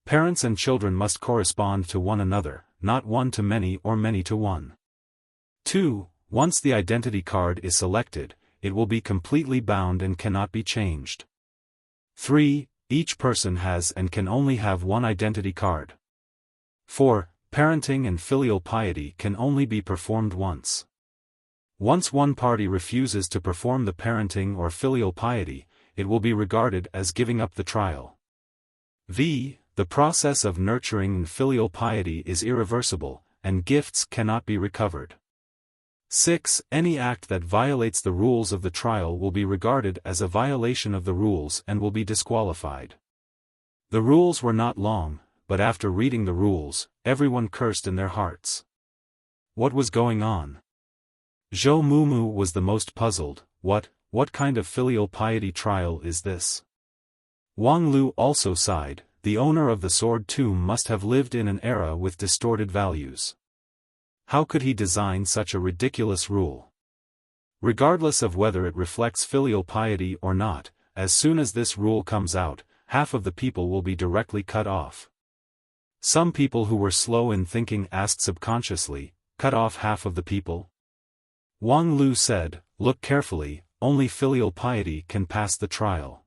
Parents and children must correspond to one another, not one to many or many to one. 2. Once the identity card is selected, it will be completely bound and cannot be changed. 3. Each person has and can only have one identity card. 4. Parenting and filial piety can only be performed once. Once one party refuses to perform the parenting or filial piety, it will be regarded as giving up the trial. The process of nurturing and filial piety is irreversible, and gifts cannot be recovered. 6. Any act that violates the rules of the trial will be regarded as a violation of the rules and will be disqualified. The rules were not long, but after reading the rules, everyone cursed in their hearts. What was going on? Zhou Mumu was the most puzzled. What kind of filial piety trial is this? Wang Lu also sighed. The owner of the sword tomb must have lived in an era with distorted values. How could he design such a ridiculous rule? Regardless of whether it reflects filial piety or not, as soon as this rule comes out, half of the people will be directly cut off. Some people who were slow in thinking asked subconsciously, cut off half of the people? Wang Lu said, look carefully, only filial piety can pass the trial.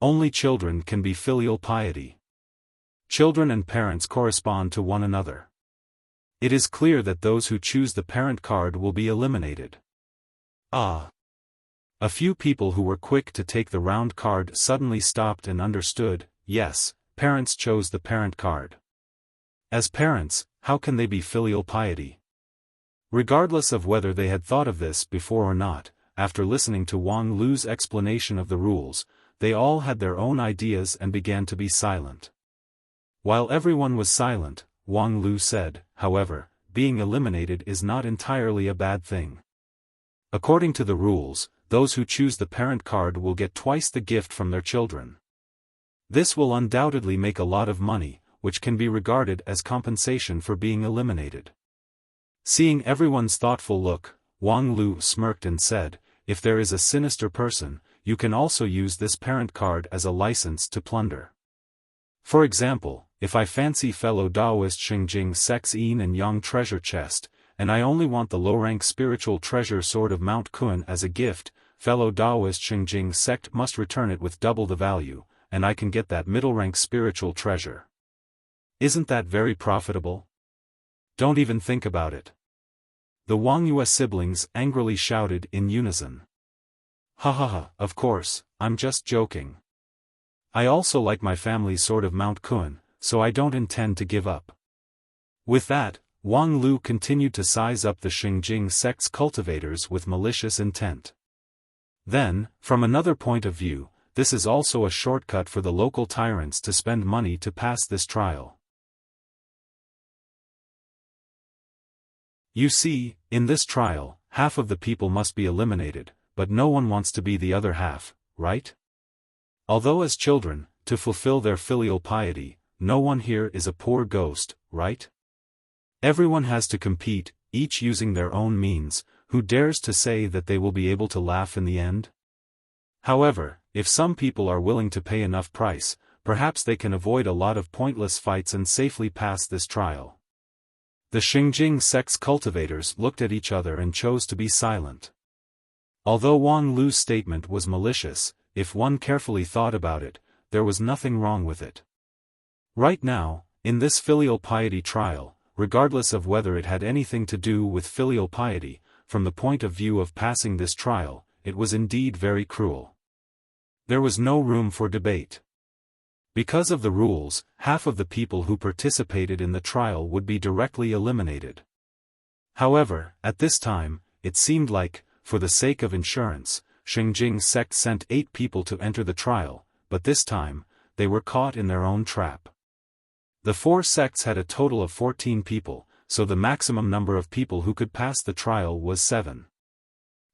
Only children can be filial piety. Children and parents correspond to one another. It is clear that those who choose the parent card will be eliminated. A few people who were quick to take the round card suddenly stopped and understood. yes, parents chose the parent card. As parents, how can they be filial piety? Regardless of whether they had thought of this before or not, after listening to Wang Lu's explanation of the rules, they all had their own ideas and began to be silent. While everyone was silent, Wang Lu said, however, being eliminated is not entirely a bad thing. According to the rules, those who choose the parent card will get twice the gift from their children. This will undoubtedly make a lot of money, which can be regarded as compensation for being eliminated. Seeing everyone's thoughtful look, Wang Lu smirked and said, if there is a sinister person, you can also use this parent card as a license to plunder. For example, if I fancy fellow Taoist Xingjing sect's yin and yang treasure chest, and I only want the low-rank spiritual treasure sword of Mount Kun as a gift, fellow Taoist Xingjing sect must return it with double the value, and I can get that middle-rank spiritual treasure. Isn't that very profitable? Don't even think about it. The Wang Yue siblings angrily shouted in unison. Ha ha ha, of course, I'm just joking. I also like my family's sword of Mount Kun, so I don't intend to give up. With that, Wang Lu continued to size up the Xingjing sect's cultivators with malicious intent. Then, from another point of view, this is also a shortcut for the local tyrants to spend money to pass this trial. You see, in this trial, half of the people must be eliminated, but no one wants to be the other half, right? Although as children, to fulfill their filial piety, no one here is a poor ghost, right? Everyone has to compete, each using their own means. Who dares to say that they will be able to laugh in the end? However, if some people are willing to pay enough price, perhaps they can avoid a lot of pointless fights and safely pass this trial. The Xingjing sect's cultivators looked at each other and chose to be silent. Although Wang Lu's statement was malicious, if one carefully thought about it, there was nothing wrong with it. Right now, in this filial piety trial, regardless of whether it had anything to do with filial piety, from the point of view of passing this trial, it was indeed very cruel. There was no room for debate. Because of the rules, half of the people who participated in the trial would be directly eliminated. However, at this time, it seemed like, for the sake of insurance, Xingjing sect sent 8 people to enter the trial, but this time, they were caught in their own trap. The 4 sects had a total of 14 people, so the maximum number of people who could pass the trial was 7.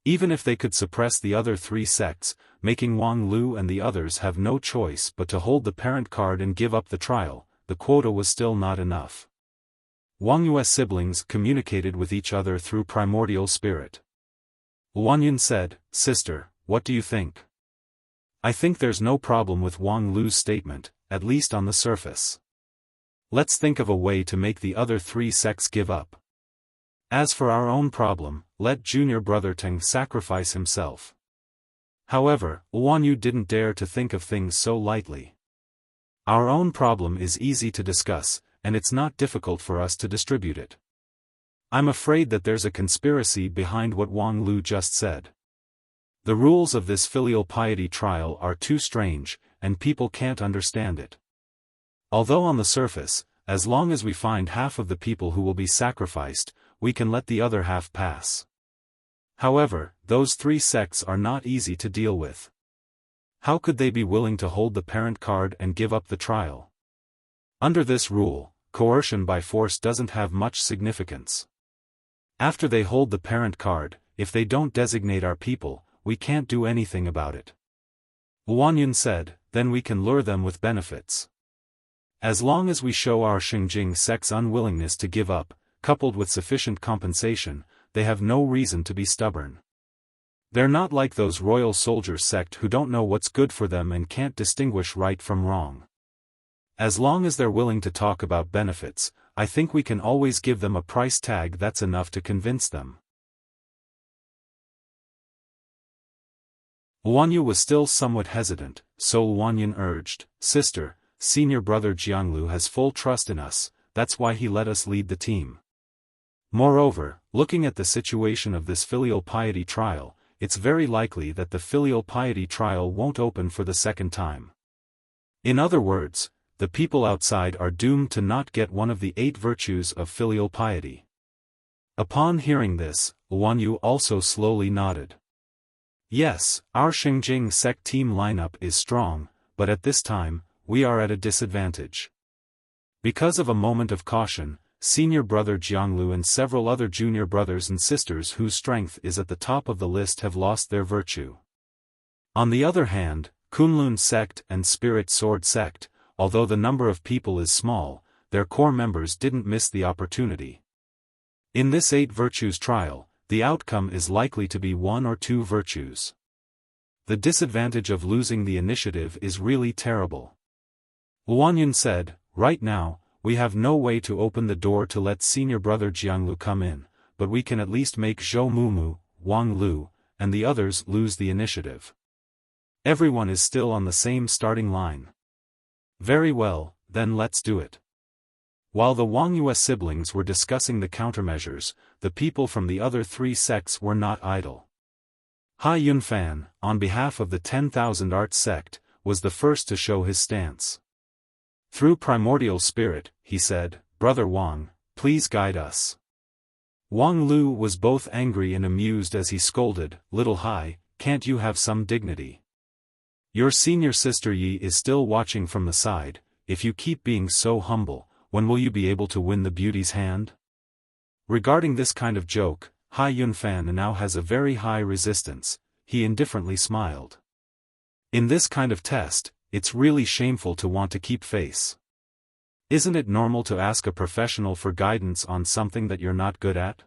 Even if they could suppress the other 3 sects, making Wang Lu and the others have no choice but to hold the parent card and give up the trial, the quota was still not enough. Wang Yue's siblings communicated with each other through primordial spirit. Wang Yun said, "Sister, what do you think?" "I think there's no problem with Wang Lu's statement, at least on the surface. Let's think of a way to make the other 3 sects give up. As for our own problem, let junior brother Teng sacrifice himself." However, Wang Yu didn't dare to think of things so lightly. "Our own problem is easy to discuss, and it's not difficult for us to distribute it. I'm afraid that there's a conspiracy behind what Wang Lu just said. The rules of this filial piety trial are too strange, and people can't understand it. Although on the surface, as long as we find half of the people who will be sacrificed, we can let the other half pass. However, those 3 sects are not easy to deal with. How could they be willing to hold the parent card and give up the trial? Under this rule, coercion by force doesn't have much significance. After they hold the parent card, if they don't designate our people, we can't do anything about it." Wang Yun said, "Then we can lure them with benefits. As long as we show our Xingjing sect's unwillingness to give up, coupled with sufficient compensation, they have no reason to be stubborn. They're not like those royal soldier sect who don't know what's good for them and can't distinguish right from wrong. As long as they're willing to talk about benefits, I think we can always give them a price tag that's enough to convince them." Wang Yu was still somewhat hesitant, so Wang Yun urged, "Sister, senior brother Jianglu has full trust in us, that's why he let us lead the team. Moreover, looking at the situation of this filial piety trial, it's very likely that the filial piety trial won't open for the second time. In other words, the people outside are doomed to not get one of the 8 virtues of filial piety. Upon hearing this, Wang Yu also slowly nodded. Yes, our Xingjing sect team lineup is strong, but at this time, we are at a disadvantage. Because of a moment of caution, senior brother Jianglu and several other junior brothers and sisters whose strength is at the top of the list have lost their virtue. On the other hand, Kunlun sect and Spirit Sword sect, although the number of people is small, their core members didn't miss the opportunity. In this 8 virtues trial, the outcome is likely to be 1 or 2 virtues. The disadvantage of losing the initiative is really terrible. Luanyun said, right now, we have no way to open the door to let senior brother Jianglu come in, but we can at least make Zhou Mumu, Wang Lu, and the others lose the initiative. Everyone is still on the same starting line. Very well, then let's do it. While the Wang Yue siblings were discussing the countermeasures, the people from the other 3 sects were not idle. Hai Yunfan, on behalf of the 10,000 Arts sect, was the first to show his stance. Through primordial spirit, he said, Brother Wang, please guide us. Wang Lu was both angry and amused as he scolded, Little Hai, can't you have some dignity? Your senior sister Yi is still watching from the side. If you keep being so humble, when will you be able to win the beauty's hand? Regarding this kind of joke, Hai Yunfan now has a very high resistance. He indifferently smiled. In this kind of test, it's really shameful to want to keep face. Isn't it normal to ask a professional for guidance on something that you're not good at?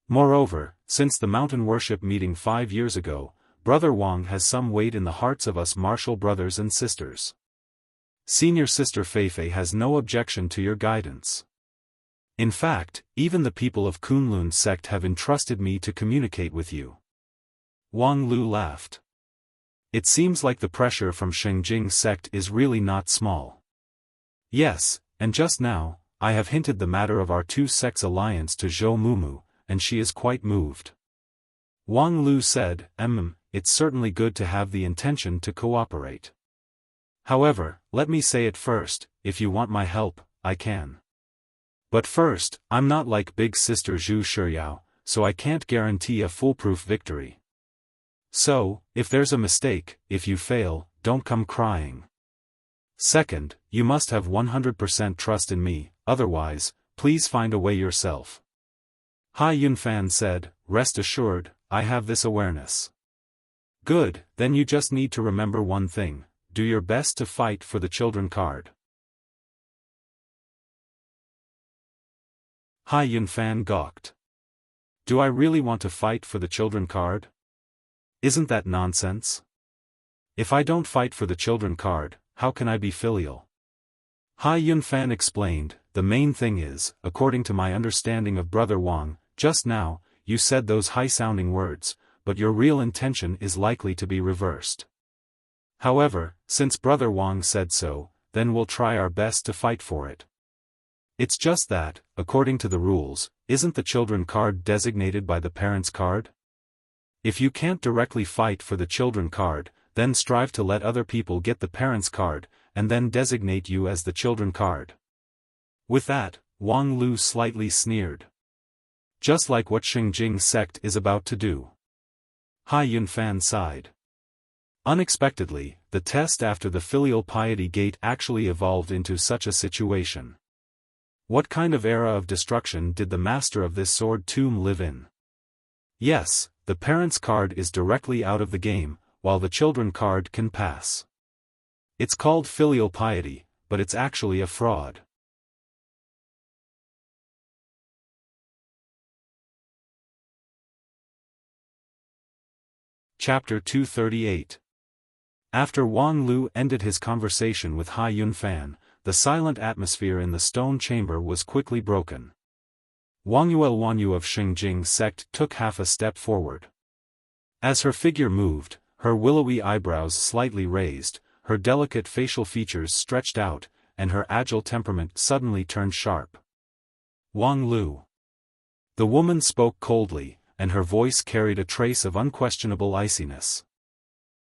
Moreover, since the mountain worship meeting 5 years ago, Brother Wang has some weight in the hearts of us martial brothers and sisters. Senior sister Feifei has no objection to your guidance. In fact, even the people of Kunlun sect have entrusted me to communicate with you. Wang Lu laughed. It seems like the pressure from Xingjing sect is really not small. Yes, and just now, I have hinted the matter of our 2 sects' alliance to Zhou Mumu, and she is quite moved. Wang Lu said, it's certainly good to have the intention to cooperate. However, let me say it first, if you want my help, I can. But first, I'm not like big sister Zhu Shiyao, so I can't guarantee a foolproof victory. So, if there's a mistake, if you fail, don't come crying. Second, you must have 100% trust in me, otherwise, please find a way yourself. Hai Yunfan said, rest assured, I have this awareness. Good, then you just need to remember one thing, do your best to fight for the children card. Hai Yunfan gawked. Do I really want to fight for the children card? Isn't that nonsense? If I don't fight for the children card, how can I be filial? Hai Yunfan explained, the main thing is, according to my understanding of Brother Wang, just now, you said those high-sounding words, but your real intention is likely to be reversed. However, since Brother Wang said so, then we'll try our best to fight for it. It's just that, according to the rules, isn't the children card designated by the parents card? If you can't directly fight for the children card, then strive to let other people get the parents card, and then designate you as the children card. With that, Wang Lu slightly sneered. Just like what Xingjing sect is about to do. Hai Yunfan sighed. Unexpectedly, the test after the filial piety gate actually evolved into such a situation. What kind of era of destruction did the master of this sword tomb live in? Yes, the parents card is directly out of the game, while the children card can pass. It's called filial piety, but it's actually a fraud. Chapter 238. After Wang Lu ended his conversation with Hai Yunfan, the silent atmosphere in the stone chamber was quickly broken. Wang Yu of Xingjing sect took half a step forward. As her figure moved, her willowy eyebrows slightly raised, her delicate facial features stretched out, and her agile temperament suddenly turned sharp. Wang Lu. The woman spoke coldly, and her voice carried a trace of unquestionable iciness.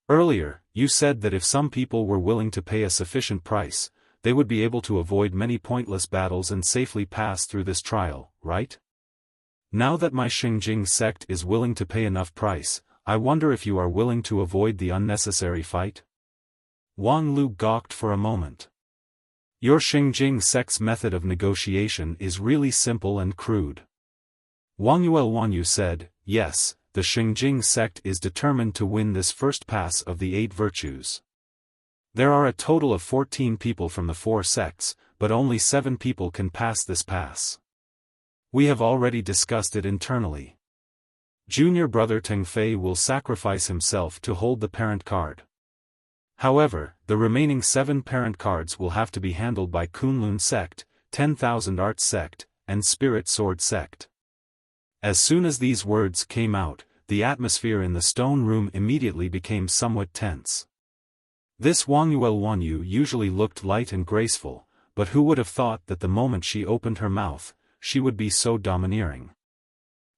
Earlier, you said that if some people were willing to pay a sufficient price, they would be able to avoid many pointless battles and safely pass through this trial, right? Now that my Xinjing sect is willing to pay enough price, I wonder if you are willing to avoid the unnecessary fight? Wang Lu gawked for a moment. Your Xinjing sect's method of negotiation is really simple and crude. Wang Yuelwanyu said, yes, the Xinjing sect is determined to win this first pass of the 8 virtues. There are a total of 14 people from the 4 sects, but only 7 people can pass this pass. We have already discussed it internally. Junior brother Tengfei will sacrifice himself to hold the parent card. However, the remaining 7 parent cards will have to be handled by Kunlun sect, 10,000 Arts sect, and Spirit Sword sect. As soon as these words came out, the atmosphere in the stone room immediately became somewhat tense. This Wang Yuelwanyu usually looked light and graceful, but who would have thought that the moment she opened her mouth, she would be so domineering.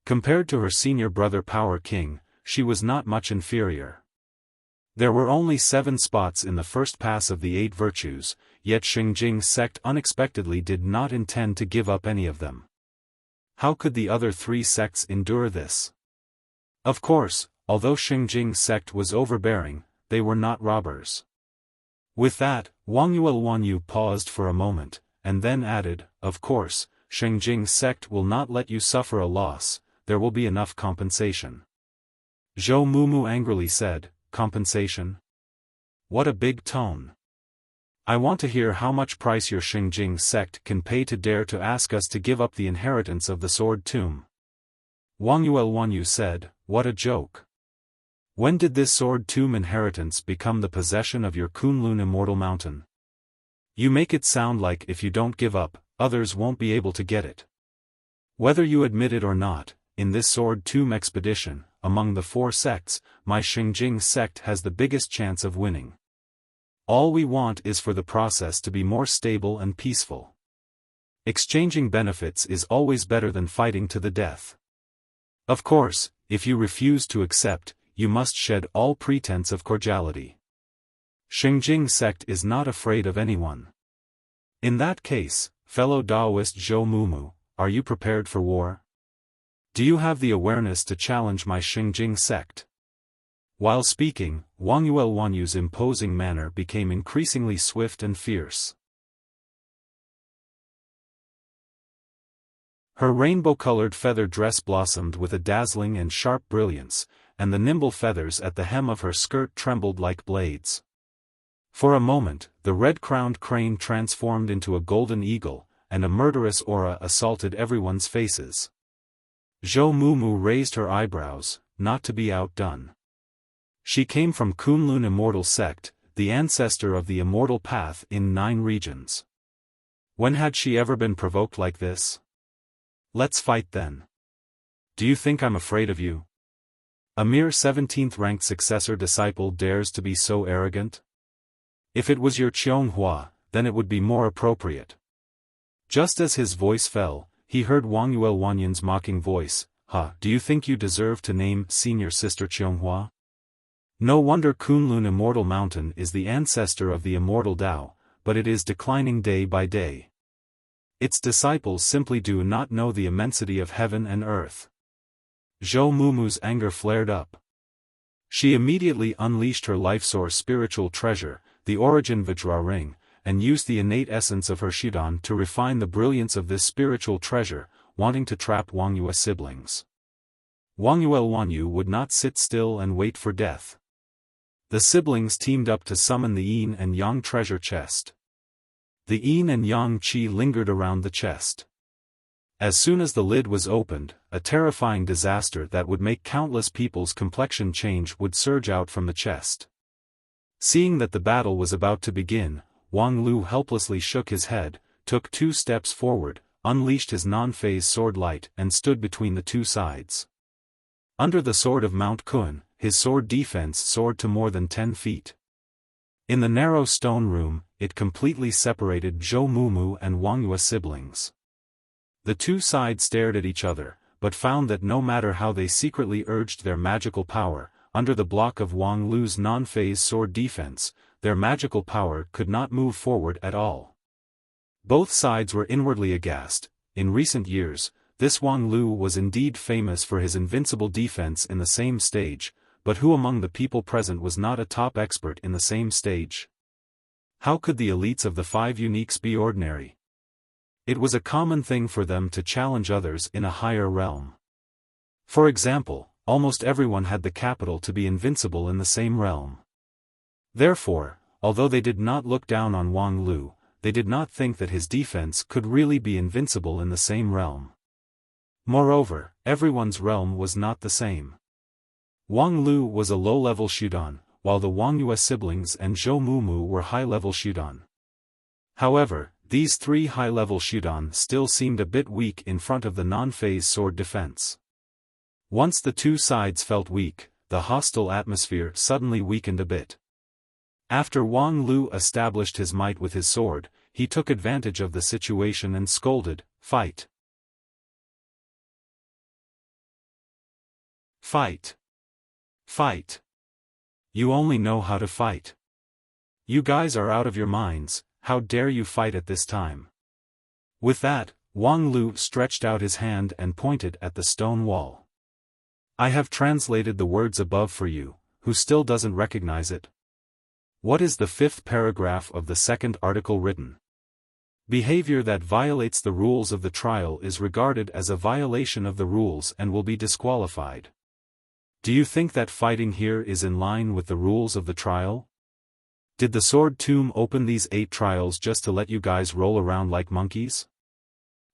Compared to her senior brother Power King, she was not much inferior. There were only 7 spots in the first pass of the 8 virtues, yet Xinjing sect unexpectedly did not intend to give up any of them. How could the other 3 sects endure this? Of course, although Xinjing sect was overbearing, they were not robbers. With that, Wang Yuelwanyu paused for a moment, and then added, of course, Xinjing sect will not let you suffer a loss, there will be enough compensation. Zhou Mumu angrily said, compensation? What a big tone. I want to hear how much price your Xinjing sect can pay to dare to ask us to give up the inheritance of the Sword Tomb. Wang Yuelwanyu said, what a joke. When did this Sword Tomb inheritance become the possession of your Kunlun Immortal Mountain? You make it sound like if you don't give up, others won't be able to get it. Whether you admit it or not, in this Sword Tomb expedition, among the 4 sects, my Xinjing sect has the biggest chance of winning. All we want is for the process to be more stable and peaceful. Exchanging benefits is always better than fighting to the death. Of course, if you refuse to accept, you must shed all pretense of cordiality. Xinjing sect is not afraid of anyone. In that case, fellow Taoist Zhou Mumu, are you prepared for war? Do you have the awareness to challenge my Xinjing sect? While speaking, Wang Yuelwanyu's imposing manner became increasingly swift and fierce. Her rainbow-colored feather dress blossomed with a dazzling and sharp brilliance, and the nimble feathers at the hem of her skirt trembled like blades. For a moment, the red-crowned crane transformed into a golden eagle, and a murderous aura assaulted everyone's faces. Zhou Mumu raised her eyebrows, not to be outdone. She came from Kunlun Immortal Sect, the ancestor of the Immortal Path in 9 regions. When had she ever been provoked like this? Let's fight then. Do you think I'm afraid of you? A mere 17th-ranked successor disciple dares to be so arrogant? If it was your Qianghua, then it would be more appropriate. Just as his voice fell, he heard Wang Yuelwanyu's mocking voice, do you think you deserve to name senior sister Qianghua? No wonder Kunlun Immortal Mountain is the ancestor of the Immortal Tao, but it is declining day by day. Its disciples simply do not know the immensity of heaven and earth. Zhou Mumu's anger flared up. She immediately unleashed her life-source spiritual treasure, the Origin Vajra Ring, and used the innate essence of her Shidan to refine the brilliance of this spiritual treasure, wanting to trap Wang Yue's siblings. Wang Yuelwanyu would not sit still and wait for death. The siblings teamed up to summon the Yin and Yang treasure chest. The Yin and Yang qi lingered around the chest. As soon as the lid was opened, a terrifying disaster that would make countless people's complexion change would surge out from the chest. Seeing that the battle was about to begin, Wang Lu helplessly shook his head, took 2 steps forward, unleashed his non-phase sword light and stood between the 2 sides. Under the sword of Mount Kun, his sword defense soared to more than 10 feet. In the narrow stone room, it completely separated Zhou Mumu and Wang Yue's siblings. The 2 sides stared at each other, but found that no matter how they secretly urged their magical power, under the block of Wang Lu's non-phase sword defense, their magical power could not move forward at all. Both sides were inwardly aghast. In recent years, this Wang Lu was indeed famous for his invincible defense in the same stage, but who among the people present was not a top expert in the same stage? How could the elites of the 5 uniques be ordinary? It was a common thing for them to challenge others in a higher realm. For example, almost everyone had the capital to be invincible in the same realm. Therefore, although they did not look down on Wang Lu, they did not think that his defense could really be invincible in the same realm. Moreover, everyone's realm was not the same. Wang Lu was a low-level Shudan, while the Wang Yue siblings and Zhou Mumu were high-level Shudan. However, these 3 high-level Shudan still seemed a bit weak in front of the non-phase sword defense. Once the 2 sides felt weak, the hostile atmosphere suddenly weakened a bit. After Wang Lu established his might with his sword, he took advantage of the situation and scolded, "Fight! Fight! Fight! You only know how to fight. You guys are out of your minds, how dare you fight at this time?" With that, Wang Lu stretched out his hand and pointed at the stone wall. "I have translated the words above for you, who still doesn't recognize it? What is the 5th paragraph of the 2nd article written? Behavior that violates the rules of the trial is regarded as a violation of the rules and will be disqualified. Do you think that fighting here is in line with the rules of the trial? Did the sword tomb open these 8 trials just to let you guys roll around like monkeys?"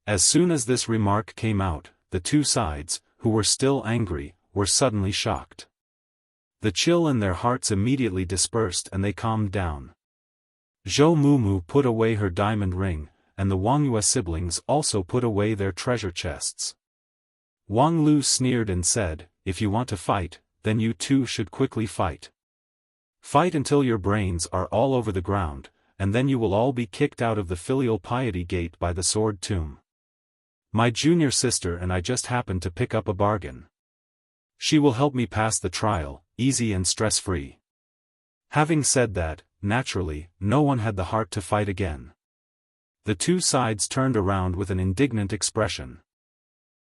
As soon as this remark came out, the 2 sides, who were still angry, were suddenly shocked. The chill in their hearts immediately dispersed and they calmed down. Zhou Mumu put away her diamond ring, and the Wang Yue siblings also put away their treasure chests. Wang Lu sneered and said, "If you want to fight, then you too should quickly fight. Fight until your brains are all over the ground, and then you will all be kicked out of the filial piety gate by the sword tomb. My junior sister and I just happened to pick up a bargain. She will help me pass the trial, easy and stress-free." Having said that, naturally, no one had the heart to fight again. The 2 sides turned around with an indignant expression.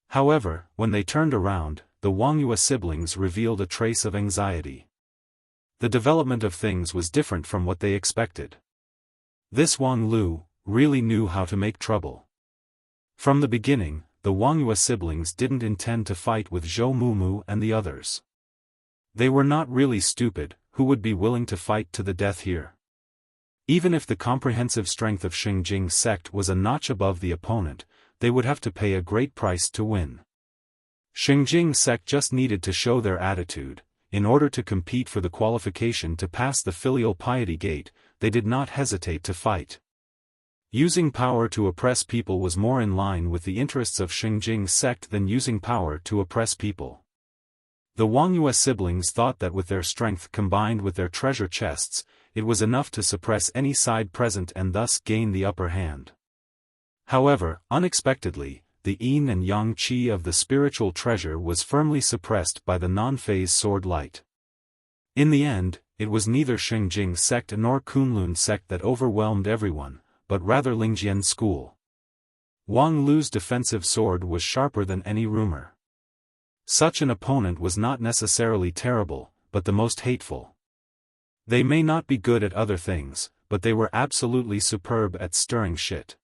However, when they turned around, the Wang Yue siblings revealed a trace of anxiety. The development of things was different from what they expected. This Wang Lu really knew how to make trouble. From the beginning, the Wang Yue siblings didn't intend to fight with Zhou Mumu and the others. They were not really stupid, who would be willing to fight to the death here? Even if the comprehensive strength of Xingjing's sect was a notch above the opponent, they would have to pay a great price to win. Xingjing's sect just needed to show their attitude. In order to compete for the qualification to pass the filial piety gate, they did not hesitate to fight. Using power to oppress people was more in line with the interests of Xingjing's sect than using power to oppress people. The Wang Yue siblings thought that with their strength combined with their treasure chests, it was enough to suppress any side present and thus gain the upper hand. However, unexpectedly, the yin and yang qi of the spiritual treasure was firmly suppressed by the non-phase sword light. In the end, it was neither Xingjing's sect nor Kunlun's sect that overwhelmed everyone, but rather Lingjian's school. Wang Lu's defensive sword was sharper than any rumor. Such an opponent was not necessarily terrible, but the most hateful. They may not be good at other things, but they were absolutely superb at stirring shit.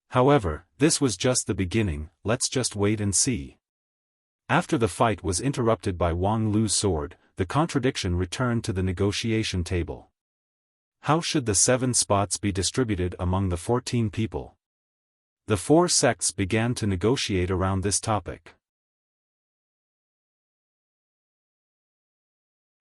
However, this was just the beginning, let's just wait and see. After the fight was interrupted by Wang Lu's sword, the contradiction returned to the negotiation table. How should the 7 spots be distributed among the 14 people? The 4 sects began to negotiate around this topic.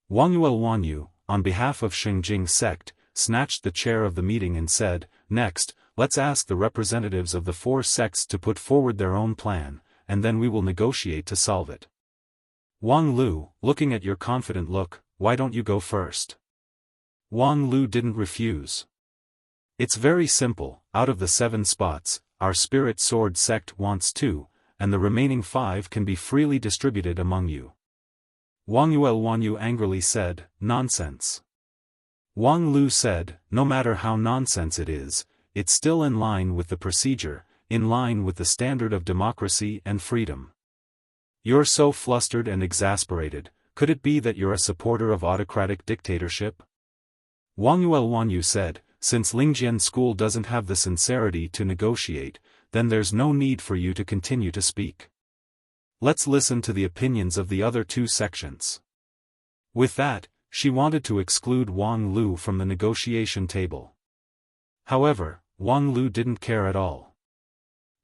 Wang Yuelwanyu, on behalf of Xingjing's sect, snatched the chair of the meeting and said, "Next, let's ask the representatives of the 4 sects to put forward their own plan, and then we will negotiate to solve it." Wang Lu, looking at your confident look, why don't you go first? Wang Lu didn't refuse. It's very simple, out of the 7 spots, our spirit sword sect wants 2, and the remaining 5 can be freely distributed among you. Wang Yu angrily said, "Nonsense." Wang Lu said, "No matter how nonsense it is, it's still in line with the procedure, in line with the standard of democracy and freedom. You're so flustered and exasperated, could it be that you're a supporter of autocratic dictatorship?" Wang Yu said, "Since Lingjian school doesn't have the sincerity to negotiate, then there's no need for you to continue to speak. Let's listen to the opinions of the other two sections." With that, she wanted to exclude Wang Lu from the negotiation table. However, Wang Lu didn't care at all.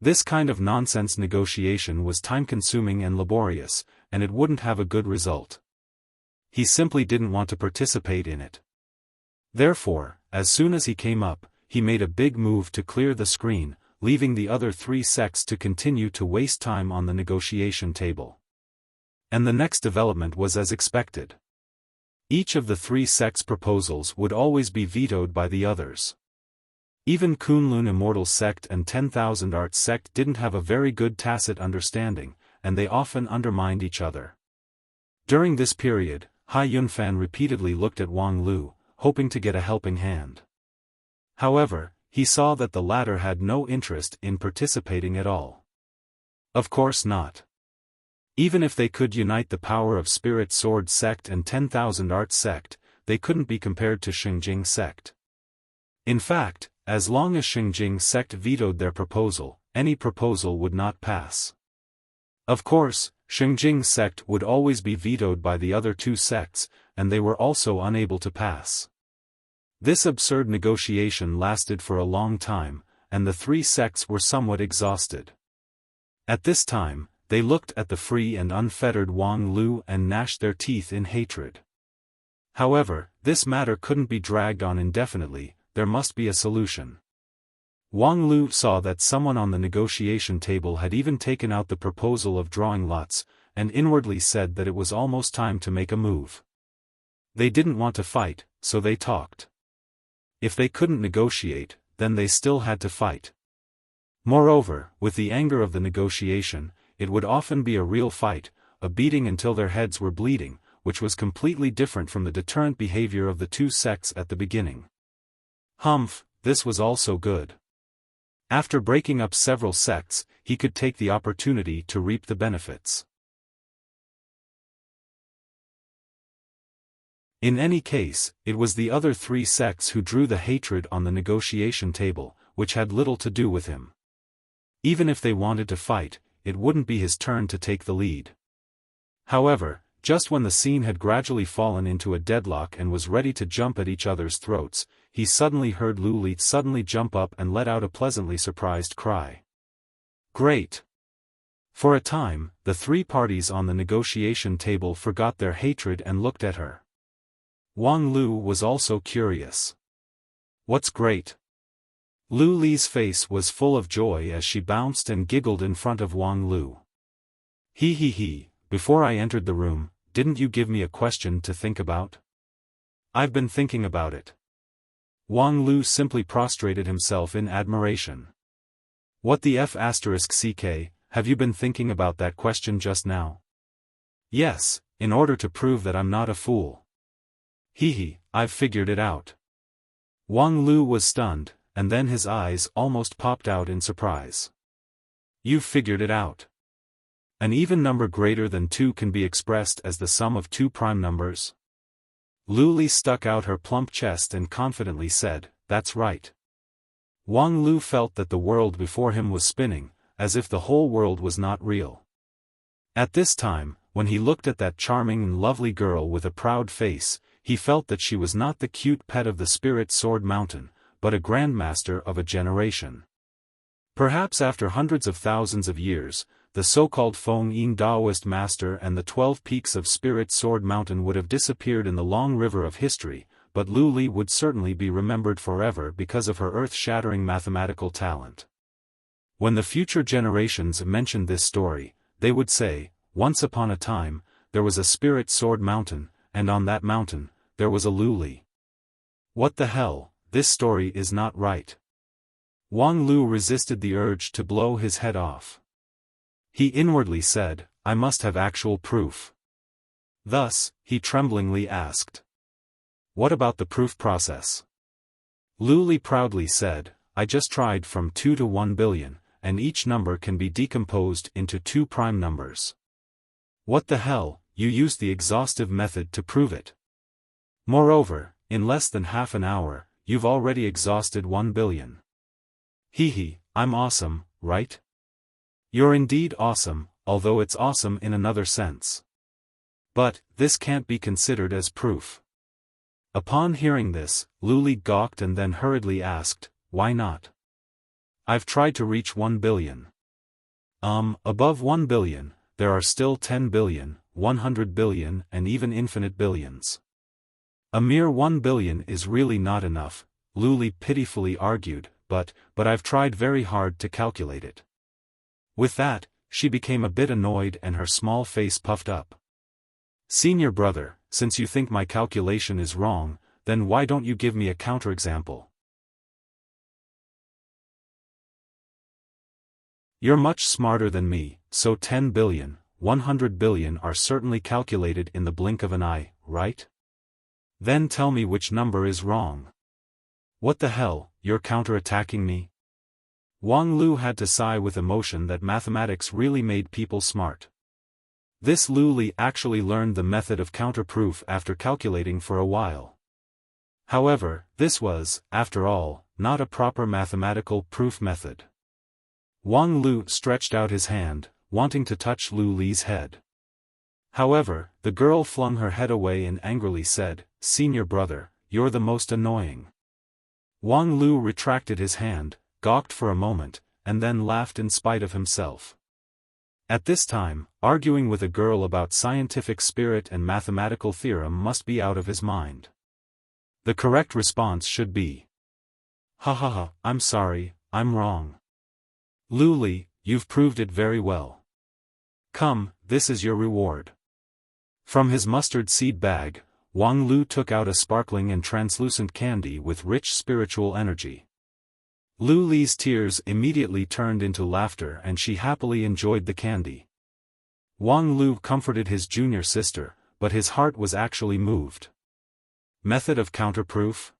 This kind of nonsense negotiation was time-consuming and laborious, and it wouldn't have a good result. He simply didn't want to participate in it. Therefore, as soon as he came up, he made a big move to clear the screen, leaving the other three sects to continue to waste time on the negotiation table. And the next development was as expected. Each of the three sects' proposals would always be vetoed by the others. Even Kunlun Immortal Sect and 10,000 Arts Sect didn't have a very good tacit understanding, and they often undermined each other. During this period, Hai Yunfan repeatedly looked at Wang Lu, hoping to get a helping hand. However, he saw that the latter had no interest in participating at all. Of course not. Even if they could unite the power of Spirit Sword Sect and 10,000 Arts Sect, they couldn't be compared to Xingjing Sect. In fact, as long as Xingjing Sect vetoed their proposal, any proposal would not pass. Of course, Xingjing Sect would always be vetoed by the other two sects, and they were also unable to pass. This absurd negotiation lasted for a long time, and the three sects were somewhat exhausted. At this time, they looked at the free and unfettered Wang Lu and gnashed their teeth in hatred. However, this matter couldn't be dragged on indefinitely, there must be a solution. Wang Lu saw that someone on the negotiation table had even taken out the proposal of drawing lots, and inwardly said that it was almost time to make a move. They didn't want to fight, so they talked. If they couldn't negotiate, then they still had to fight. Moreover, with the anger of the negotiation, it would often be a real fight, a beating until their heads were bleeding, which was completely different from the deterrent behavior of the two sects at the beginning. Humph, this was also good. After breaking up several sects, he could take the opportunity to reap the benefits. In any case, it was the other three sects who drew the hatred on the negotiation table, which had little to do with him. Even if they wanted to fight, it wouldn't be his turn to take the lead. However, just when the scene had gradually fallen into a deadlock and was ready to jump at each other's throats, he suddenly heard Lu Li suddenly jump up and let out a pleasantly surprised cry. Great! For a time, the three parties on the negotiation table forgot their hatred and looked at her. Wang Lu was also curious. What's great? Lu Li's face was full of joy as she bounced and giggled in front of Wang Lu. He, before I entered the room, didn't you give me a question to think about? I've been thinking about it. Wang Lu simply prostrated himself in admiration. What the f***ck, have you been thinking about that question just now? Yes, in order to prove that I'm not a fool. I've figured it out. Wang Lu was stunned, and then his eyes almost popped out in surprise. You've figured it out. An even number greater than 2 can be expressed as the sum of two prime numbers? Lu Li stuck out her plump chest and confidently said, "That's right." Wang Lu felt that the world before him was spinning, as if the whole world was not real. At this time, when he looked at that charming and lovely girl with a proud face, he felt that she was not the cute pet of the Spirit Sword Mountain, but a grandmaster of a generation. Perhaps after hundreds of thousands of years, the so-called Feng Ying Daoist master and the 12 peaks of Spirit Sword Mountain would have disappeared in the long river of history, but Lu Li would certainly be remembered forever because of her earth-shattering mathematical talent. When the future generations mentioned this story, they would say, "Once upon a time, there was a Spirit Sword Mountain, and on that mountain, there was a Lu Li." What the hell, this story is not right. Wang Lu resisted the urge to blow his head off. He inwardly said, "I must have actual proof." Thus, he tremblingly asked. What about the proof process? Lu Li proudly said, I just tried from 2 to 1 billion, and each number can be decomposed into 2 prime numbers. What the hell, you used the exhaustive method to prove it. Moreover, in less than half an hour, you've already exhausted 1 billion. Hee, I'm awesome, right? You're indeed awesome, although it's awesome in another sense. But, this can't be considered as proof. Upon hearing this, Lu Li gawked and then hurriedly asked, why not? I've tried to reach 1 billion. Above 1 billion, there are still 10 billion, 100 billion and even infinite billions. A mere 1 billion is really not enough, Lu Li pitifully argued, but I've tried very hard to calculate it. With that, she became a bit annoyed and her small face puffed up. Senior brother, since you think my calculation is wrong, then why don't you give me a counterexample? You're much smarter than me, so 10 billion, 100 billion are certainly calculated in the blink of an eye, right? Then tell me which number is wrong. What the hell, you're counterattacking me? Wang Lu had to sigh with emotion that mathematics really made people smart. This Lu Li actually learned the method of counterproof after calculating for a while. However, this was, after all, not a proper mathematical proof method. Wang Lu stretched out his hand, wanting to touch Lu Li's head. However, the girl flung her head away and angrily said, Senior brother, you're the most annoying. Wang Lu retracted his hand, gawked for a moment, and then laughed in spite of himself. At this time, arguing with a girl about scientific spirit and mathematical theorem must be out of his mind. The correct response should be, ha, I'm sorry, I'm wrong. Lu Li, you've proved it very well. Come, this is your reward. From his mustard seed bag, Wang Lu took out a sparkling and translucent candy with rich spiritual energy. Lu Li's tears immediately turned into laughter and she happily enjoyed the candy. Wang Lu comforted his junior sister, but his heart was actually moved. Method of counterproof?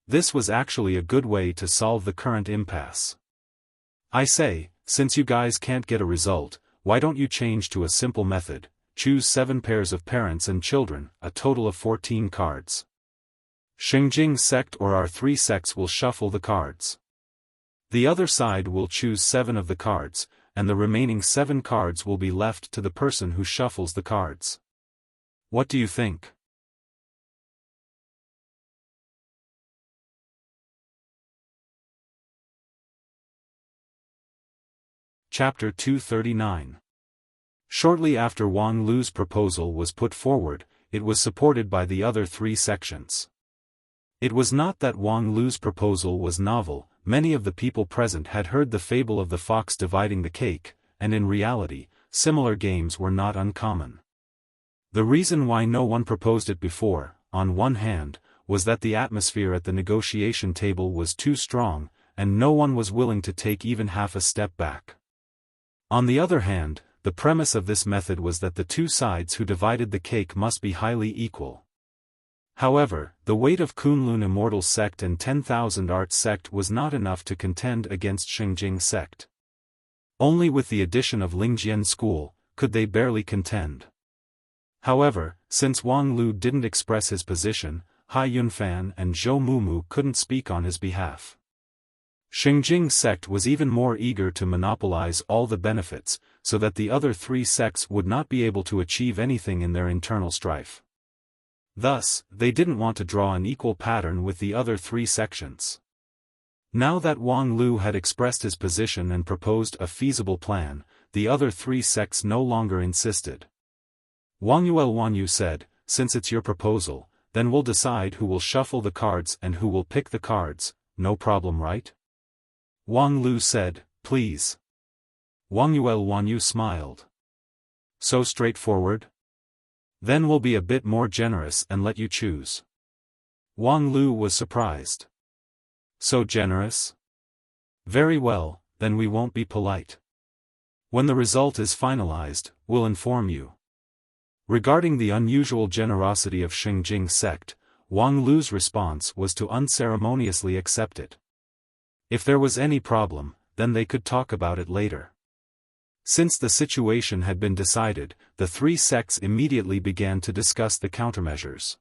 This was actually a good way to solve the current impasse. I say, since you guys can't get a result, why don't you change to a simple method, choose 7 pairs of parents and children, a total of 14 cards. Xingjing sect or our 3 sects will shuffle the cards. The other side will choose 7 of the cards, and the remaining 7 cards will be left to the person who shuffles the cards. What do you think? Chapter 239. Shortly after Wang Lu's proposal was put forward, it was supported by the other 3 sections. It was not that Wang Lu's proposal was novel, many of the people present had heard the fable of the fox dividing the cake, and in reality, similar games were not uncommon. The reason why no one proposed it before, on one hand, was that the atmosphere at the negotiation table was too strong, and no one was willing to take even half a step back. On the other hand, the premise of this method was that the 2 sides who divided the cake must be highly equal. However, the weight of Kunlun Immortal sect and 10,000 Arts sect was not enough to contend against Xingjing sect. Only with the addition of Lingjian school, could they barely contend. However, since Wang Lu didn't express his position, Hai Yunfan and Zhou Mumu couldn't speak on his behalf. Xingjing sect was even more eager to monopolize all the benefits, so that the other 3 sects would not be able to achieve anything in their internal strife. Thus, they didn't want to draw an equal pattern with the other 3 sections. Now that Wang Lu had expressed his position and proposed a feasible plan, the other 3 sects no longer insisted. Wang Yu said, since it's your proposal, then we'll decide who will shuffle the cards and who will pick the cards, no problem, right? Wang Lu said, please. Wang Yu smiled. So straightforward? Then we'll be a bit more generous and let you choose. Wang Lu was surprised. So generous? Very well, then we won't be polite. When the result is finalized, we'll inform you. Regarding the unusual generosity of Xingjing sect, Wang Lu's response was to unceremoniously accept it. If there was any problem, then they could talk about it later. Since the situation had been decided, the three sects immediately began to discuss the countermeasures.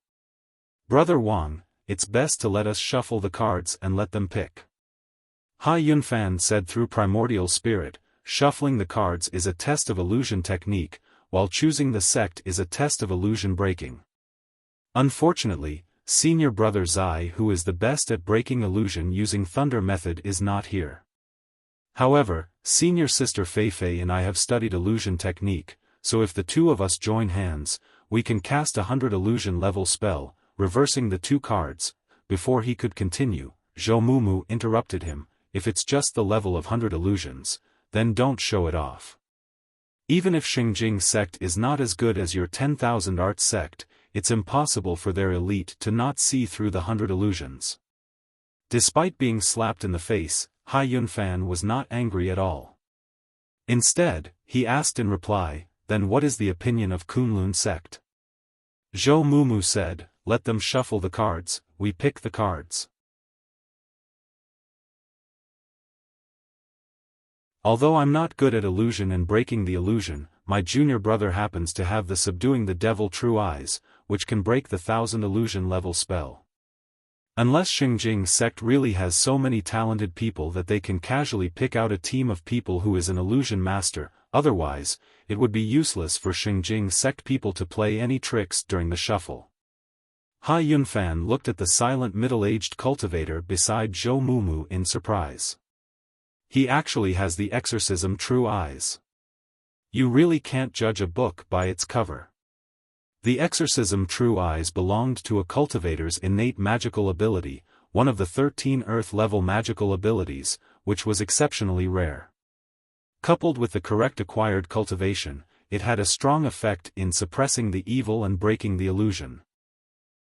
"Brother Wang, it's best to let us shuffle the cards and let them pick." Hai Yunfan said through primordial spirit, "Shuffling the cards is a test of illusion technique, while choosing the sect is a test of illusion breaking. Unfortunately, senior brother Zai, who is the best at breaking illusion using thunder method, is not here. However, senior sister Fei Fei and I have studied illusion technique, so if the two of us join hands, we can cast 100 illusion level spell, reversing the two cards." Before he could continue, Zhou Mumu interrupted him, "If it's just the level of 100 illusions, then don't show it off. Even if Xingjing sect is not as good as your 10,000 art sect, it's impossible for their elite to not see through the 100 illusions." Despite being slapped in the face, Hai Yunfan was not angry at all. Instead, he asked in reply, "Then what is the opinion of Kunlun sect?" Zhou Mumu said, "Let them shuffle the cards, we pick the cards." Although I'm not good at illusion and breaking the illusion, my junior brother happens to have the subduing the devil true eyes, which can break the 1000 illusion level spell. Unless Xingjing sect really has so many talented people that they can casually pick out a team of people who is an illusion master, otherwise, it would be useless for Xingjing sect people to play any tricks during the shuffle. Hai Yunfan looked at the silent middle-aged cultivator beside Zhou Mumu in surprise. He actually has the exorcism true eyes. You really can't judge a book by its cover. The exorcism true eyes belonged to a cultivator's innate magical ability, one of the 13 earth-level magical abilities, which was exceptionally rare. Coupled with the correct acquired cultivation, it had a strong effect in suppressing the evil and breaking the illusion.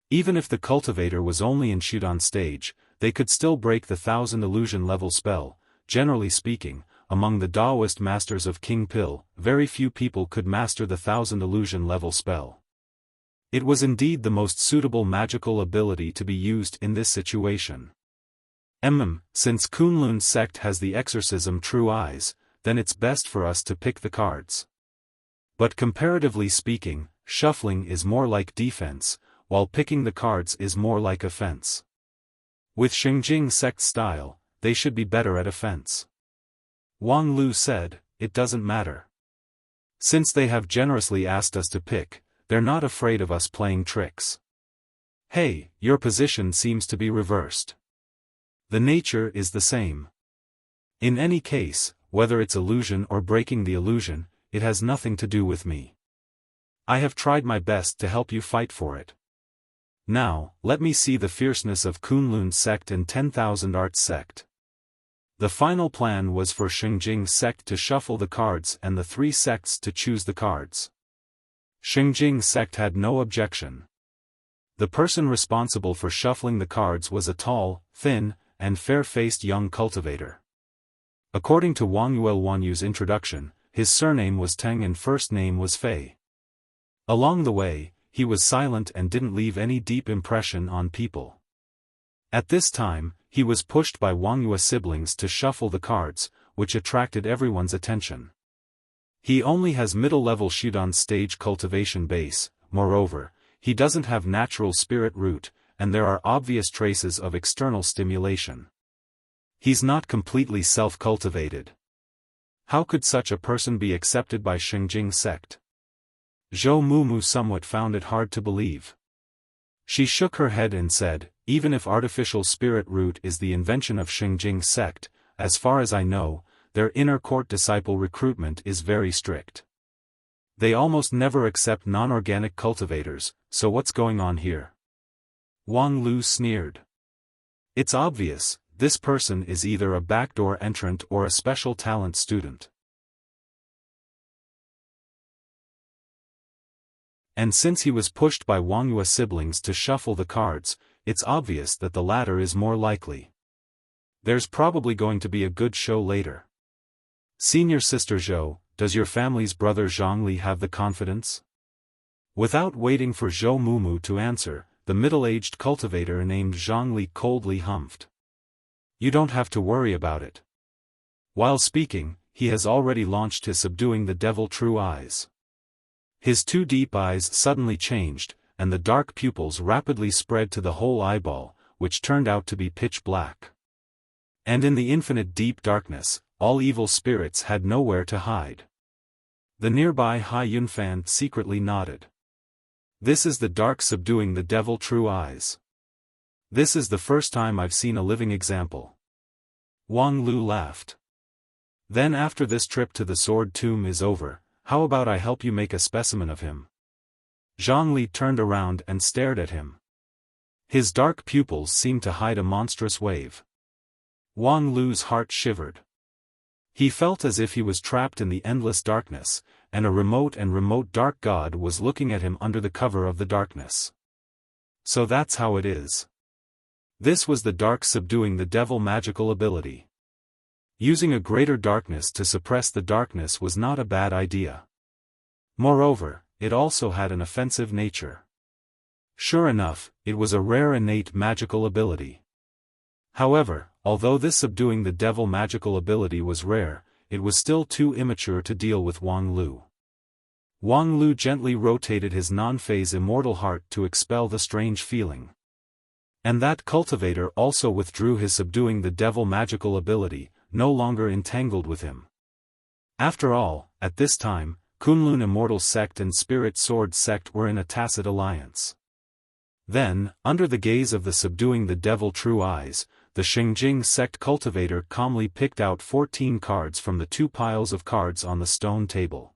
Even if the cultivator was only in shoot on stage, they could still break the 1000 illusion level spell. Generally speaking, among the Taoist masters of King Pil, very few people could master the 1000 illusion level spell. It was indeed the most suitable magical ability to be used in this situation. Since Kunlun sect has the exorcism true eyes, then it's best for us to pick the cards. But comparatively speaking, shuffling is more like defense, while picking the cards is more like offense. With Xingjing sect style, they should be better at offense. Wang Lu said, "It doesn't matter. Since they have generously asked us to pick, they're not afraid of us playing tricks." "Hey, your position seems to be reversed. The nature is the same. In any case, whether it's illusion or breaking the illusion, it has nothing to do with me. I have tried my best to help you fight for it. Now, let me see the fierceness of Kunlun sect and 10,000 art sect." The final plan was for Xingjing sect to shuffle the cards and the three sects to choose the cards. Xingjing sect had no objection. The person responsible for shuffling the cards was a tall, thin, and fair-faced young cultivator. According to Wang Yuelwanyu's introduction, his surname was Teng and first name was Fei. Along the way, he was silent and didn't leave any deep impression on people. At this time, he was pushed by Wang Yue's siblings to shuffle the cards, which attracted everyone's attention. He only has middle-level shoot-on stage cultivation base, moreover, he doesn't have natural spirit root, and there are obvious traces of external stimulation. He's not completely self-cultivated. How could such a person be accepted by Xingjing sect? Zhou Mumu somewhat found it hard to believe. She shook her head and said, "Even if artificial spirit root is the invention of Xingjing sect, as far as I know, their inner court disciple recruitment is very strict. They almost never accept non-organic cultivators, so what's going on here?" Wang Lu sneered. "It's obvious, this person is either a backdoor entrant or a special talent student. And since he was pushed by Wang Yue's siblings to shuffle the cards, it's obvious that the latter is more likely. There's probably going to be a good show later. Senior Sister Zhou, does your family's brother Zhongli have the confidence?" Without waiting for Zhou Mumu to answer, the middle-aged cultivator named Zhang Li coldly humphed. You don't have to worry about it. While speaking, he has already launched his subduing the devil true eyes. His two deep eyes suddenly changed, and the dark pupils rapidly spread to the whole eyeball, which turned out to be pitch black. And in the infinite deep darkness, all evil spirits had nowhere to hide. The nearby Xiaofan secretly nodded. This is the dark subduing the devil true eyes. This is the first time I've seen a living example. Wang Lu laughed. Then after this trip to the sword tomb is over, how about I help you make a specimen of him? Zhang Li turned around and stared at him. His dark pupils seemed to hide a monstrous wave. Wang Lu's heart shivered. He felt as if he was trapped in the endless darkness, and a remote dark god was looking at him under the cover of the darkness. So that's how it is. This was the dark subduing the devil magical ability. Using a greater darkness to suppress the darkness was not a bad idea. Moreover, it also had an offensive nature. Sure enough, it was a rare innate magical ability. However, although this subduing the devil magical ability was rare, it was still too immature to deal with Wang Lu. Wang Lu gently rotated his non-phase immortal heart to expel the strange feeling. And that cultivator also withdrew his subduing the devil magical ability, no longer entangled with him. After all, at this time, Kunlun Immortal Sect and Spirit Sword Sect were in a tacit alliance. Then, under the gaze of the subduing the devil true eyes, the Xingjing sect cultivator calmly picked out 14 cards from the 2 piles of cards on the stone table.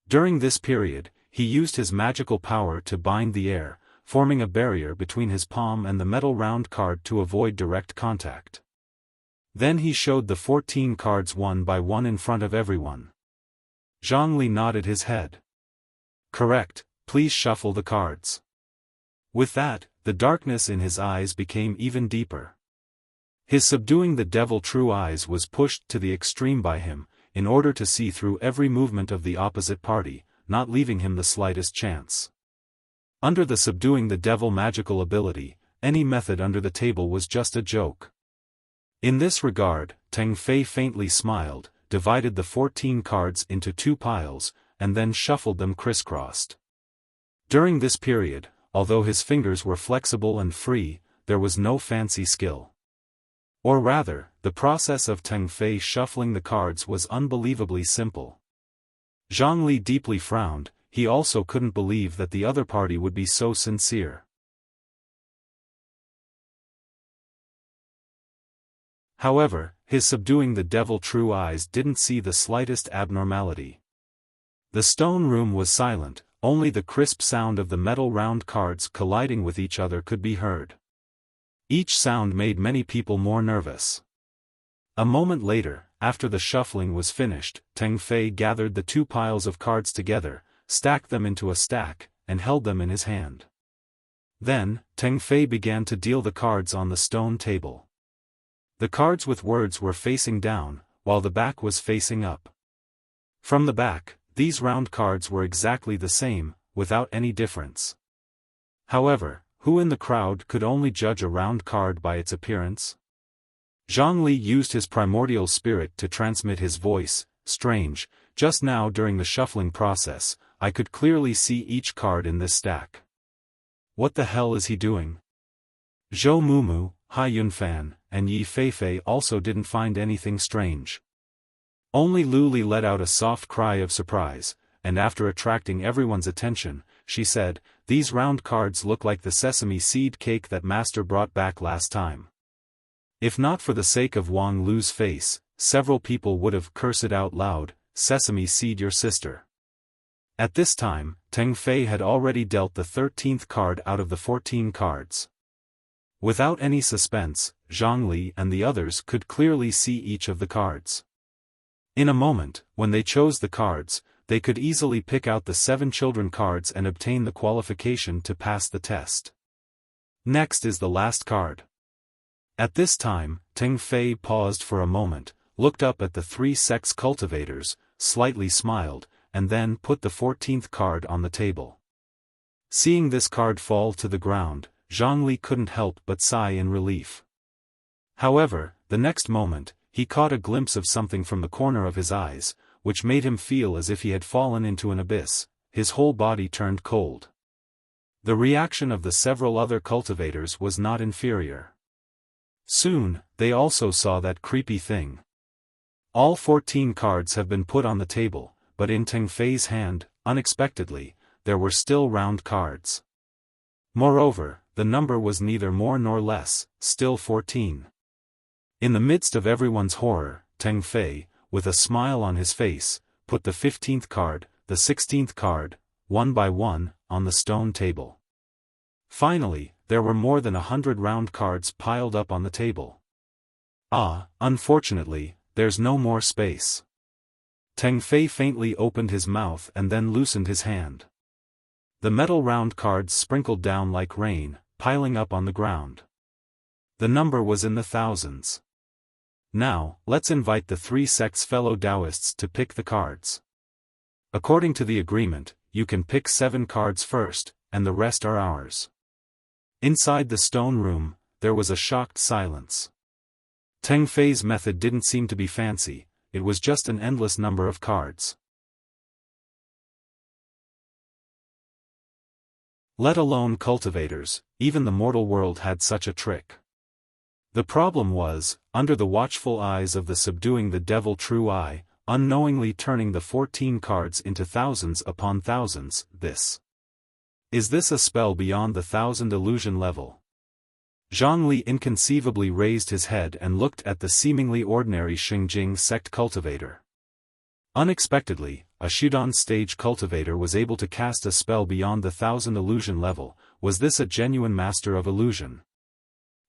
During this period, he used his magical power to bind the air, forming a barrier between his palm and the metal round card to avoid direct contact. Then he showed the 14 cards one by one in front of everyone. Zhang Li nodded his head. Correct, please shuffle the cards. With that, the darkness in his eyes became even deeper. His subduing the devil true eyes was pushed to the extreme by him, in order to see through every movement of the opposite party, not leaving him the slightest chance. Under the subduing the devil magical ability, any method under the table was just a joke. In this regard, Teng Fei faintly smiled, divided the 14 cards into 2 piles, and then shuffled them crisscrossed. During this period, although his fingers were flexible and free, there was no fancy skill. Or rather, the process of Teng Fei shuffling the cards was unbelievably simple. Zhang Li deeply frowned, he also couldn't believe that the other party would be so sincere. However, his subduing the devil true eyes didn't see the slightest abnormality. The stone room was silent, only the crisp sound of the metal round cards colliding with each other could be heard. Each sound made many people more nervous. A moment later, after the shuffling was finished, Teng Fei gathered the 2 piles of cards together, stacked them into a stack, and held them in his hand. Then, Teng Fei began to deal the cards on the stone table. The cards with words were facing down, while the back was facing up. From the back, these round cards were exactly the same, without any difference. However, who in the crowd could only judge a round card by its appearance? Zhang Li used his primordial spirit to transmit his voice. Strange, just now during the shuffling process, I could clearly see each card in this stack. What the hell is he doing? Zhou Mumu, Xiaofan, and Yi Feifei also didn't find anything strange. Only Lu Li let out a soft cry of surprise, and after attracting everyone's attention, she said, "These round cards look like the sesame seed cake that Master brought back last time." If not for the sake of Wang Lu's face, several people would have cursed out loud, "Sesame seed your sister." At this time, Teng Fei had already dealt the 13th card out of the 14 cards. Without any suspense, Zhang Li and the others could clearly see each of the cards. In a moment, when they chose the cards, they could easily pick out the 7 children cards and obtain the qualification to pass the test. Next is the last card. At this time, Teng Fei paused for a moment, looked up at the 3 sex cultivators, slightly smiled, and then put the 14th card on the table. Seeing this card fall to the ground, Zhongli couldn't help but sigh in relief. However, the next moment, he caught a glimpse of something from the corner of his eyes, which made him feel as if he had fallen into an abyss. His whole body turned cold. The reaction of the several other cultivators was not inferior. Soon, they also saw that creepy thing. All 14 cards have been put on the table, but in Teng Fei's hand, unexpectedly, there were still round cards. Moreover, the number was neither more nor less, still 14. In the midst of everyone's horror, Teng Fei, with a smile on his face, put the 15th card, the 16th card, one by one, on the stone table. Finally, there were more than 100 round cards piled up on the table. Ah, unfortunately, there's no more space. Teng Fei faintly opened his mouth and then loosened his hand. The metal round cards sprinkled down like rain, piling up on the ground. The number was in the thousands. Now, let's invite the 3 sects' fellow Taoists to pick the cards. According to the agreement, you can pick 7 cards first, and the rest are ours. Inside the stone room, there was a shocked silence. Teng Fei's method didn't seem to be fancy, it was just an endless number of cards. Let alone cultivators, even the mortal world had such a trick. The problem was, under the watchful eyes of the subduing the devil true eye, unknowingly turning the 14 cards into thousands upon thousands, Is this a spell beyond the 1,000 illusion level? Zhongli inconceivably raised his head and looked at the seemingly ordinary Xingjing sect cultivator. Unexpectedly, a Shudong stage cultivator was able to cast a spell beyond the 1,000 illusion level. Was this a genuine master of illusion?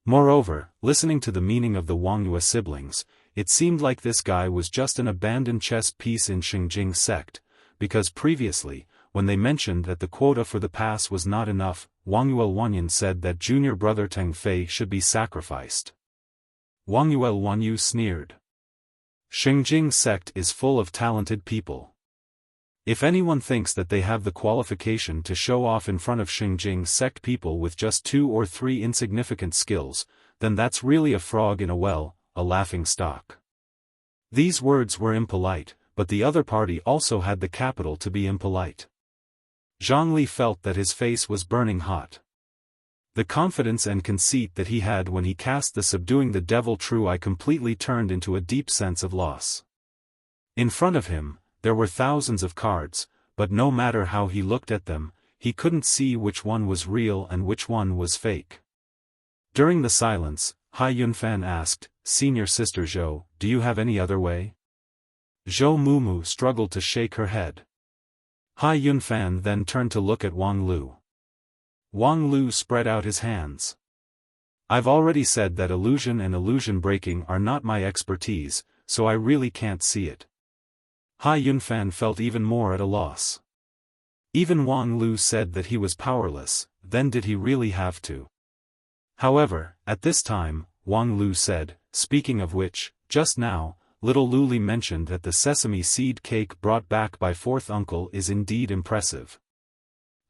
Moreover, listening to the meaning of the Wangyue siblings, it seemed like this guy was just an abandoned chess piece in Xingjing sect, because previously, when they mentioned that the quota for the pass was not enough, Wangyue Wanyan said that junior brother Teng Fei should be sacrificed. Wangyue Wanyu sneered. Xingjing sect is full of talented people. If anyone thinks that they have the qualification to show off in front of Xingjing sect people with just 2 or 3 insignificant skills, then that's really a frog in a well, a laughing stock. These words were impolite, but the other party also had the capital to be impolite. Zhongli felt that his face was burning hot. The confidence and conceit that he had when he cast the subduing the devil true eye completely turned into a deep sense of loss. In front of him, there were thousands of cards, but no matter how he looked at them, he couldn't see which one was real and which one was fake. During the silence, Hai Yunfan asked, "Senior Sister Zhou, do you have any other way?" Zhou Mumu struggled to shake her head. Hai Yunfan then turned to look at Wang Lu. Wang Lu spread out his hands. "I've already said that illusion and illusion breaking are not my expertise, so I really can't see it." Hai Yunfan felt even more at a loss. Even Wang Lu said that he was powerless, then did he really have to? However, at this time, Wang Lu said, "Speaking of which, just now, little Luli mentioned that the sesame seed cake brought back by fourth uncle is indeed impressive."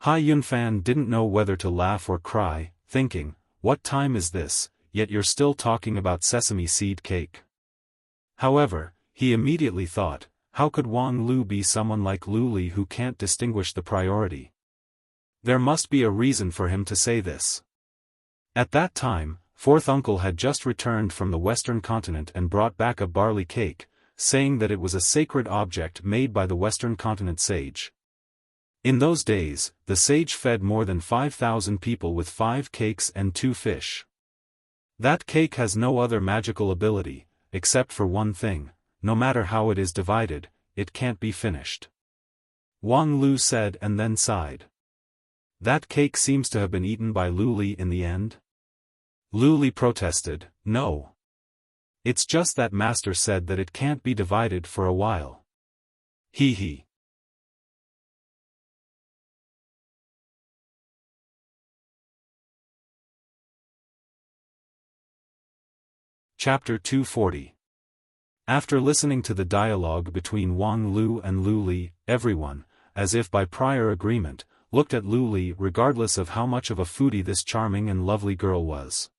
Hai Yunfan didn't know whether to laugh or cry, thinking, what time is this, yet you're still talking about sesame seed cake? However, he immediately thought, how could Wang Lu be someone like Luli who can't distinguish the priority? There must be a reason for him to say this. At that time, fourth uncle had just returned from the western continent and brought back a barley cake, saying that it was a sacred object made by the western continent sage. In those days, the sage fed more than 5,000 people with 5 cakes and 2 fish. That cake has no other magical ability, except for one thing: no matter how it is divided, it can't be finished. Wang Lu said and then sighed. That cake seems to have been eaten by Luli in the end? Luli protested, "No. It's just that master said that it can't be divided for a while." Hee hee. Chapter 240. After listening to the dialogue between Wang Lu and Luli, everyone, as if by prior agreement, looked at Lu Li regardless of how much of a foodie this charming and lovely girl was.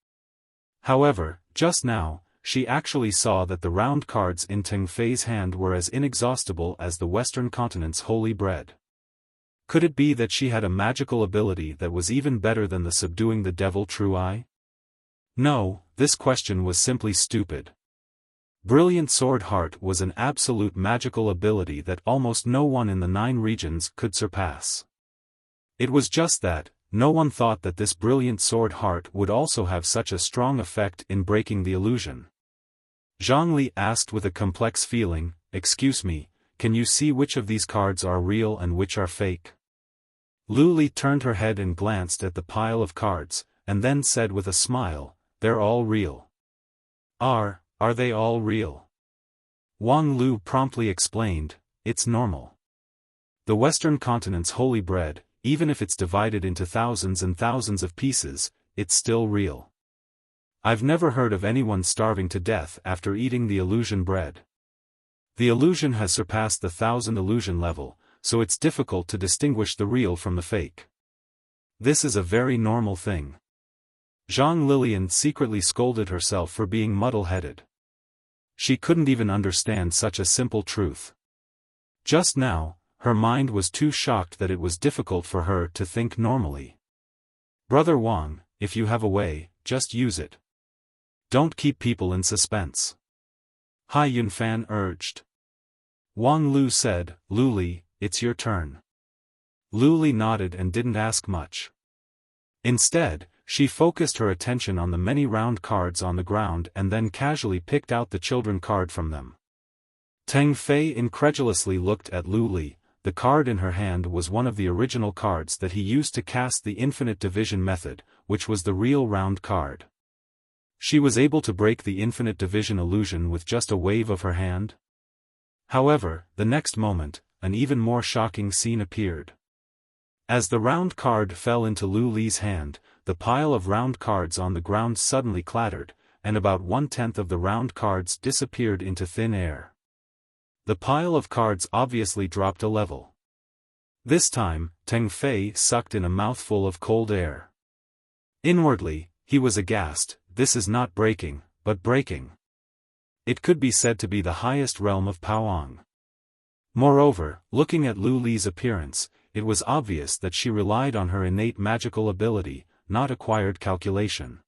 However, just now, she actually saw that the round cards in Teng Fei's hand were as inexhaustible as the Western continent's holy bread. Could it be that she had a magical ability that was even better than the subduing the devil true eye? No, this question was simply stupid. Brilliant Sword Heart was an absolute magical ability that almost no one in the 9 regions could surpass. It was just that, no one thought that this brilliant Sword Heart would also have such a strong effect in breaking the illusion. Zhang Li asked with a complex feeling, "Excuse me, can you see which of these cards are real and which are fake?" Lu Li turned her head and glanced at the pile of cards, and then said with a smile, "They're all real." Are they all real? Wang Lu promptly explained, "It's normal. The Western continent's holy bread, even if it's divided into thousands and thousands of pieces, it's still real. I've never heard of anyone starving to death after eating the illusion bread. The illusion has surpassed the 1,000 illusion level, so it's difficult to distinguish the real from the fake. This is a very normal thing." Zhang Lilian secretly scolded herself for being muddle-headed. She couldn't even understand such a simple truth. Just now, her mind was too shocked that it was difficult for her to think normally. "Brother Wang, if you have a way, just use it. Don't keep people in suspense," Hai Yunfan urged. Wang Lu said, "Lu Li, it's your turn." Lu Li nodded and didn't ask much. Instead, she focused her attention on the many round cards on the ground and then casually picked out the children card from them. Teng Fei incredulously looked at Lu Li. The card in her hand was one of the original cards that he used to cast the infinite division method, which was the real round card. She was able to break the infinite division illusion with just a wave of her hand. However, the next moment, an even more shocking scene appeared. As the round card fell into Lu Li's hand, the pile of round cards on the ground suddenly clattered, and about 1/10 of the round cards disappeared into thin air. The pile of cards obviously dropped a level. This time, Teng Fei sucked in a mouthful of cold air. Inwardly, he was aghast. This is not breaking, but breaking. It could be said to be the highest realm of Powang. Moreover, looking at Lu Li's appearance, it was obvious that she relied on her innate magical ability, not acquired calculation.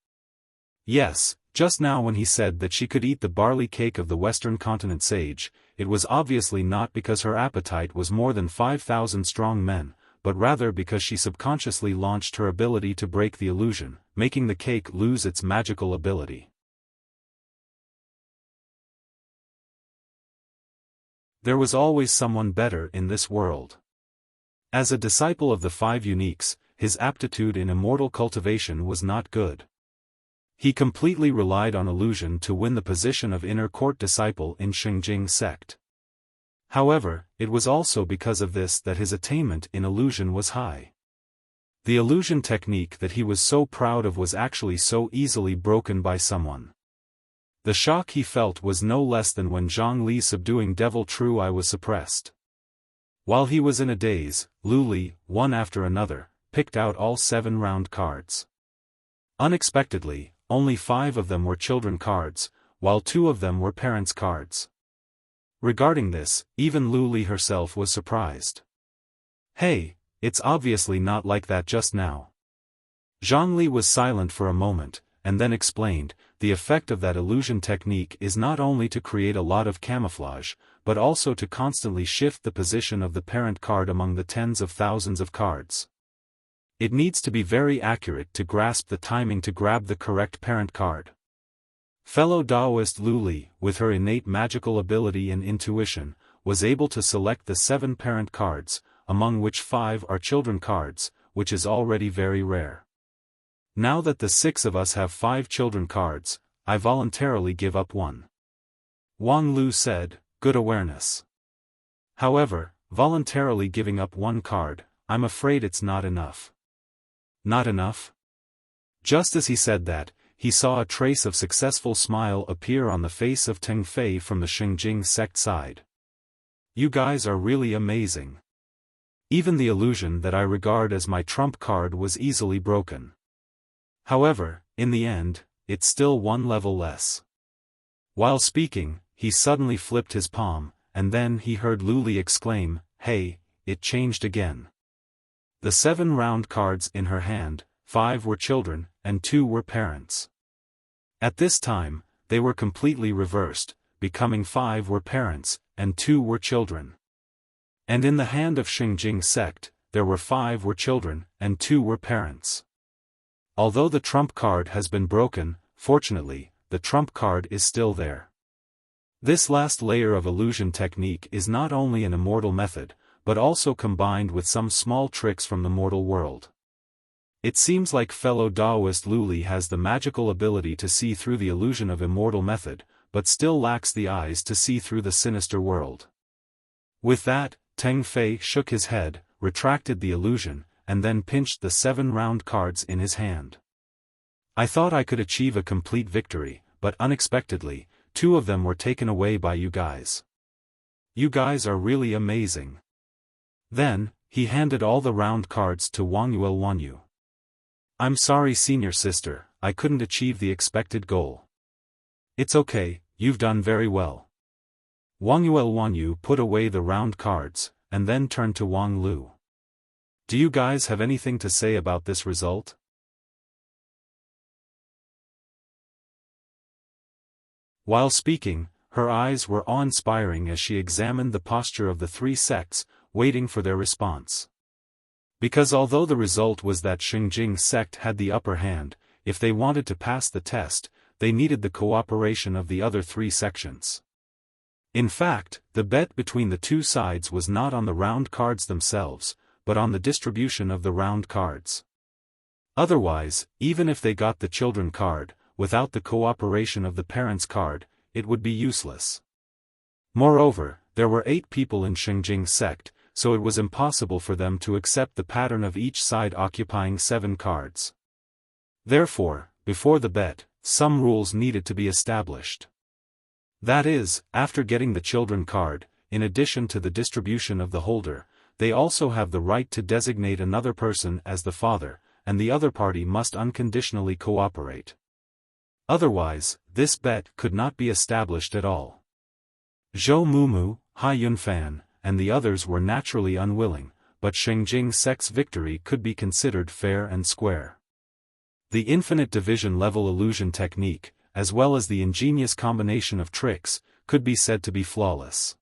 Yes, just now when he said that she could eat the barley cake of the Western continent sage, it was obviously not because her appetite was more than 5,000 strong men, but rather because she subconsciously launched her ability to break the illusion, making the cake lose its magical ability. There was always someone better in this world. As a disciple of the 5 uniques, his aptitude in immortal cultivation was not good. He completely relied on illusion to win the position of inner court disciple in Xingjing sect. However, it was also because of this that his attainment in illusion was high. The illusion technique that he was so proud of was actually so easily broken by someone. The shock he felt was no less than when Zhang Li's subduing devil true eye was suppressed. While he was in a daze, Lu Li, one after another, picked out all 7 round cards. Unexpectedly, only 5 of them were children cards, while 2 of them were parents' cards. Regarding this, even Lu Li herself was surprised. "Hey, it's obviously not like that just now." Zhang Li was silent for a moment, and then explained, "The effect of that illusion technique is not only to create a lot of camouflage, but also to constantly shift the position of the parent card among the tens of thousands of cards. It needs to be very accurate to grasp the timing to grab the correct parent card." Fellow Taoist Lu Li, with her innate magical ability and intuition, was able to select the 7 parent cards, among which 5 are children cards, which is already very rare. "Now that the 6 of us have 5 children cards, I voluntarily give up 1. Wang Lu said, "Good awareness. However, voluntarily giving up 1 card, I'm afraid it's not enough." "Not enough?" Just as he said that, he saw a trace of successful smile appear on the face of Teng Fei from the Xingjing sect side. "You guys are really amazing. Even the illusion that I regard as my trump card was easily broken. However, in the end, it's still one level less. While speaking, he suddenly flipped his palm, and then he heard Luli exclaim, "Hey, it changed again." The 7 round cards in her hand, 5 were children, and 2 were parents. At this time, they were completely reversed, becoming 5 were parents, and 2 were children. And in the hand of Xingjing sect, there were 5 were children, and 2 were parents. Although the trump card has been broken, fortunately, the trump card is still there. This last layer of illusion technique is not only an immortal method, but also combined with some small tricks from the mortal world. It seems like fellow Taoist Luli has the magical ability to see through the illusion of immortal method, but still lacks the eyes to see through the sinister world. With that, Teng Fei shook his head, retracted the illusion, and then pinched the 7 round cards in his hand. I thought I could achieve a complete victory, but unexpectedly, 2 of them were taken away by you guys. You guys are really amazing. Then, he handed all the round cards to Wangyuel Wanyu. I'm sorry senior sister, I couldn't achieve the expected goal. It's okay, you've done very well. Wangyuel Wanyu put away the round cards, and then turned to Wang Lu. Do you guys have anything to say about this result? While speaking, her eyes were awe-inspiring as she examined the posture of the 3 sects, waiting for their response. Because although the result was that Xingjing sect had the upper hand, if they wanted to pass the test, they needed the cooperation of the other 3 sections. In fact, the bet between the 2 sides was not on the round cards themselves, but on the distribution of the round cards. Otherwise, even if they got the children card, without the cooperation of the parents card, it would be useless. Moreover, there were 8 people in Xingjing sect, so it was impossible for them to accept the pattern of each side occupying 7 cards. Therefore, before the bet, some rules needed to be established. That is, after getting the children card, in addition to the distribution of the holder, they also have the right to designate another person as the father, and the other party must unconditionally cooperate. Otherwise, this bet could not be established at all. Zhou Mumu, Ha Yunfan, and the others were naturally unwilling, but Xingjing sect's victory could be considered fair and square. The infinite division level illusion technique, as well as the ingenious combination of tricks, could be said to be flawless.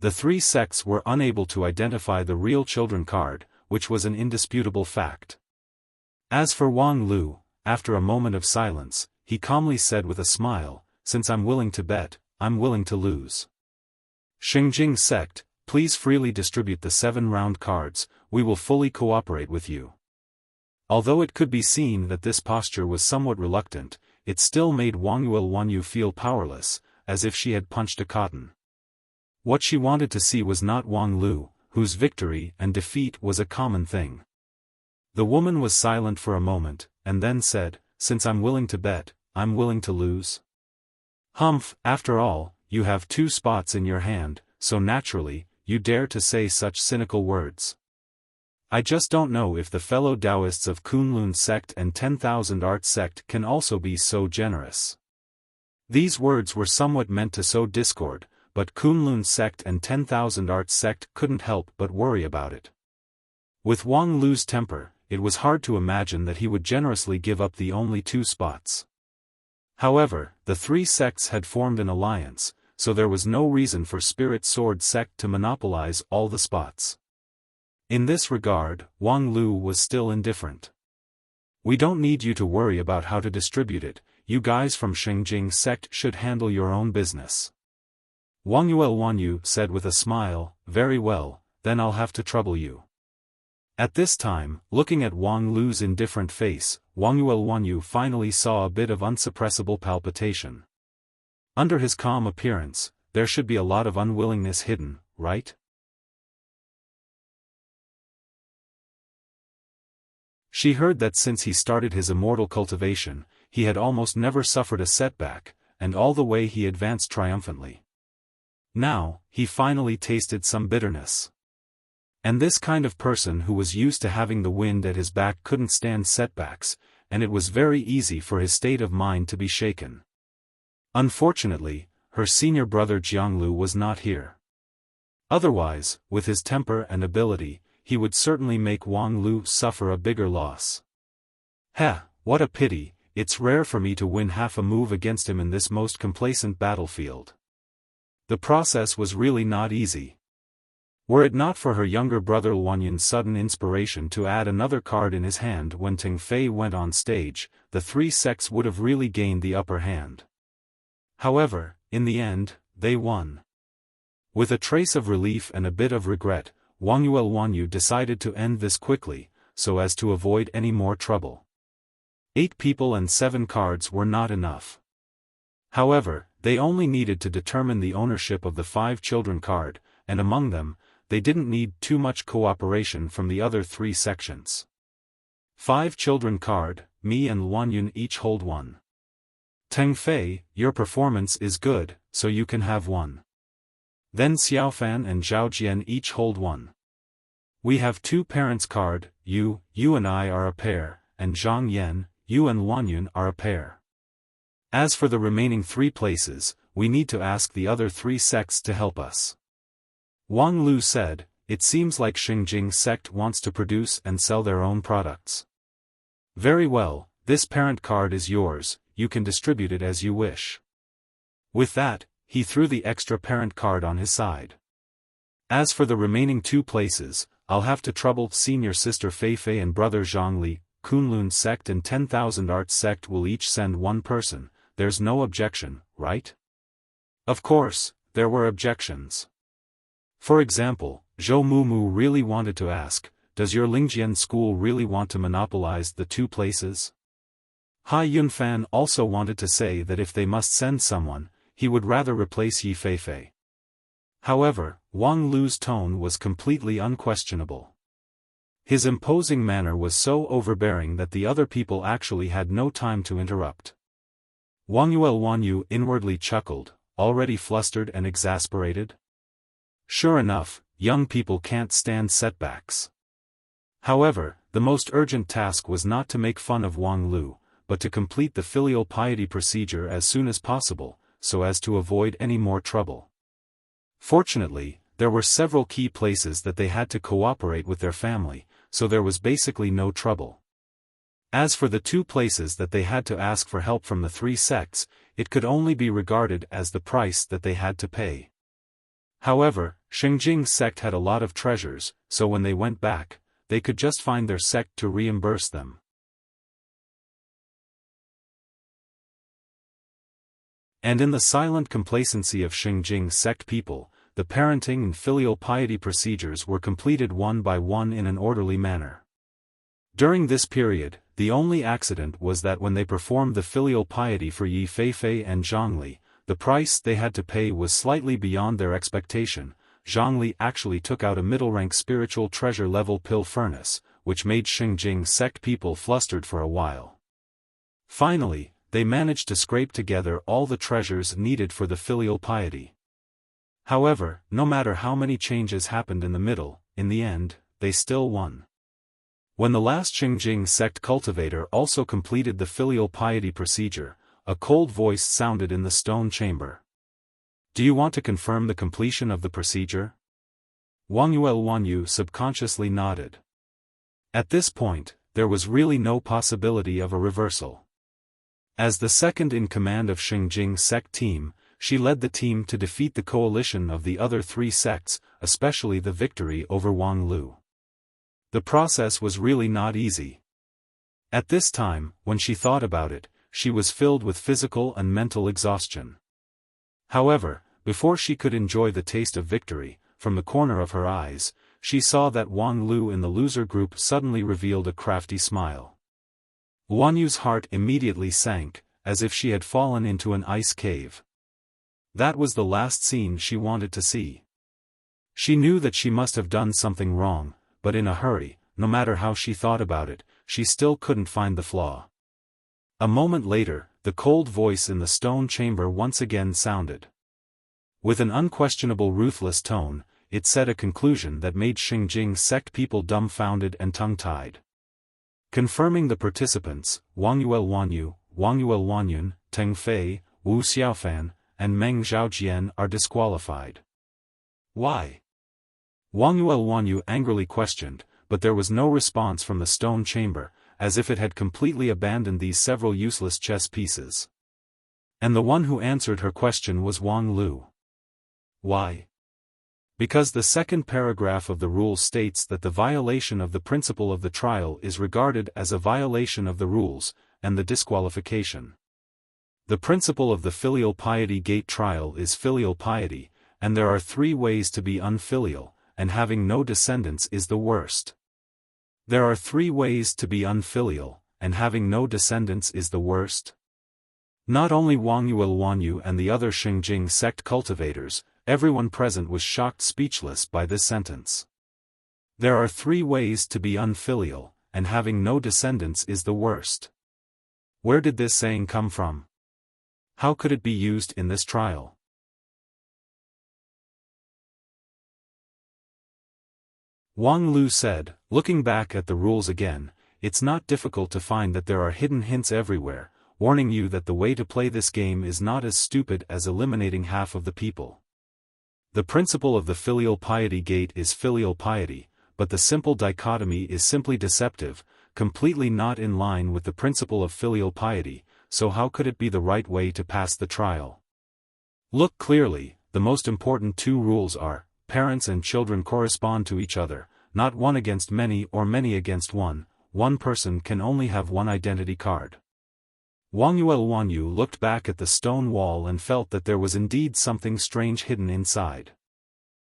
The 3 sects were unable to identify the real children card, which was an indisputable fact. As for Wang Lu, after a moment of silence, he calmly said with a smile, "Since I'm willing to bet, I'm willing to lose. Xingjing sect, please freely distribute the 7 round cards, we will fully cooperate with you." Although it could be seen that this posture was somewhat reluctant, it still made Wangyuel Wanyu feel powerless, as if she had punched a cotton. What she wanted to see was not Wang Lu, whose victory and defeat was a common thing. The woman was silent for a moment, and then said, "Since I'm willing to bet, I'm willing to lose." Humph, after all, you have 2 spots in your hand, so naturally, you dare to say such cynical words. I just don't know if the fellow Taoists of Kunlun sect and 10,000 Art sect can also be so generous. These words were somewhat meant to sow discord, but Kunlun sect and 10,000 Art sect couldn't help but worry about it. With Wang Lu's temper, it was hard to imagine that he would generously give up the only 2 spots. However, the 3 sects had formed an alliance, so there was no reason for Spirit Sword sect to monopolize all the spots. In this regard, Wang Lu was still indifferent. "We don't need you to worry about how to distribute it, you guys from Xingjing sect should handle your own business." Wangyuel Wanyu said with a smile, "Very well, then I'll have to trouble you." At this time, looking at Wang Lu's indifferent face, Wangyuel Wanyu finally saw a bit of unsuppressible palpitation. Under his calm appearance, there should be a lot of unwillingness hidden, right? She heard that since he started his immortal cultivation, he had almost never suffered a setback, and all the way he advanced triumphantly. Now, he finally tasted some bitterness. And this kind of person who was used to having the wind at his back couldn't stand setbacks, and it was very easy for his state of mind to be shaken. Unfortunately, her senior brother Jianglu was not here. Otherwise, with his temper and ability, he would certainly make Wang Lu suffer a bigger loss. Heh, what a pity, it's rare for me to win half a move against him in this most complacent battlefield. The process was really not easy. Were it not for her younger brother Wanyun's sudden inspiration to add another card in his hand when Ting Fei went on stage, the three sects would have really gained the upper hand. However, in the end, they won. With a trace of relief and a bit of regret, Wanyu decided to end this quickly, so as to avoid any more trouble. 8 people and 7 cards were not enough. However, they only needed to determine the ownership of the 5 children card, and among them, they didn't need too much cooperation from the other 3 sections. 5 children card, me and Wanyun each hold 1. Teng Fei, your performance is good, so you can have 1. Then Xiaofan and Zhao Jian each hold 1. We have 2 parents card, you and I are a pair, and Zhang Yan, you and Wanyun are a pair. As for the remaining 3 places, we need to ask the other 3 sects to help us. Wang Lu said, it seems like Xingjing sect wants to produce and sell their own products. Very well, this parent card is yours, you can distribute it as you wish. With that, he threw the extra parent card on his side. As for the remaining 2 places, I'll have to trouble senior sister Fei Fei and brother Zhongli. Kunlun sect and 10,000 Arts sect will each send 1 person, there's no objection, right? Of course, there were objections. For example, Zhou Mumu really wanted to ask, does your Lingjian school really want to monopolize the 2 places? Hai Yunfan also wanted to say that if they must send someone, he would rather replace Yi Feifei. However, Wang Lu's tone was completely unquestionable. His imposing manner was so overbearing that the other people actually had no time to interrupt. Wanyu inwardly chuckled, already flustered and exasperated. Sure enough, young people can't stand setbacks. However, the most urgent task was not to make fun of Wang Lu, but to complete the filial piety procedure as soon as possible, so as to avoid any more trouble. Fortunately, there were several key places that they had to cooperate with their family, so there was basically no trouble. As for the 2 places that they had to ask for help from the 3 sects, it could only be regarded as the price that they had to pay. However, Xingjing sect had a lot of treasures, so when they went back, they could just find their sect to reimburse them. And in the silent complacency of Xingjing sect people, the parenting and filial piety procedures were completed one by one in an orderly manner. During this period, the only accident was that when they performed the filial piety for Yi Feifei and Zhongli, the price they had to pay was slightly beyond their expectation. Zhongli actually took out a middle-rank spiritual treasure-level pill furnace, which made Xingjing sect people flustered for a while. Finally, they managed to scrape together all the treasures needed for the filial piety. However, no matter how many changes happened in the middle, in the end, they still won. When the last Xingjing sect cultivator also completed the filial piety procedure, a cold voice sounded in the stone chamber. Do you want to confirm the completion of the procedure? Wanyu subconsciously nodded. At this point, there was really no possibility of a reversal. As the second in command of Xingjing sect team, she led the team to defeat the coalition of the other 3 sects, especially the victory over Wang Lu. The process was really not easy. At this time, when she thought about it, she was filled with physical and mental exhaustion. However, before she could enjoy the taste of victory, from the corner of her eyes, she saw that Wang Lu in the loser group suddenly revealed a crafty smile. Wanyu's heart immediately sank, as if she had fallen into an ice cave. That was the last scene she wanted to see. She knew that she must have done something wrong, but in a hurry, no matter how she thought about it, she still couldn't find the flaw. A moment later, the cold voice in the stone chamber once again sounded. With an unquestionable ruthless tone, it said a conclusion that made Xinjing sect people dumbfounded and tongue-tied. Confirming the participants, Wangyuel Wanyu, Wangyuel Wanyun, Teng Fei, Wu Xiaofan, and Meng Zhaojian are disqualified. Why? Wangyuel Wanyu angrily questioned, but there was no response from the stone chamber, as if it had completely abandoned these several useless chess pieces. And the one who answered her question was Wang Lu. Why? Because the second paragraph of the rule states that the violation of the principle of the trial is regarded as a violation of the rules, and the disqualification. The principle of the filial piety gate trial is filial piety, and there are 3 ways to be unfilial, and having no descendants is the worst. There are 3 ways to be unfilial, and having no descendants is the worst. Not only Wangyuel Wanyu and the other Xinjing sect cultivators, everyone present was shocked speechless by this sentence. There are 3 ways to be unfilial, and having no descendants is the worst. Where did this saying come from? How could it be used in this trial? Wang Lu said, looking back at the rules again, it's not difficult to find that there are hidden hints everywhere, warning you that the way to play this game is not as stupid as eliminating half of the people. The principle of the filial piety gate is filial piety, but the simple dichotomy is simply deceptive, completely not in line with the principle of filial piety, so how could it be the right way to pass the trial? Look clearly, the most important 2 rules are, parents and children correspond to each other, not one against many or many against one. One person can only have one identity card. Wangyuel Wanyu looked back at the stone wall and felt that there was indeed something strange hidden inside.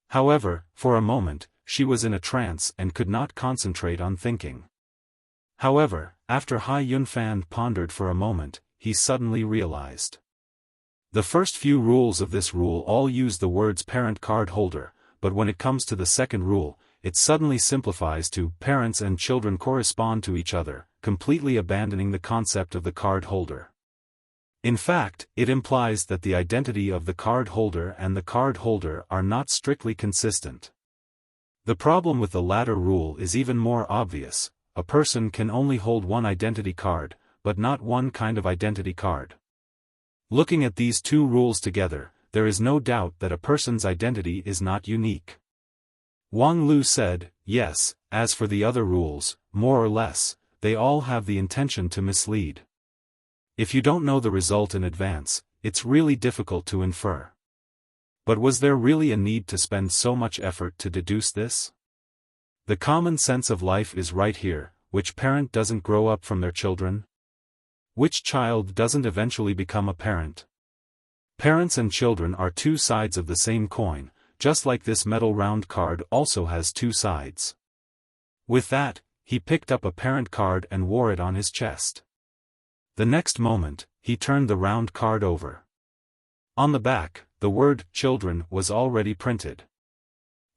However, for a moment, she was in a trance and could not concentrate on thinking. However, after Hai Yunfan pondered for a moment, he suddenly realized. The first few rules of this rule all use the words parent card holder, but when it comes to the second rule, it suddenly simplifies to parents and children correspond to each other, completely abandoning the concept of the card holder. In fact, it implies that the identity of the card holder and the card holder are not strictly consistent. The problem with the latter rule is even more obvious. A person can only hold one identity card, but not one kind of identity card. Looking at these 2 rules together, there is no doubt that a person's identity is not unique. Wang Lu said, yes, as for the other rules, more or less, they all have the intention to mislead. If you don't know the result in advance, it's really difficult to infer. But was there really a need to spend so much effort to deduce this? The common sense of life is right here. Which parent doesn't grow up from their children? Which child doesn't eventually become a parent? Parents and children are 2 sides of the same coin, just like this metal round card also has 2 sides. With that, he picked up a parent card and wore it on his chest. The next moment, he turned the round card over. On the back, the word children was already printed.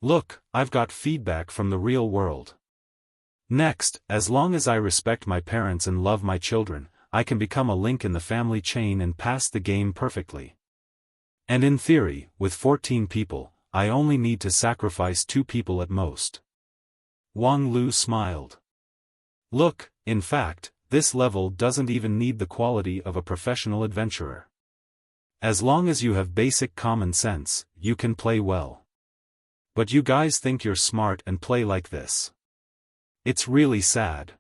Look, I've got feedback from the real world. Next, as long as I respect my parents and love my children, I can become a link in the family chain and pass the game perfectly. And in theory, with 14 people, I only need to sacrifice 2 people at most. Wang Lu smiled. Look, in fact, this level doesn't even need the quality of a professional adventurer. As long as you have basic common sense, you can play well. But you guys think you're smart and play like this. It's really sad.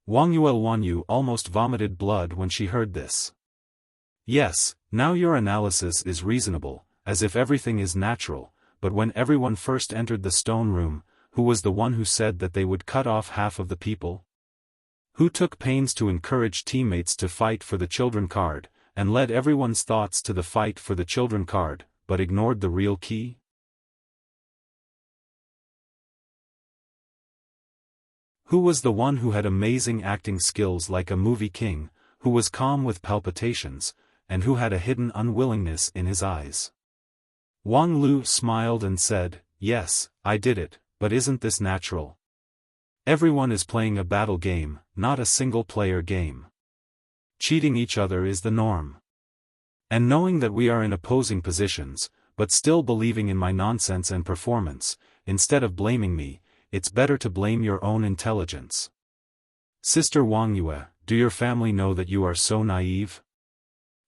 Wangyuel Wanyu almost vomited blood when she heard this. Yes, now your analysis is reasonable, as if everything is natural, but when everyone first entered the stone room, who was the one who said that they would cut off half of the people? Who took pains to encourage teammates to fight for the children card, and led everyone's thoughts to the fight for the children card, but ignored the real key? Who was the one who had amazing acting skills like a movie king, who was calm with palpitations, and who had a hidden unwillingness in his eyes? Wang Lu smiled and said, yes, I did it, but isn't this natural? Everyone is playing a battle game, not a single-player game. Cheating each other is the norm. And knowing that we are in opposing positions, but still believing in my nonsense and performance. Instead of blaming me, it's better to blame your own intelligence. Sister Wang Yue, do your family know that you are so naive?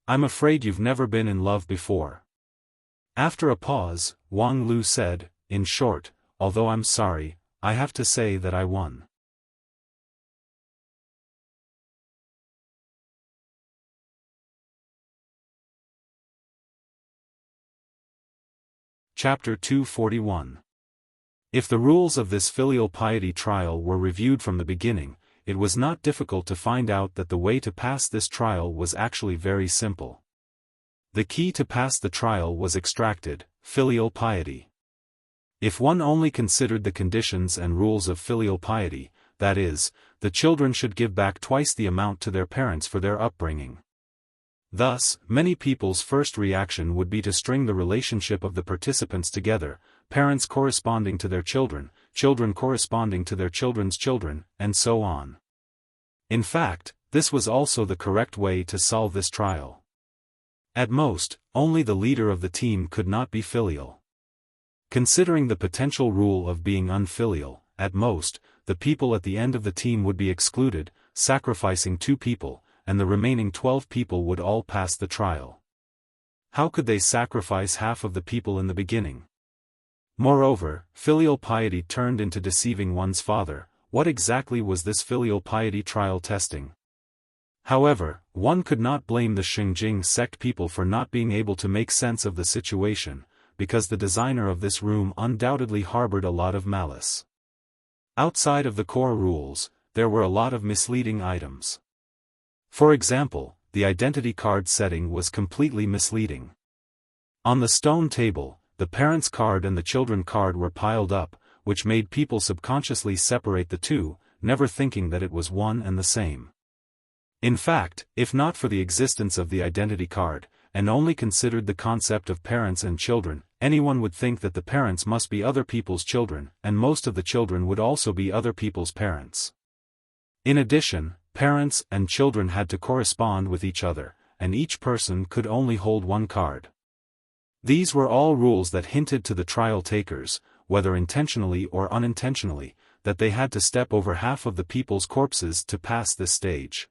I'm afraid you've never been in love before. After a pause, Wang Lu said, in short, although I'm sorry, I have to say that I won. Chapter 241. If the rules of this filial piety trial were reviewed from the beginning, it was not difficult to find out that the way to pass this trial was actually very simple. The key to pass the trial was extracted: filial piety. If one only considered the conditions and rules of filial piety, that is, the children should give back twice the amount to their parents for their upbringing. Thus, many people's first reaction would be to string the relationship of the participants together, parents corresponding to their children, children corresponding to their children's children, and so on. In fact, this was also the correct way to solve this trial. At most, only the leader of the team could not be filial. Considering the potential rule of being unfilial, at most, the people at the end of the team would be excluded, sacrificing 2 people, and the remaining 12 people would all pass the trial. How could they sacrifice half of the people in the beginning? Moreover, filial piety turned into deceiving one's father. What exactly was this filial piety trial testing? However, one could not blame the Xinjing sect people for not being able to make sense of the situation, because the designer of this room undoubtedly harbored a lot of malice. Outside of the core rules, there were a lot of misleading items. For example, the identity card setting was completely misleading. On the stone table, the parents' card and the children card were piled up, which made people subconsciously separate the two, never thinking that it was one and the same. In fact, if not for the existence of the identity card, and only considered the concept of parents and children, anyone would think that the parents must be other people's children, and most of the children would also be other people's parents. In addition, parents and children had to correspond with each other, and each person could only hold one card. These were all rules that hinted to the trial takers, whether intentionally or unintentionally, that they had to step over half of the people's corpses to pass this stage.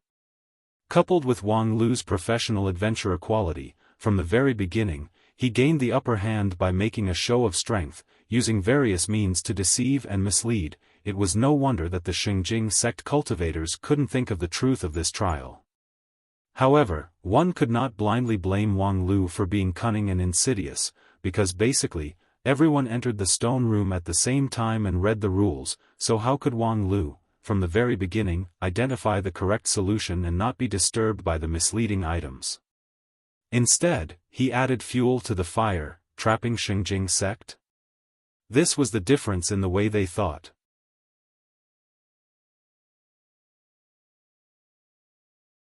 Coupled with Wang Lu's professional adventurer quality, from the very beginning, he gained the upper hand by making a show of strength, using various means to deceive and mislead. It was no wonder that the Xinjing sect cultivators couldn't think of the truth of this trial. However, one could not blindly blame Wang Lu for being cunning and insidious, because basically, everyone entered the stone room at the same time and read the rules, so how could Wang Lu, from the very beginning, identify the correct solution and not be disturbed by the misleading items? Instead, he added fuel to the fire, trapping Xinjing sect. This was the difference in the way they thought.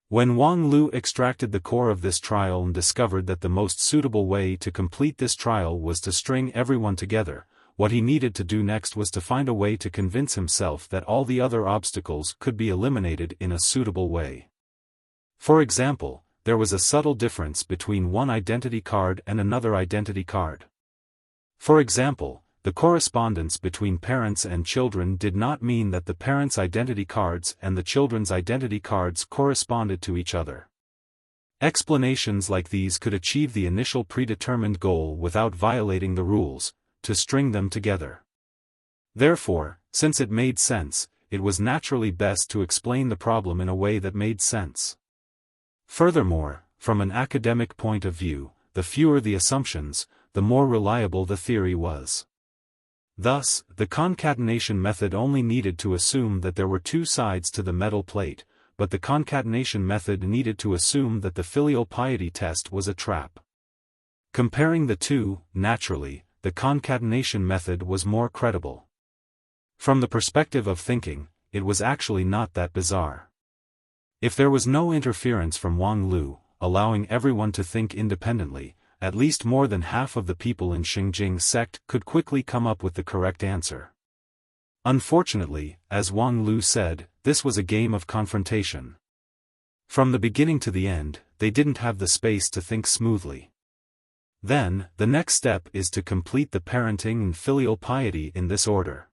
When Wang Lu extracted the core of this trial and discovered that the most suitable way to complete this trial was to string everyone together, what he needed to do next was to find a way to convince himself that all the other obstacles could be eliminated in a suitable way. For example, there was a subtle difference between one identity card and another identity card. For example, the correspondence between parents and children did not mean that the parents' identity cards and the children's identity cards corresponded to each other. Explanations like these could achieve the initial predetermined goal without violating the rules, to string them together. Therefore, since it made sense, it was naturally best to explain the problem in a way that made sense. Furthermore, from an academic point of view, the fewer the assumptions, the more reliable the theory was. Thus, the concatenation method only needed to assume that there were 2 sides to the metal plate, but the concatenation method needed to assume that the filial piety test was a trap. Comparing the two, naturally, the concatenation method was more credible. From the perspective of thinking, it was actually not that bizarre. If there was no interference from Wang Lu, allowing everyone to think independently, at least more than half of the people in Xinjing sect could quickly come up with the correct answer. Unfortunately, as Wang Lu said, this was a game of confrontation. From the beginning to the end, they didn't have the space to think smoothly. Then, the next step is to complete the parenting and filial piety in this order.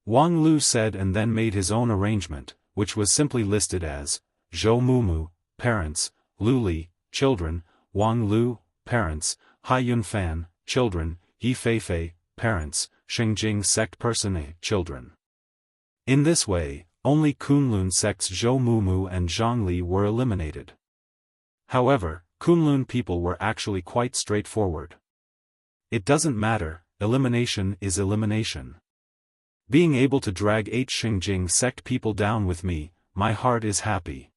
Wang Lu said, and then made his own arrangement, which was simply listed as Zhou Mumu, parents, Lu Li, children, Wang Lu, parents, Hai Yunfan, children, Yi Feifei, parents, Xingjing sect personae, children. In this way, only Kunlun sects Zhou Mumu and Zhongli were eliminated. However, Kunlun people were actually quite straightforward. It doesn't matter, elimination is elimination. Being able to drag 8 Xingjing sect people down with me, my heart is happy.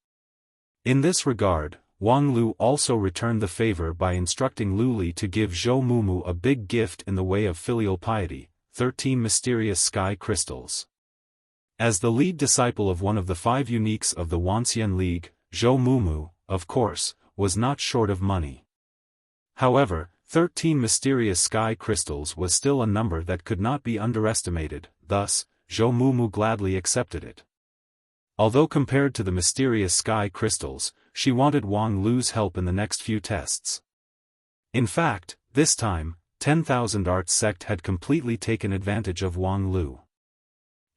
In this regard, Wang Lu also returned the favor by instructing Lu Li to give Zhou Mumu a big gift in the way of filial piety, 13 mysterious sky crystals. As the lead disciple of one of the 5 uniques of the Wanxian League, Zhou Mumu, of course, was not short of money. However, 13 mysterious sky crystals was still a number that could not be underestimated, thus, Zhou Mumu gladly accepted it. Although compared to the mysterious sky crystals, she wanted Wang Lu's help in the next few tests. In fact, this time, 10,000 Arts sect had completely taken advantage of Wang Lu.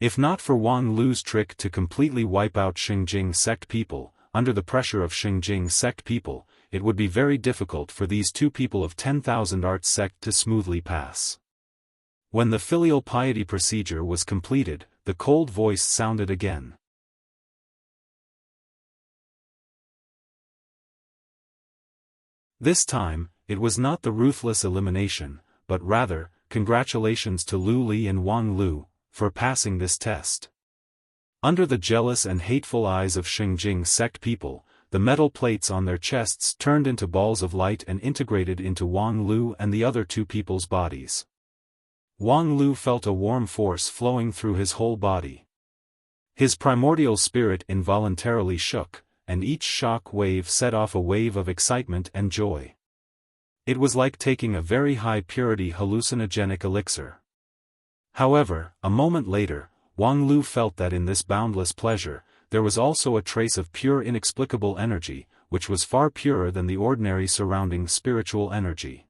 If not for Wang Lu's trick to completely wipe out Xingjing sect people, under the pressure of Xingjing sect people, it would be very difficult for these 2 people of 10,000 Arts sect to smoothly pass. When the filial piety procedure was completed, the cold voice sounded again. This time, it was not the ruthless elimination, but rather, congratulations to Lu Li and Wang Lu, for passing this test. Under the jealous and hateful eyes of Xingjing sect people, the metal plates on their chests turned into balls of light and integrated into Wang Lu and the other 2 people's bodies. Wang Lu felt a warm force flowing through his whole body. His primordial spirit involuntarily shook, and each shock wave set off a wave of excitement and joy. It was like taking a very high-purity hallucinogenic elixir. However, a moment later, Wang Lu felt that in this boundless pleasure, there was also a trace of pure inexplicable energy, which was far purer than the ordinary surrounding spiritual energy.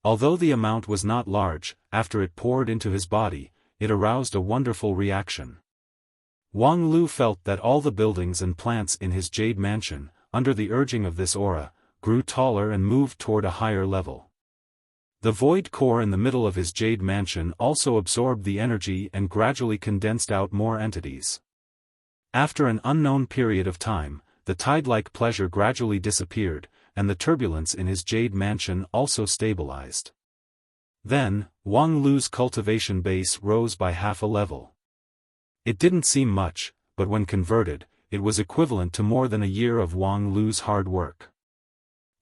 Although the amount was not large, after it poured into his body, it aroused a wonderful reaction. Wang Lu felt that all the buildings and plants in his jade mansion, under the urging of this aura, grew taller and moved toward a higher level. The void core in the middle of his jade mansion also absorbed the energy and gradually condensed out more entities. After an unknown period of time, the tide-like pleasure gradually disappeared, and the turbulence in his jade mansion also stabilized. Then, Wang Lu's cultivation base rose by half a level. It didn't seem much, but when converted, it was equivalent to more than a year of Wang Lu's hard work.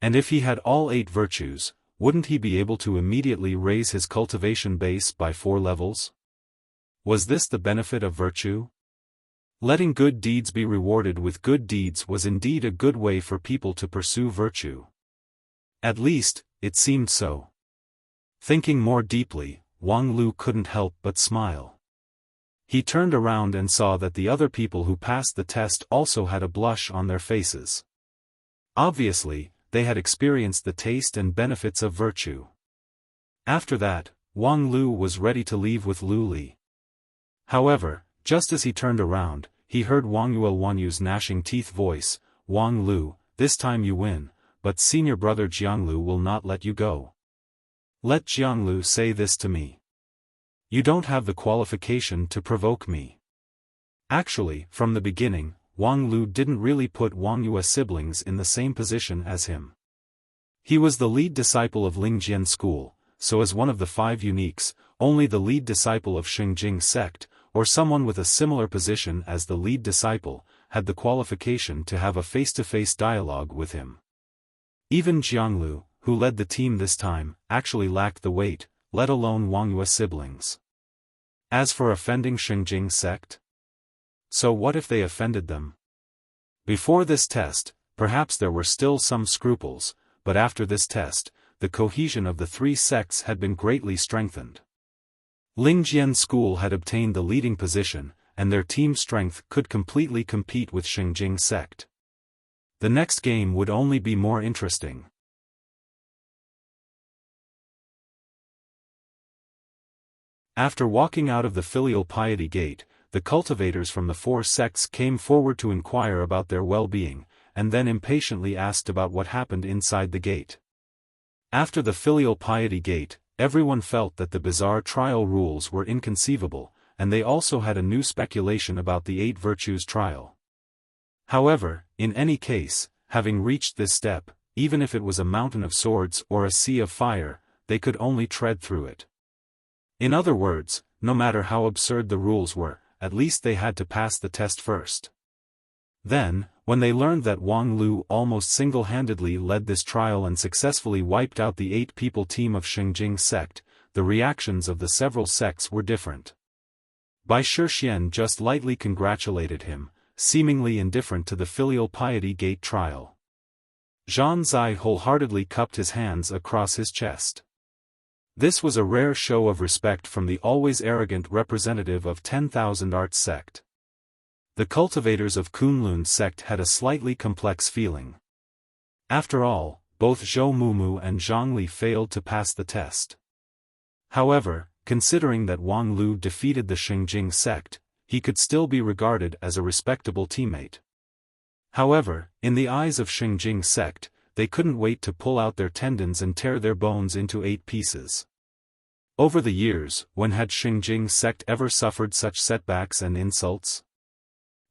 And if he had all 8 virtues, wouldn't he be able to immediately raise his cultivation base by 4 levels? Was this the benefit of virtue? Letting good deeds be rewarded with good deeds was indeed a good way for people to pursue virtue. At least, it seemed so. Thinking more deeply, Wang Lu couldn't help but smile. He turned around and saw that the other people who passed the test also had a blush on their faces. Obviously, they had experienced the taste and benefits of virtue. After that, Wang Lu was ready to leave with Lu Li. However, just as he turned around, he heard Wang Yu's gnashing teeth voice, "Wang Lu, this time you win, but senior brother Jianglu will not let you go. Let Jianglu say this to me. You don't have the qualification to provoke me." Actually, from the beginning, Wang Lu didn't really put Wang Yu's siblings in the same position as him. He was the lead disciple of Lingjian school, so as one of the 5 uniques, only the lead disciple of Xingjing sect, or someone with a similar position as the lead disciple, had the qualification to have a face-to-face dialogue with him. Even Jianglu, who led the team this time, actually lacked the weight, let alone Wang Yu's siblings. As for offending Xingjing sect? So what if they offended them? Before this test, perhaps there were still some scruples, but after this test, the cohesion of the 3 sects had been greatly strengthened. Lingjian school had obtained the leading position, and their team strength could completely compete with Xingjing sect. The next game would only be more interesting. After walking out of the filial piety gate, the cultivators from the 4 sects came forward to inquire about their well-being, and then impatiently asked about what happened inside the gate. After the filial piety gate, everyone felt that the bizarre trial rules were inconceivable, and they also had a new speculation about the 8 virtues trial. However, in any case, having reached this step, even if it was a mountain of swords or a sea of fire, they could only tread through it. In other words, no matter how absurd the rules were, at least they had to pass the test first. Then, when they learned that Wang Lu almost single-handedly led this trial and successfully wiped out the 8-people team of Xingjing sect, the reactions of the several sects were different. Bai Shixian just lightly congratulated him, seemingly indifferent to the filial piety gate trial. Zhang Zai wholeheartedly cupped his hands across his chest. This was a rare show of respect from the always arrogant representative of 10,000 Arts sect. The cultivators of Kunlun sect had a slightly complex feeling. After all, both Zhou Mumu and Zhang Li failed to pass the test. However, considering that Wang Lu defeated the Xingjing sect, he could still be regarded as a respectable teammate. However, in the eyes of Xingjing sect, they couldn't wait to pull out their tendons and tear their bones into 8 pieces. Over the years, when had Xingjing sect ever suffered such setbacks and insults?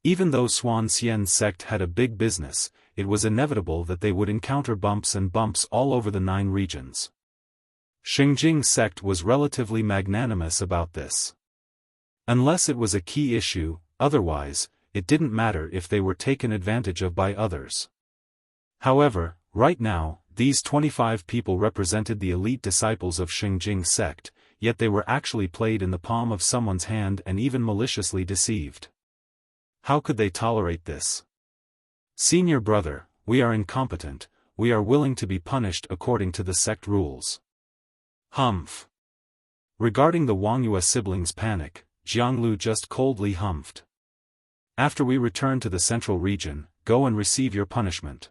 Even though Xuanxian sect had a big business, it was inevitable that they would encounter bumps and bumps all over the 9 regions. Xingjing sect was relatively magnanimous about this. Unless it was a key issue, otherwise, it didn't matter if they were taken advantage of by others. However, right now, these 25 people represented the elite disciples of Xingjing sect, yet they were actually played in the palm of someone's hand and even maliciously deceived. How could they tolerate this? Senior brother, we are incompetent, we are willing to be punished according to the sect rules. Humph. Regarding the Wangyue siblings' panic, Jianglu just coldly humphed. After we return to the central region, go and receive your punishment.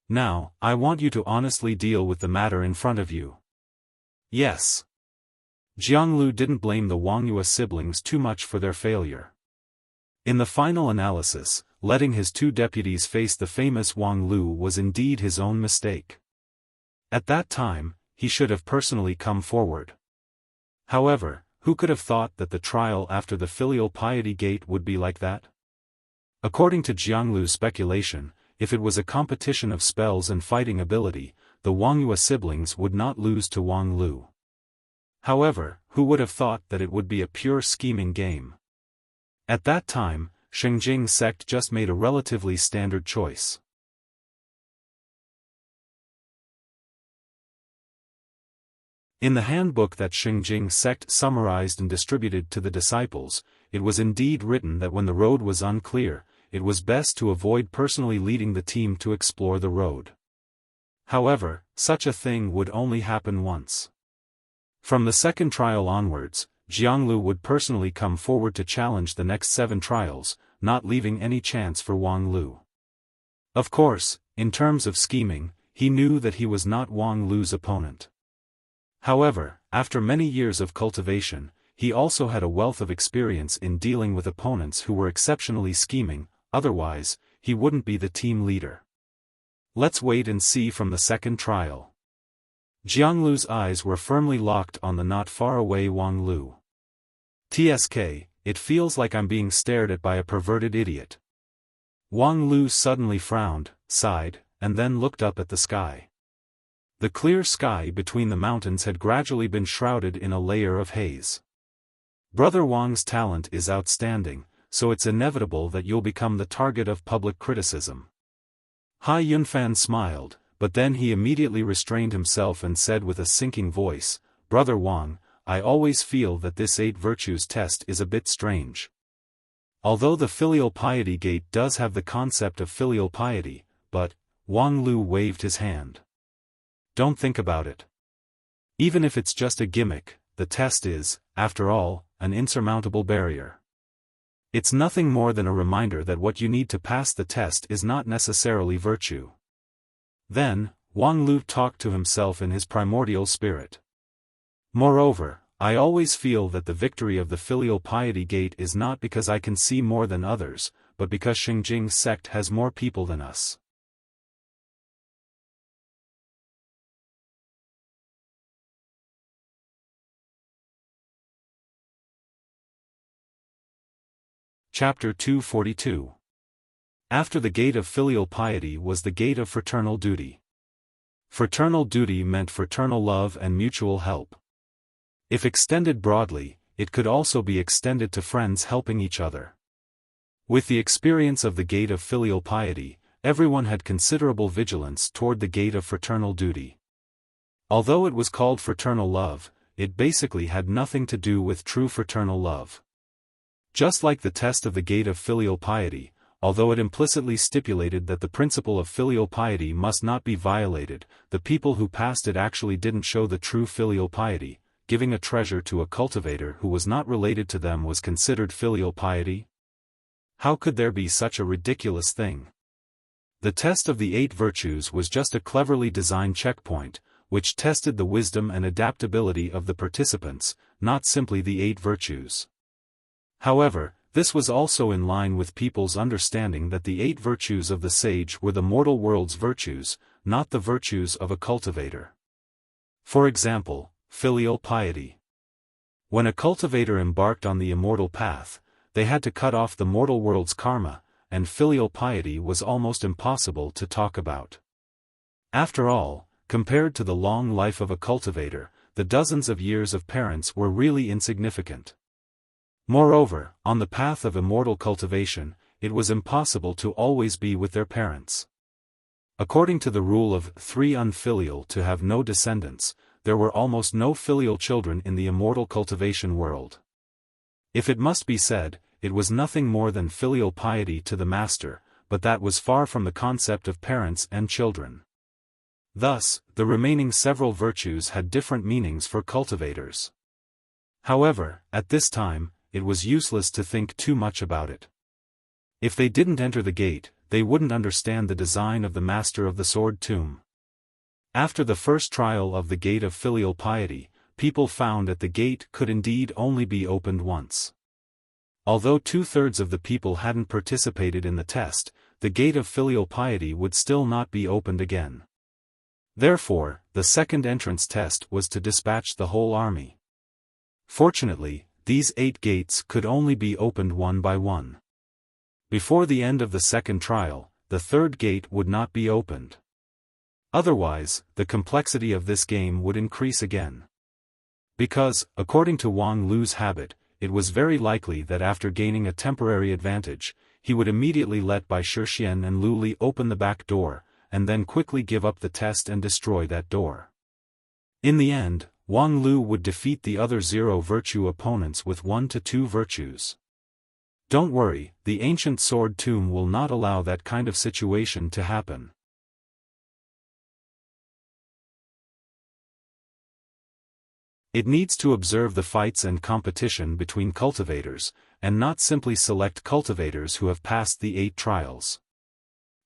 Now, I want you to honestly deal with the matter in front of you. Yes. Jianglu didn't blame the Wangyue siblings too much for their failure. In the final analysis, letting his 2 deputies face the famous Wang Lu was indeed his own mistake. At that time, he should have personally come forward. However, who could have thought that the trial after the filial piety gate would be like that? According to Jianglu's speculation, if it was a competition of spells and fighting ability, the Wangyue siblings would not lose to Wang Lu. However, who would have thought that it would be a pure scheming game? At that time, Xingjing sect just made a relatively standard choice. In the handbook that Xingjing sect summarized and distributed to the disciples, it was indeed written that when the road was unclear, it was best to avoid personally leading the team to explore the road. However, such a thing would only happen once. From the second trial onwards, Jianglu would personally come forward to challenge the next 7 trials, not leaving any chance for Wang Lu. Of course, in terms of scheming, he knew that he was not Wang Lu's opponent. However, after many years of cultivation, he also had a wealth of experience in dealing with opponents who were exceptionally scheming, otherwise, he wouldn't be the team leader. Let's wait and see from the second trial. Jianglu's eyes were firmly locked on the not far away Wang Lu. TSK, it feels like I'm being stared at by a perverted idiot. Wang Lu suddenly frowned, sighed, and then looked up at the sky. The clear sky between the mountains had gradually been shrouded in a layer of haze. Brother Wang's talent is outstanding, so it's inevitable that you'll become the target of public criticism. Hai Yunfan smiled, but then he immediately restrained himself and said with a sinking voice, Brother Wang, I always feel that this 8 virtues test is a bit strange. Although the filial piety gate does have the concept of filial piety, but, Wang Lu waved his hand. Don't think about it. Even if it's just a gimmick, the test is, after all, an insurmountable barrier. It's nothing more than a reminder that what you need to pass the test is not necessarily virtue. Then, Wang Lu talked to himself in his primordial spirit. Moreover, I always feel that the victory of the filial piety gate is not because I can see more than others, but because Xinjing's sect has more people than us. Chapter 242. After the gate of filial piety was the gate of fraternal duty. Fraternal duty meant fraternal love and mutual help. If extended broadly, it could also be extended to friends helping each other. With the experience of the gate of filial piety, everyone had considerable vigilance toward the gate of fraternal duty. Although it was called fraternal love, it basically had nothing to do with true fraternal love. Just like the test of the gate of filial piety, although it implicitly stipulated that the principle of filial piety must not be violated, the people who passed it actually didn't show the true filial piety. Giving a treasure to a cultivator who was not related to them was considered filial piety? How could there be such a ridiculous thing? The test of the 8 virtues was just a cleverly designed checkpoint, which tested the wisdom and adaptability of the participants, not simply the 8 virtues. However, this was also in line with people's understanding that the 8 virtues of the sage were the mortal world's virtues, not the virtues of a cultivator. For example, filial piety. When a cultivator embarked on the immortal path, they had to cut off the mortal world's karma, and filial piety was almost impossible to talk about. After all, compared to the long life of a cultivator, the dozens of years of parents were really insignificant. Moreover, on the path of immortal cultivation, it was impossible to always be with their parents. According to the rule of 3 unfilial to have no descendants, there were almost no filial children in the immortal cultivation world. If it must be said, it was nothing more than filial piety to the master, but that was far from the concept of parents and children. Thus, the remaining several virtues had different meanings for cultivators. However, at this time, it was useless to think too much about it. If they didn't enter the gate, they wouldn't understand the design of the master of the sword tomb. After the first trial of the gate of filial piety, people found that the gate could indeed only be opened once. Although 2/3 of the people hadn't participated in the test, the gate of filial piety would still not be opened again. Therefore, the second entrance test was to dispatch the whole army. Fortunately, these 8 gates could only be opened one by one. Before the end of the second trial, the third gate would not be opened. Otherwise, the complexity of this game would increase again. Because, according to Wang Lu's habit, it was very likely that after gaining a temporary advantage, he would immediately let Bai Shixian and Lu Li open the back door, and then quickly give up the test and destroy that door. In the end, Wang Lu would defeat the other 0 virtue opponents with 1 to 2 virtues. Don't worry, the ancient sword tomb will not allow that kind of situation to happen. It needs to observe the fights and competition between cultivators, and not simply select cultivators who have passed the 8 trials.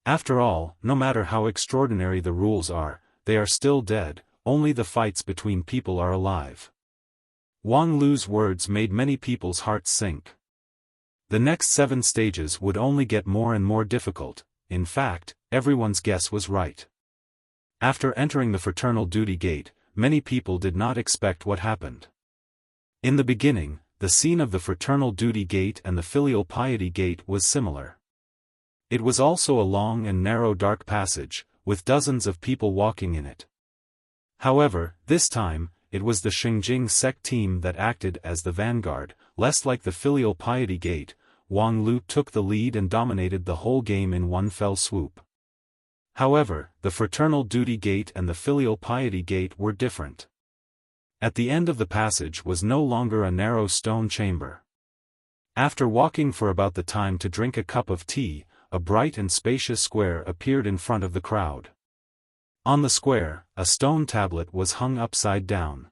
After all, no matter how extraordinary the rules are, they are still dead, only the fights between people are alive. Wang Lu's words made many people's hearts sink. The next 7 stages would only get more and more difficult. In fact, everyone's guess was right. After entering the fraternal duty gate, many people did not expect what happened. In the beginning, the scene of the fraternal duty gate and the filial piety gate was similar. It was also a long and narrow dark passage, with dozens of people walking in it. However, this time, it was the Xinjing sect team that acted as the vanguard. Less like the filial piety gate, Wang Lu took the lead and dominated the whole game in one fell swoop. However, the fraternal duty gate and the filial piety gate were different. At the end of the passage was no longer a narrow stone chamber. After walking for about the time to drink a cup of tea, a bright and spacious square appeared in front of the crowd. On the square, a stone tablet was hung upside down.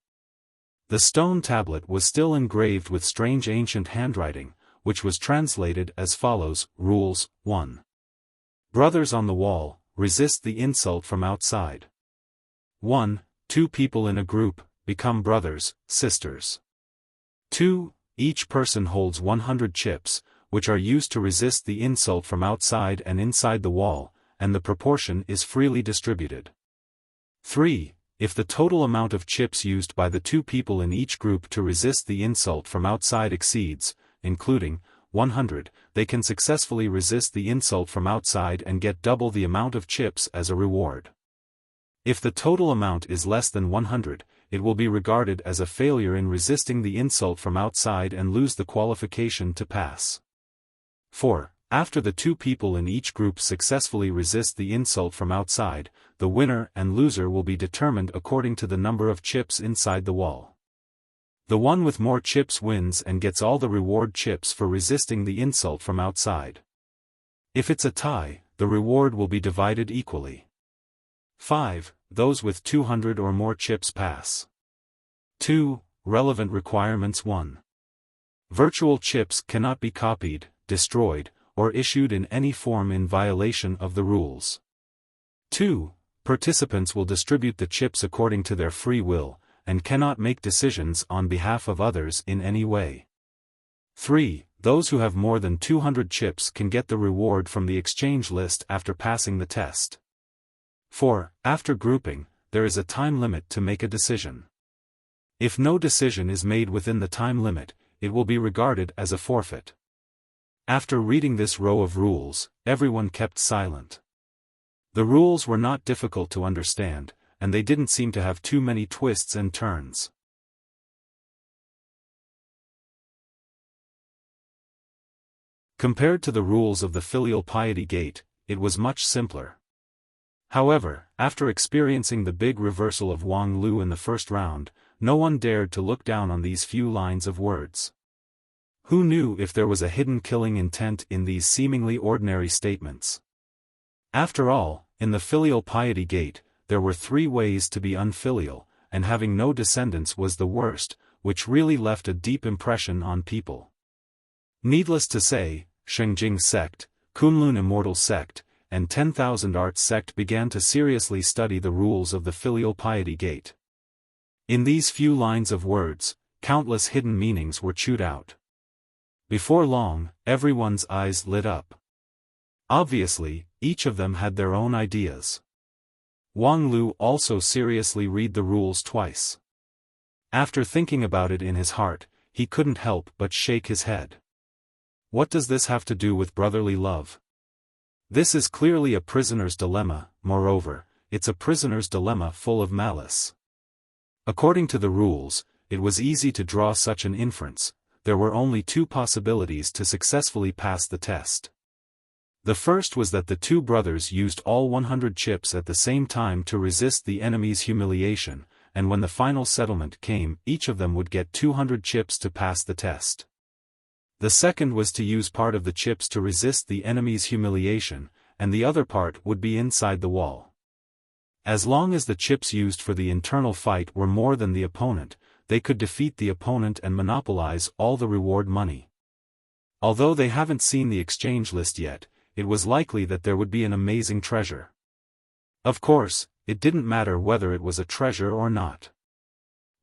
The stone tablet was still engraved with strange ancient handwriting, which was translated as follows: Rules 1. Brothers on the wall, resist the insult from outside. 1. 2 people in a group, become brothers, sisters. 2. Each person holds 100 chips, which are used to resist the insult from outside and inside the wall, and the proportion is freely distributed. 3. If the total amount of chips used by the 2 people in each group to resist the insult from outside exceeds, including 100, they can successfully resist the insult from outside and get double the amount of chips as a reward. If the total amount is less than 100, it will be regarded as a failure in resisting the insult from outside and lose the qualification to pass. 4. After the 2 people in each group successfully resist the insult from outside, the winner and loser will be determined according to the number of chips inside the wall. The one with more chips wins and gets all the reward chips for resisting the insult from outside. If it's a tie, the reward will be divided equally. 5. Those with 200 or more chips pass. 2. Relevant requirements. 1. Virtual chips cannot be copied, destroyed, or issued in any form in violation of the rules. 2. Participants will distribute the chips according to their free will, and cannot make decisions on behalf of others in any way. 3. Those who have more than 200 chips can get the reward from the exchange list after passing the test. 4. After grouping, there is a time limit to make a decision. If no decision is made within the time limit, it will be regarded as a forfeit. After reading this row of rules, everyone kept silent. The rules were not difficult to understand, and they didn't seem to have too many twists and turns. Compared to the rules of the filial piety gate, it was much simpler. However, after experiencing the big reversal of Wang Lu in the first round, no one dared to look down on these few lines of words. Who knew if there was a hidden killing intent in these seemingly ordinary statements? After all, in the filial piety gate, there were 3 ways to be unfilial, and having no descendants was the worst, which really left a deep impression on people. Needless to say, Shengjing sect, Kunlun immortal sect, and 10,000 Arts sect began to seriously study the rules of the filial piety gate. In these few lines of words, countless hidden meanings were chewed out. Before long, everyone's eyes lit up. Obviously, each of them had their own ideas. Wang Lu also seriously read the rules twice. After thinking about it in his heart, he couldn't help but shake his head. What does this have to do with brotherly love? This is clearly a prisoner's dilemma. Moreover, it's a prisoner's dilemma full of malice. According to the rules, it was easy to draw such an inference. There were only 2 possibilities to successfully pass the test. The first was that the 2 brothers used all 100 chips at the same time to resist the enemy's humiliation, and when the final settlement came, each of them would get 200 chips to pass the test. The second was to use part of the chips to resist the enemy's humiliation, and the other part would be inside the wall. As long as the chips used for the internal fight were more than the opponent, they could defeat the opponent and monopolize all the reward money. Although they haven't seen the exchange list yet, it was likely that there would be an amazing treasure. Of course, it didn't matter whether it was a treasure or not.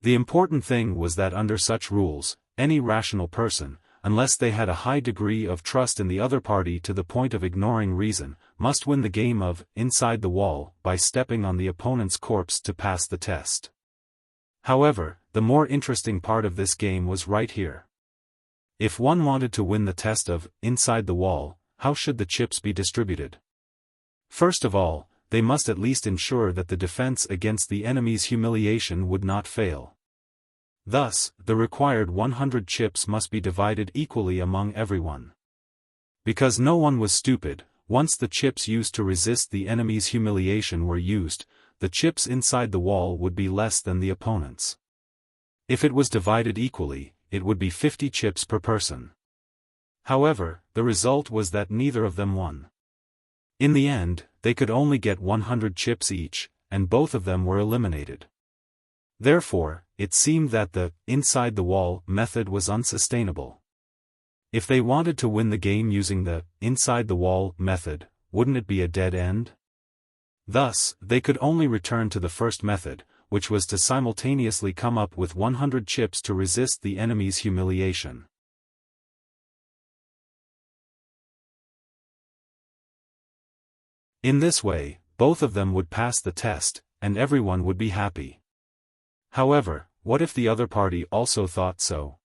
The important thing was that under such rules, any rational person, unless they had a high degree of trust in the other party to the point of ignoring reason, must win the game of inside the wall by stepping on the opponent's corpse to pass the test. However, the more interesting part of this game was right here. If one wanted to win the test of inside the wall, how should the chips be distributed? First of all, they must at least ensure that the defense against the enemy's humiliation would not fail. Thus, the required 100 chips must be divided equally among everyone. Because no one was stupid, once the chips used to resist the enemy's humiliation were used, the chips inside the wall would be less than the opponent's. If it was divided equally, it would be 50 chips per person. However, the result was that neither of them won. In the end, they could only get 100 chips each, and both of them were eliminated. Therefore, it seemed that the inside the wall method was unsustainable. If they wanted to win the game using the inside the wall method, wouldn't it be a dead end? Thus, they could only return to the first method, which was to simultaneously come up with 100 chips to resist the enemy's humiliation. In this way, both of them would pass the test, and everyone would be happy. However, what if the other party also thought so?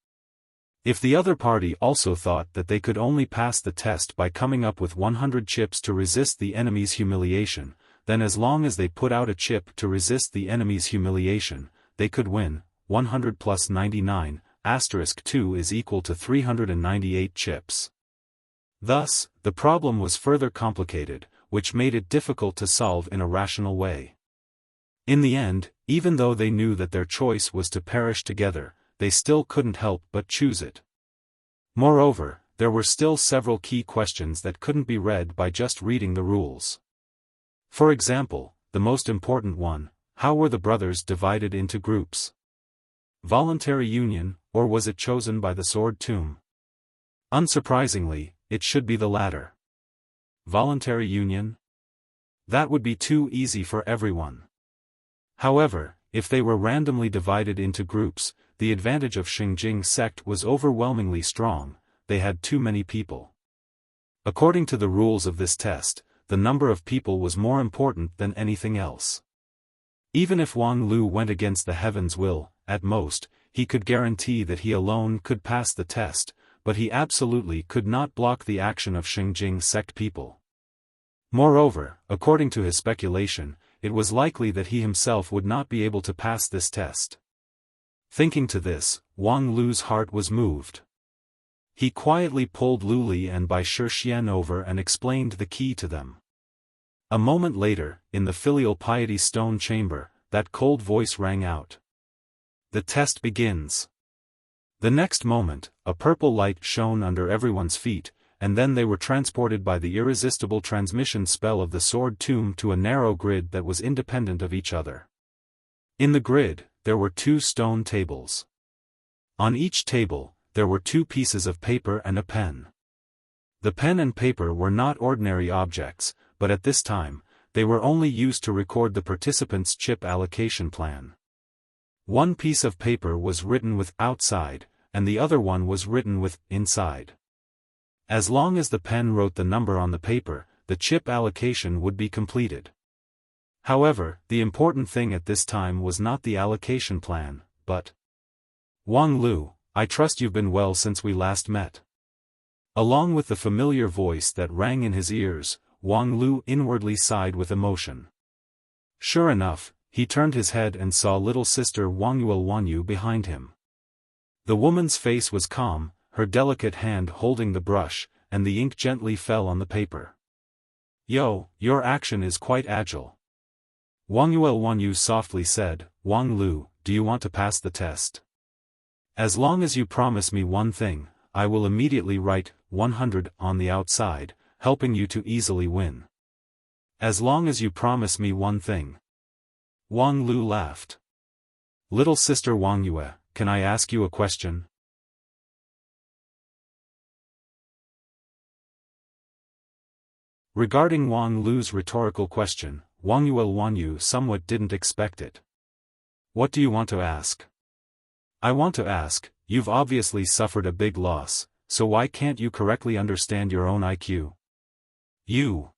If the other party also thought that they could only pass the test by coming up with 100 chips to resist the enemy's humiliation, then as long as they put out a chip to resist the enemy's humiliation, they could win. 100 plus 99, asterisk 2 is equal to 398 chips. Thus, the problem was further complicated, which made it difficult to solve in a rational way. In the end, even though they knew that their choice was to perish together, they still couldn't help but choose it. Moreover, there were still several key questions that couldn't be read by just reading the rules. For example, the most important one: how were the brothers divided into groups? Voluntary union, or was it chosen by the sword tomb? Unsurprisingly, it should be the latter. Voluntary union? That would be too easy for everyone. However, if they were randomly divided into groups, the advantage of Xinjing sect was overwhelmingly strong. They had too many people. According to the rules of this test, the number of people was more important than anything else. Even if Wang Lu went against the heaven's will, at most, he could guarantee that he alone could pass the test, but he absolutely could not block the action of Xinjing sect people. Moreover, according to his speculation, it was likely that he himself would not be able to pass this test. Thinking to this, Wang Lu's heart was moved. He quietly pulled Lu Li and Bai Shixian over and explained the key to them. A moment later, in the filial piety stone chamber, that cold voice rang out. The test begins. The next moment, a purple light shone under everyone's feet, and then they were transported by the irresistible transmission spell of the sword tomb to a narrow grid that was independent of each other. In the grid, there were 2 stone tables. On each table, there were 2 pieces of paper and a pen. The pen and paper were not ordinary objects, but at this time, they were only used to record the participants' chip allocation plan. One piece of paper was written with outside, and the other one was written with inside. As long as the pen wrote the number on the paper, the chip allocation would be completed. However, the important thing at this time was not the allocation plan, but Wang Lu, I trust you've been well since we last met. Along with the familiar voice that rang in his ears, Wang Lu inwardly sighed with emotion. Sure enough, he turned his head and saw little sister Wang Yuelwanyu behind him. The woman's face was calm, her delicate hand holding the brush, and the ink gently fell on the paper. Yo, your action is quite agile. Wang Yuelwanyu softly said, Wang Lu, do you want to pass the test? As long as you promise me one thing, I will immediately write 100 on the outside, helping you to easily win. As long as you promise me one thing. Wang Lu laughed. Little sister Wang Yue, can I ask you a question? Regarding Wang Lu's rhetorical question, Wang Yuelwanyu somewhat didn't expect it. What do you want to ask? I want to ask, you've obviously suffered a big loss, so why can't you correctly understand your own IQ? You.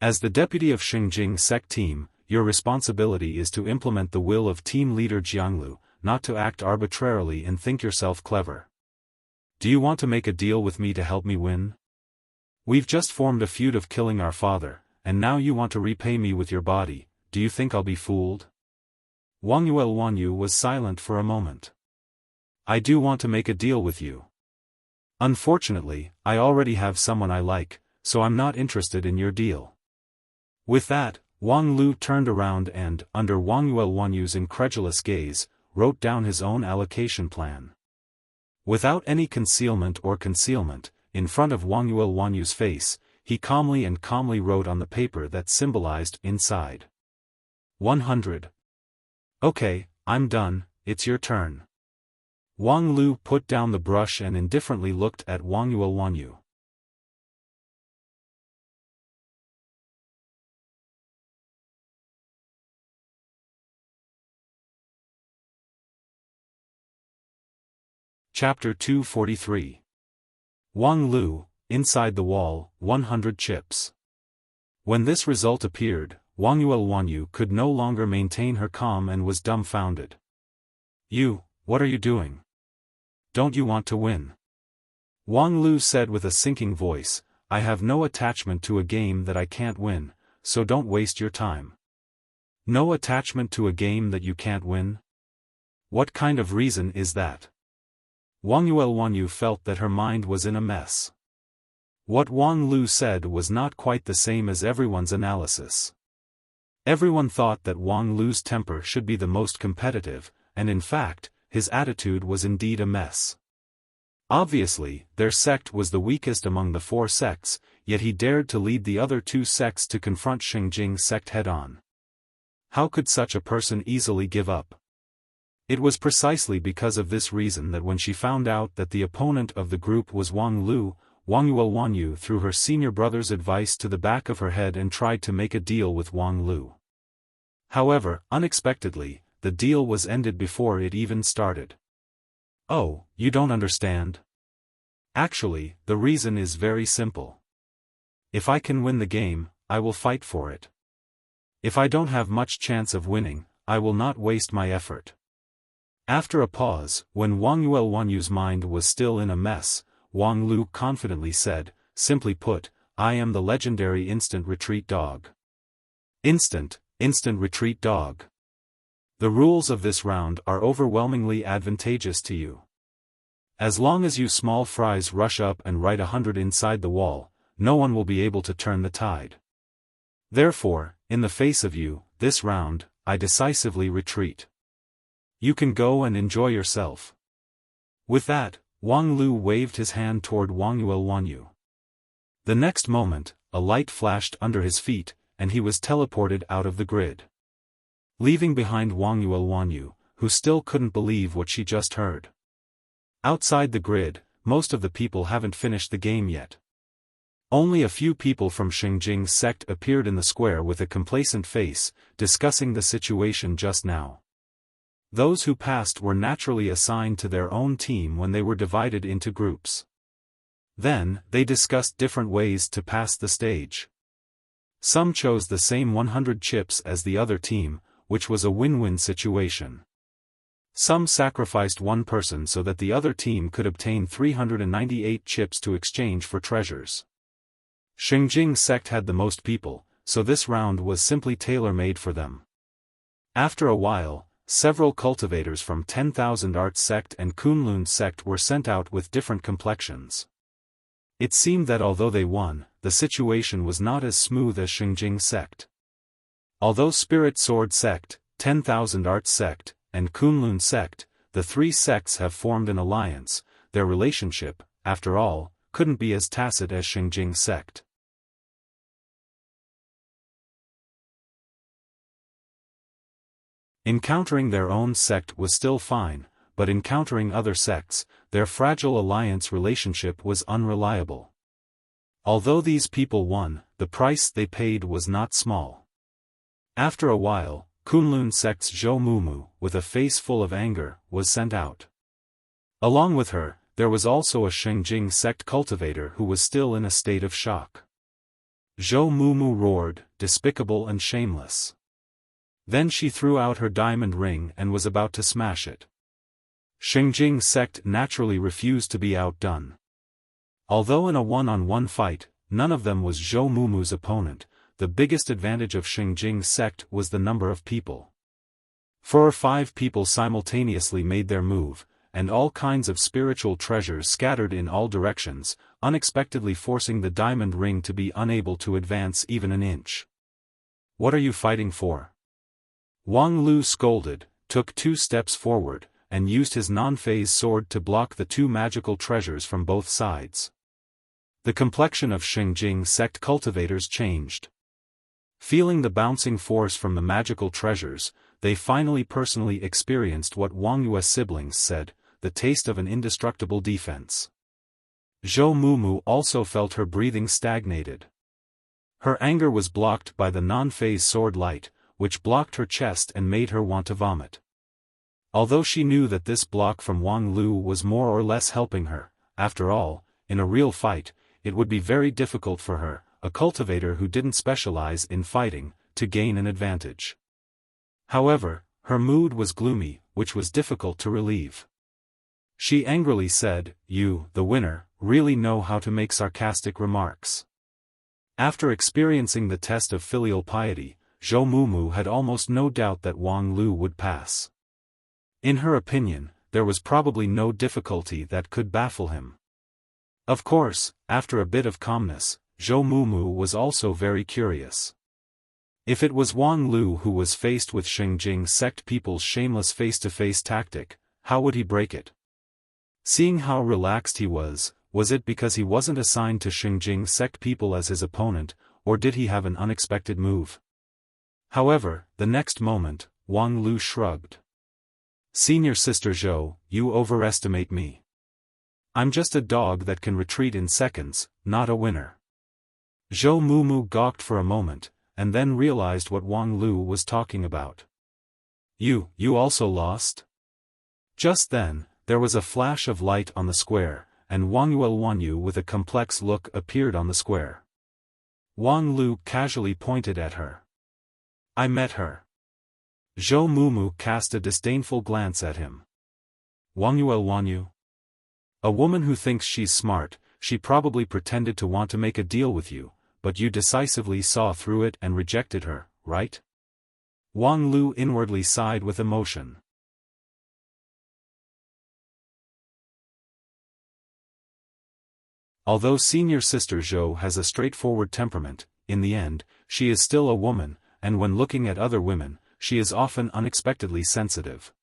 As the deputy of Xinjing sect team, your responsibility is to implement the will of team leader Jianglu, not to act arbitrarily and think yourself clever. Do you want to make a deal with me to help me win? We've just formed a feud of killing our father, and now you want to repay me with your body. Do you think I'll be fooled? Wang Yuelwanyu was silent for a moment. I do want to make a deal with you. Unfortunately, I already have someone I like, so I'm not interested in your deal. With that, Wang Lu turned around and, under Wang Yuelwanyu's incredulous gaze, wrote down his own allocation plan. Without any concealment, in front of Wang Yuelwanyu's face, he calmly wrote on the paper that symbolized inside 100. Okay, I'm done, it's your turn. Wang Lu put down the brush and indifferently looked at Wang Yuelwanyu. Chapter 243. Wang Lu, inside the wall, 100 chips. When this result appeared, Wang Yuelwanyu could no longer maintain her calm and was dumbfounded. What are you doing? Don't you want to win? Wang Lu said with a sinking voice, I have no attachment to a game that I can't win, so don't waste your time. No attachment to a game that you can't win? What kind of reason is that? Wang Yuelwanyu felt that her mind was in a mess. What Wang Lu said was not quite the same as everyone's analysis. Everyone thought that Wang Lu's temper should be the most competitive, and in fact, his attitude was indeed a mess. Obviously, their sect was the weakest among the 4 sects, yet he dared to lead the other 2 sects to confront Xingjing's sect head-on. How could such a person easily give up? It was precisely because of this reason that when she found out that the opponent of the group was Wang Lu, Wang Yuelwanyu threw her senior brother's advice to the back of her head and tried to make a deal with Wang Lu. However, unexpectedly, the deal was ended before it even started. Oh, you don't understand? Actually, the reason is very simple. If I can win the game, I will fight for it. If I don't have much chance of winning, I will not waste my effort. After a pause, when Wang Yuelwanyu's mind was still in a mess, Wang Lu confidently said, simply put, I am the legendary instant retreat dog. Instant retreat dog. The rules of this round are overwhelmingly advantageous to you. As long as you small fries rush up and write 100 inside the wall, no one will be able to turn the tide. Therefore, in the face of you, this round, I decisively retreat. You can go and enjoy yourself. With that, Wang Lu waved his hand toward Wang Yuelwanyu. The next moment, a light flashed under his feet, and he was teleported out of the grid. Leaving behind Wang Yuelwanyu, who still couldn't believe what she just heard. Outside the grid, most of the people haven't finished the game yet. Only a few people from Xingjing's sect appeared in the square with a complacent face, discussing the situation just now. Those who passed were naturally assigned to their own team when they were divided into groups. Then, they discussed different ways to pass the stage. Some chose the same 100 chips as the other team, which was a win-win situation. Some sacrificed one person so that the other team could obtain 398 chips to exchange for treasures. Xingjing's sect had the most people, so this round was simply tailor-made for them. After a while, several cultivators from 10,000 Art sect and Kunlun sect were sent out with different complexions. It seemed that although they won, the situation was not as smooth as Xingjing sect. Although Spirit Sword sect, 10,000 Art sect, and Kunlun sect, the 3 sects have formed an alliance, their relationship, after all, couldn't be as tacit as Xingjing sect. Encountering their own sect was still fine, but encountering other sects, their fragile alliance relationship was unreliable. Although these people won, the price they paid was not small. After a while, Kunlun sect's Zhou Mumu, with a face full of anger, was sent out. Along with her, there was also a Xingjing sect cultivator who was still in a state of shock. Zhou Mumu roared, despicable and shameless. Then she threw out her diamond ring and was about to smash it. Xingjing sect naturally refused to be outdone. Although in a one-on-one fight, none of them was Zhou Mumu's opponent, the biggest advantage of Xingjing sect was the number of people. 4 or 5 people simultaneously made their move, and all kinds of spiritual treasures scattered in all directions, unexpectedly forcing the diamond ring to be unable to advance even an inch. What are you fighting for? Wang Lu scolded, took 2 steps forward, and used his non-phase sword to block the 2 magical treasures from both sides. The complexion of Xingjing sect cultivators changed. Feeling the bouncing force from the magical treasures, they finally personally experienced what Wang Yue's siblings said, the taste of an indestructible defense. Zhou Mumu also felt her breathing stagnated. Her anger was blocked by the non-phase sword light, which blocked her chest and made her want to vomit. Although she knew that this block from Wang Lu was more or less helping her, after all, in a real fight, it would be very difficult for her, a cultivator who didn't specialize in fighting, to gain an advantage. However, her mood was gloomy, which was difficult to relieve. She angrily said, "You, the winner, really know how to make sarcastic remarks." After experiencing the test of filial piety, Zhou Mumu had almost no doubt that Wang Lu would pass. In her opinion, there was probably no difficulty that could baffle him. Of course, after a bit of calmness, Zhou Mumu was also very curious. If it was Wang Lu who was faced with Xinjing sect people's shameless face-to-face tactic, how would he break it? Seeing how relaxed he was it because he wasn't assigned to Xinjing sect people as his opponent, or did he have an unexpected move? However, the next moment, Wang Lu shrugged. "Senior Sister Zhou, you overestimate me. I'm just a dog that can retreat in seconds, not a winner." Zhou Mumu gawked for a moment, and then realized what Wang Lu was talking about. You also lost?" Just then, there was a flash of light on the square, and Wang Yuelwanyu with a complex look appeared on the square. Wang Lu casually pointed at her. "I met her." Zhou Mumu cast a disdainful glance at him. "Wang Yuelwanyu? A woman who thinks she's smart, she probably pretended to want to make a deal with you, but you decisively saw through it and rejected her, right?" Wang Lu inwardly sighed with emotion. Although Senior Sister Zhou has a straightforward temperament, in the end, she is still a woman, and when looking at other women, she is often unexpectedly sensitive.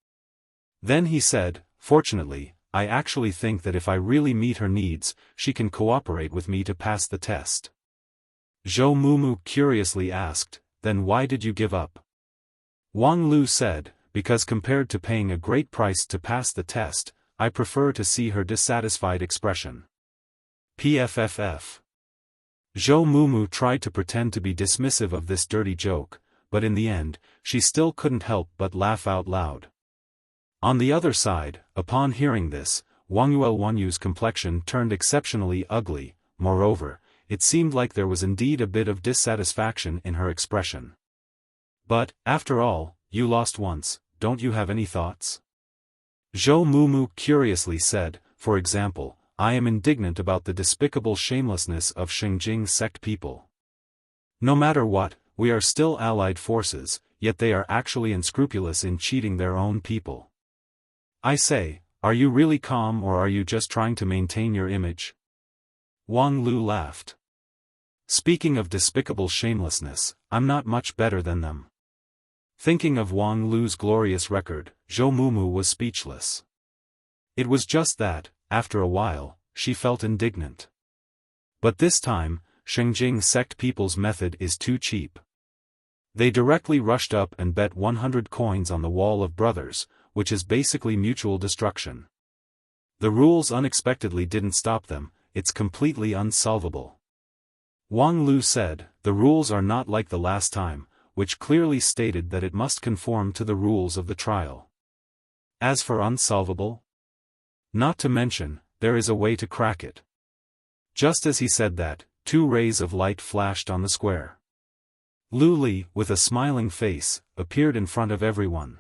Then he said, "Fortunately, I actually think that if I really meet her needs, she can cooperate with me to pass the test." Zhou Mumu curiously asked, "Then why did you give up?" Wang Lu said, "Because compared to paying a great price to pass the test, I prefer to see her dissatisfied expression." PFFF. Zhou Mumu tried to pretend to be dismissive of this dirty joke, but in the end, she still couldn't help but laugh out loud. On the other side, upon hearing this, Wang Yuelwanyu's complexion turned exceptionally ugly. Moreover, it seemed like there was indeed a bit of dissatisfaction in her expression. "But, after all, you lost once, don't you have any thoughts?" Zhou Mumu curiously said, "For example, I am indignant about the despicable shamelessness of Xinjing sect people. No matter what, we are still allied forces, yet they are actually unscrupulous in cheating their own people. I say, are you really calm or are you just trying to maintain your image?" Wang Lu laughed. "Speaking of despicable shamelessness, I'm not much better than them." Thinking of Wang Lu's glorious record, Zhou Mumu was speechless. It was just that, after a while, she felt indignant. But this time, Xinjing sect people's method is too cheap. They directly rushed up and bet 100 coins on the wall of brothers, which is basically mutual destruction. The rules unexpectedly didn't stop them, it's completely unsolvable. Wang Lu said, "The rules are not like the last time," which clearly stated that it must conform to the rules of the trial. As for unsolvable? Not to mention, there is a way to crack it. Just as he said that, 2 rays of light flashed on the square. Lu Li, with a smiling face, appeared in front of everyone.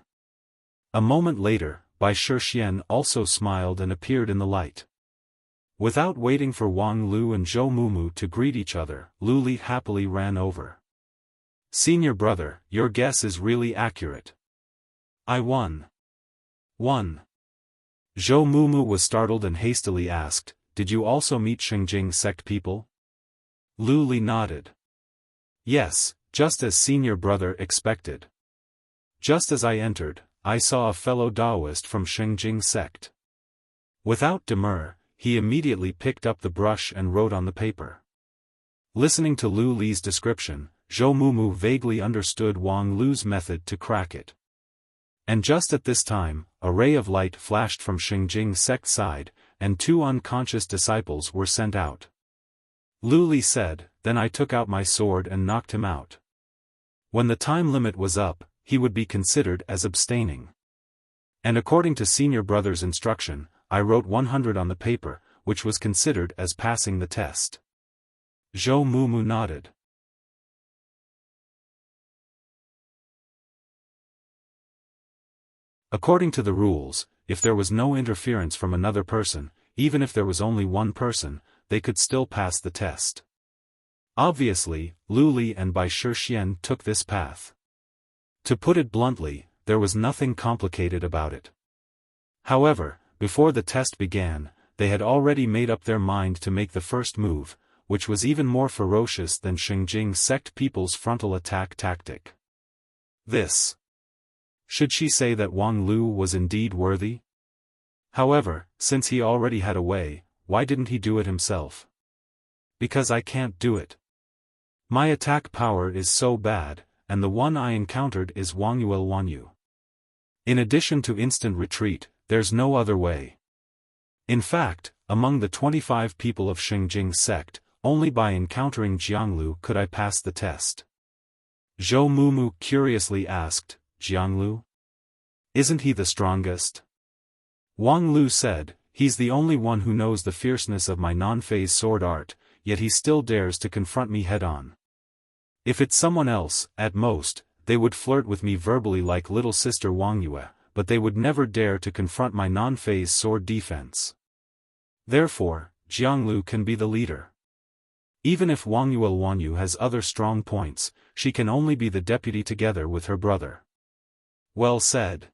A moment later, Bai Shixian also smiled and appeared in the light. Without waiting for Wang Lu and Zhou Mumu to greet each other, Lu Li happily ran over. "Senior brother, your guess is really accurate. I won." "Won?" Zhou Mumu was startled and hastily asked, "Did you also meet Xinjing sect people?" Lu Li nodded. "Yes, just as senior brother expected. Just as I entered, I saw a fellow Taoist from Xinjing sect." Without demur, he immediately picked up the brush and wrote on the paper. Listening to Lu Li's description, Zhou Mumu vaguely understood Wang Lu's method to crack it. And just at this time, a ray of light flashed from Xinjing sect side, and 2 unconscious disciples were sent out. Lu Li said, "Then I took out my sword and knocked him out. When the time limit was up, he would be considered as abstaining. And according to senior brother's instruction, I wrote 100 on the paper, which was considered as passing the test. Zhou Mumu nodded. According to the rules, if there was no interference from another person, even if there was only one person, they could still pass the test. Obviously, Lu Li and Bai Shixian took this path. To put it bluntly, there was nothing complicated about it. However, before the test began, they had already made up their mind to make the first move, which was even more ferocious than Xinjing sect people's frontal attack tactic. This. Should she say that Wang Lu was indeed worthy? However, since he already had a way, why didn't he do it himself? Because I can't do it. My attack power is so bad, and the one I encountered is Wangyuel Wanyu. In addition to instant retreat, there's no other way. In fact, among the 25 people of Xinjing sect, only by encountering Jianglu could I pass the test. Zhou Mumu curiously asked, Jianglu? Isn't he the strongest? Wang Lu said, he's the only one who knows the fierceness of my non-phase sword art, yet he still dares to confront me head-on. If it's someone else, at most, they would flirt with me verbally like little sister Wang Yue, but they would never dare to confront my non-phase sword defense. Therefore, Jianglu can be the leader. Even if Wangyuel Wanyu has other strong points, she can only be the deputy together with her brother. Well said.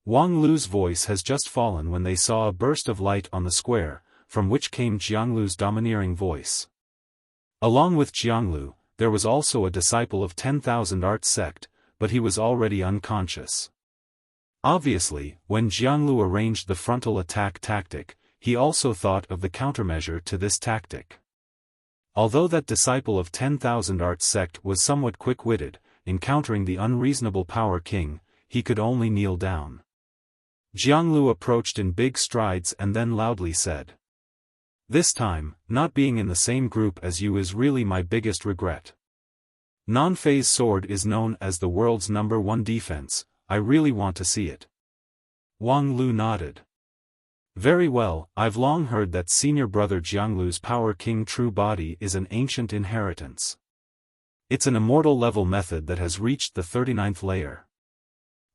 Wang Lu's voice has just fallen when they saw a burst of light on the square, from which came Jianglu's domineering voice. Along with Jianglu, there was also a disciple of 10,000 Art sect, but he was already unconscious. Obviously, when Jianglu arranged the frontal attack tactic, he also thought of the countermeasure to this tactic. Although that disciple of 10,000 Art sect was somewhat quick-witted, encountering the unreasonable Power King, he could only kneel down. Jianglu approached in big strides and then loudly said, "This time, not being in the same group as you is really my biggest regret. Non-phase sword is known as the world's #1 defense, I really want to see it." Wang Lu nodded. "Very well, I've long heard that senior brother Jianglu's Power King true body is an ancient inheritance. It's an immortal level method that has reached the 39th layer.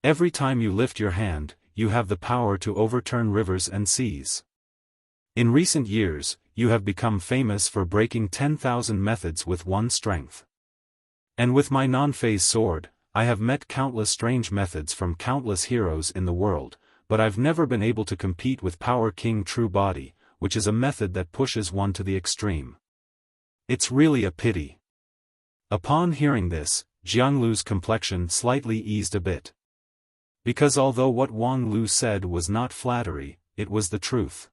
Every time you lift your hand, you have the power to overturn rivers and seas. In recent years, you have become famous for breaking 10,000 methods with one strength. And with my non-phase sword, I have met countless strange methods from countless heroes in the world, but I've never been able to compete with Power King True Body, which is a method that pushes one to the extreme. It's really a pity." Upon hearing this, Jianglu's complexion slightly eased a bit. Because although what Wang Lu said was not flattery, it was the truth.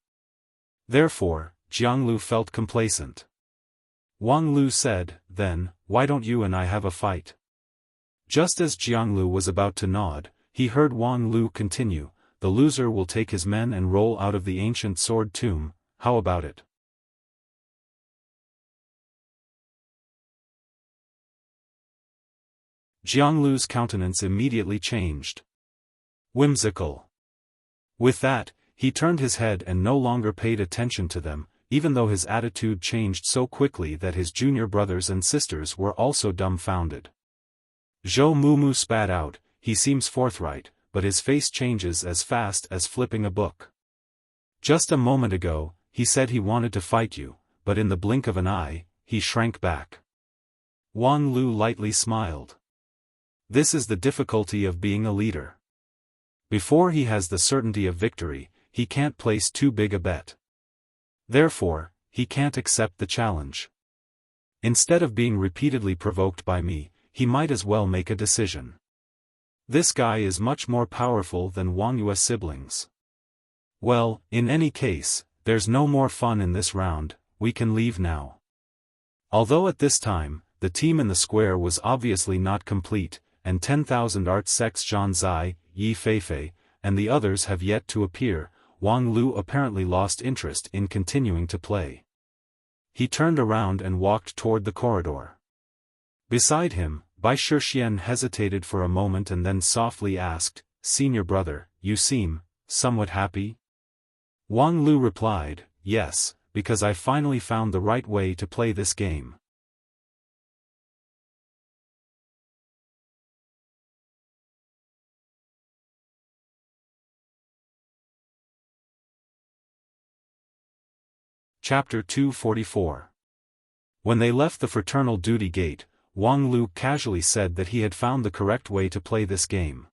Therefore, Jianglu felt complacent. Wang Lu said, "Then, why don't you and I have a fight?" Just as Jianglu was about to nod, he heard Wang Lu continue, "The loser will take his men and roll out of the ancient sword tomb, how about it?" Jianglu's countenance immediately changed. Whimsical. With that, he turned his head and no longer paid attention to them, even though his attitude changed so quickly that his junior brothers and sisters were also dumbfounded. Zhou Mumu spat out, "He seems forthright, but his face changes as fast as flipping a book. Just a moment ago, he said he wanted to fight you, but in the blink of an eye, he shrank back." Wang Lu lightly smiled. This is the difficulty of being a leader. Before he has the certainty of victory, he can't place too big a bet. Therefore, he can't accept the challenge. Instead of being repeatedly provoked by me, he might as well make a decision. This guy is much more powerful than Wang Yue's siblings. Well, in any case, there's no more fun in this round, we can leave now. Although at this time, the team in the square was obviously not complete, and 10,000 Art sects Zhan Zai, Yi Feifei, and the others have yet to appear, Wang Lu apparently lost interest in continuing to play. He turned around and walked toward the corridor. Beside him, Bai Shixian hesitated for a moment and then softly asked, "Senior brother, you seem somewhat happy? Wang Lu replied, yes, because I finally found the right way to play this game. Chapter 244. When they left the fraternal duty gate, Wang Lu casually said that he had found the correct way to play this game.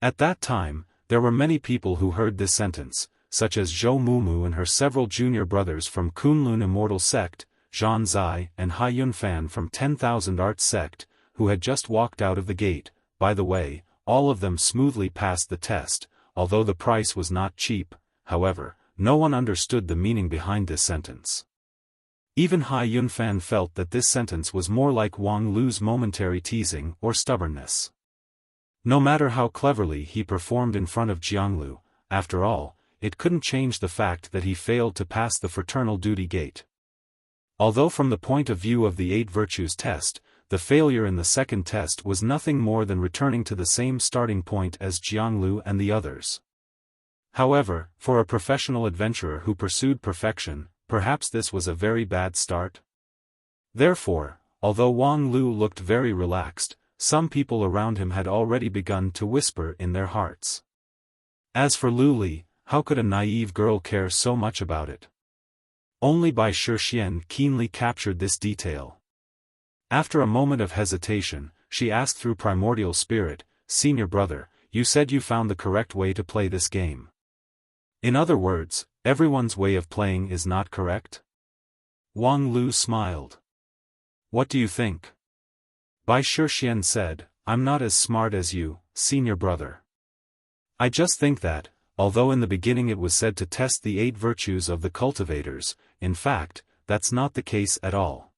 At that time, there were many people who heard this sentence, such as Zhou Mumu and her several junior brothers from Kunlun Immortal Sect, Zhan Zai and Hai Yunfan from 10,000 Arts Sect, who had just walked out of the gate. By the way, all of them smoothly passed the test, although the price was not cheap. However, no one understood the meaning behind this sentence. Even Hai Yunfan felt that this sentence was more like Wang Lu's momentary teasing or stubbornness. No matter how cleverly he performed in front of Jianglu, after all, it couldn't change the fact that he failed to pass the fraternal duty gate. Although from the point of view of the 8 virtues test, the failure in the second test was nothing more than returning to the same starting point as Jianglu and the others. However, for a professional adventurer who pursued perfection, perhaps this was a very bad start. Therefore, although Wang Lu looked very relaxed, some people around him had already begun to whisper in their hearts. As for Lu Li, how could a naive girl care so much about it? Only Bai Shixian keenly captured this detail. After a moment of hesitation, she asked through primordial spirit, "Senior brother, you said you found the correct way to play this game. In other words, everyone's way of playing is not correct?" Wang Lu smiled. "What do you think?" Bai Shixian said, "I'm not as smart as you, senior brother. I just think that, although in the beginning it was said to test the 8 virtues of the cultivators, in fact, that's not the case at all.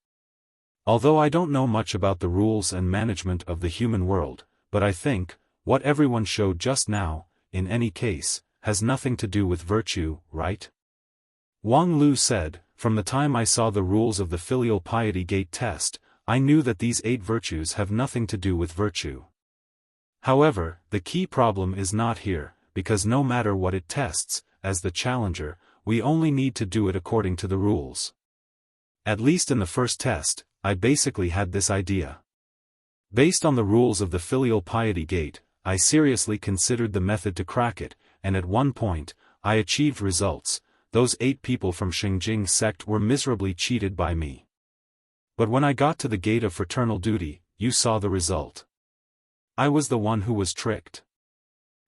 Although I don't know much about the rules and management of the human world, but I think, what everyone showed just now, in any case, has nothing to do with virtue, right?" Wang Lu said, "From the time I saw the rules of the filial piety gate test, I knew that these 8 virtues have nothing to do with virtue. However, the key problem is not here, because no matter what it tests, as the challenger, we only need to do it according to the rules. At least in the first test, I basically had this idea. Based on the rules of the filial piety gate, I seriously considered the method to crack it, and at one point, I achieved results. Those 8 people from Xingjing sect were miserably cheated by me. But when I got to the gate of fraternal duty, you saw the result. I was the one who was tricked."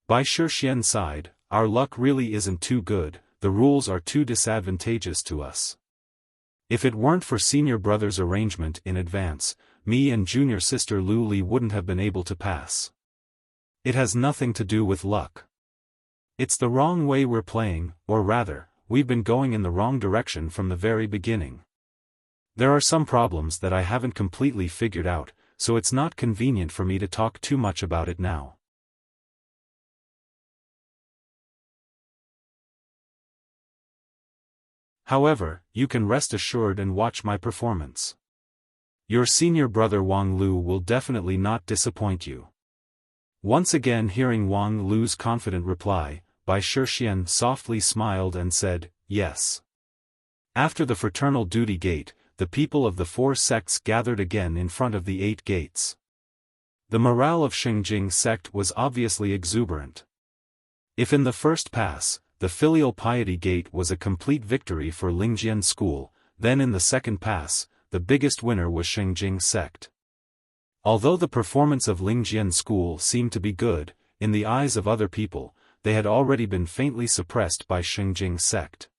Bai Shixian sighed, "Our luck really isn't too good, the rules are too disadvantageous to us. If it weren't for senior brother's arrangement in advance, me and junior sister Lu Li wouldn't have been able to pass. It has nothing to do with luck. It's the wrong way we're playing, or rather, we've been going in the wrong direction from the very beginning. There are some problems that I haven't completely figured out, so it's not convenient for me to talk too much about it now. However, you can rest assured and watch my performance. Your senior brother Wang Lu will definitely not disappoint you." Once again hearing Wang Lu's confident reply, Bai Shixian softly smiled and said, "Yes." After the fraternal duty gate, the people of the 4 sects gathered again in front of the 8 gates. The morale of Xingjing sect was obviously exuberant. If in the first pass, the filial piety gate was a complete victory for Lingjian school, then in the second pass, the biggest winner was Xingjing sect. Although the performance of Lingjian school seemed to be good, in the eyes of other people, they had already been faintly suppressed by Xingjing sect.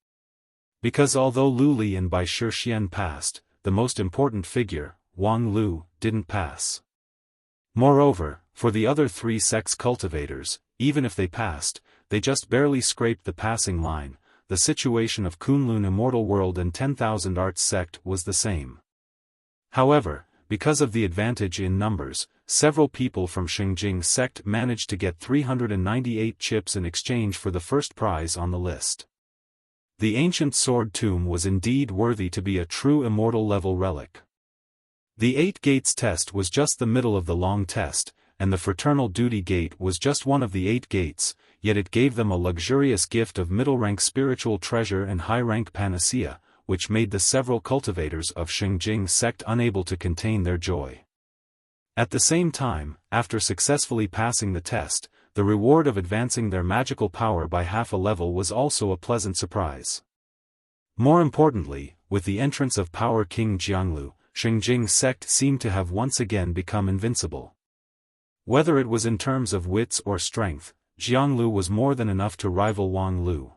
Because although Lu Li and Bai Shixian passed, the most important figure, Wang Lu, didn't pass. Moreover, for the other 3 sects cultivators, even if they passed, they just barely scraped the passing line. The situation of Kunlun Immortal World and 10,000 Arts sect was the same. However, because of the advantage in numbers, several people from Xingjing sect managed to get 398 chips in exchange for the first prize on the list. The ancient sword tomb was indeed worthy to be a true immortal level relic. The 8 gates test was just the middle of the long test, and the fraternal duty gate was just one of the 8 gates, yet it gave them a luxurious gift of middle-rank spiritual treasure and high-rank panacea, which made the several cultivators of Xinjing sect unable to contain their joy. At the same time, after successfully passing the test, the reward of advancing their magical power by half a level was also a pleasant surprise. More importantly, with the entrance of Power King Jianglu, Xinjing sect seemed to have once again become invincible. Whether it was in terms of wits or strength, Jianglu was more than enough to rival Wang Lu.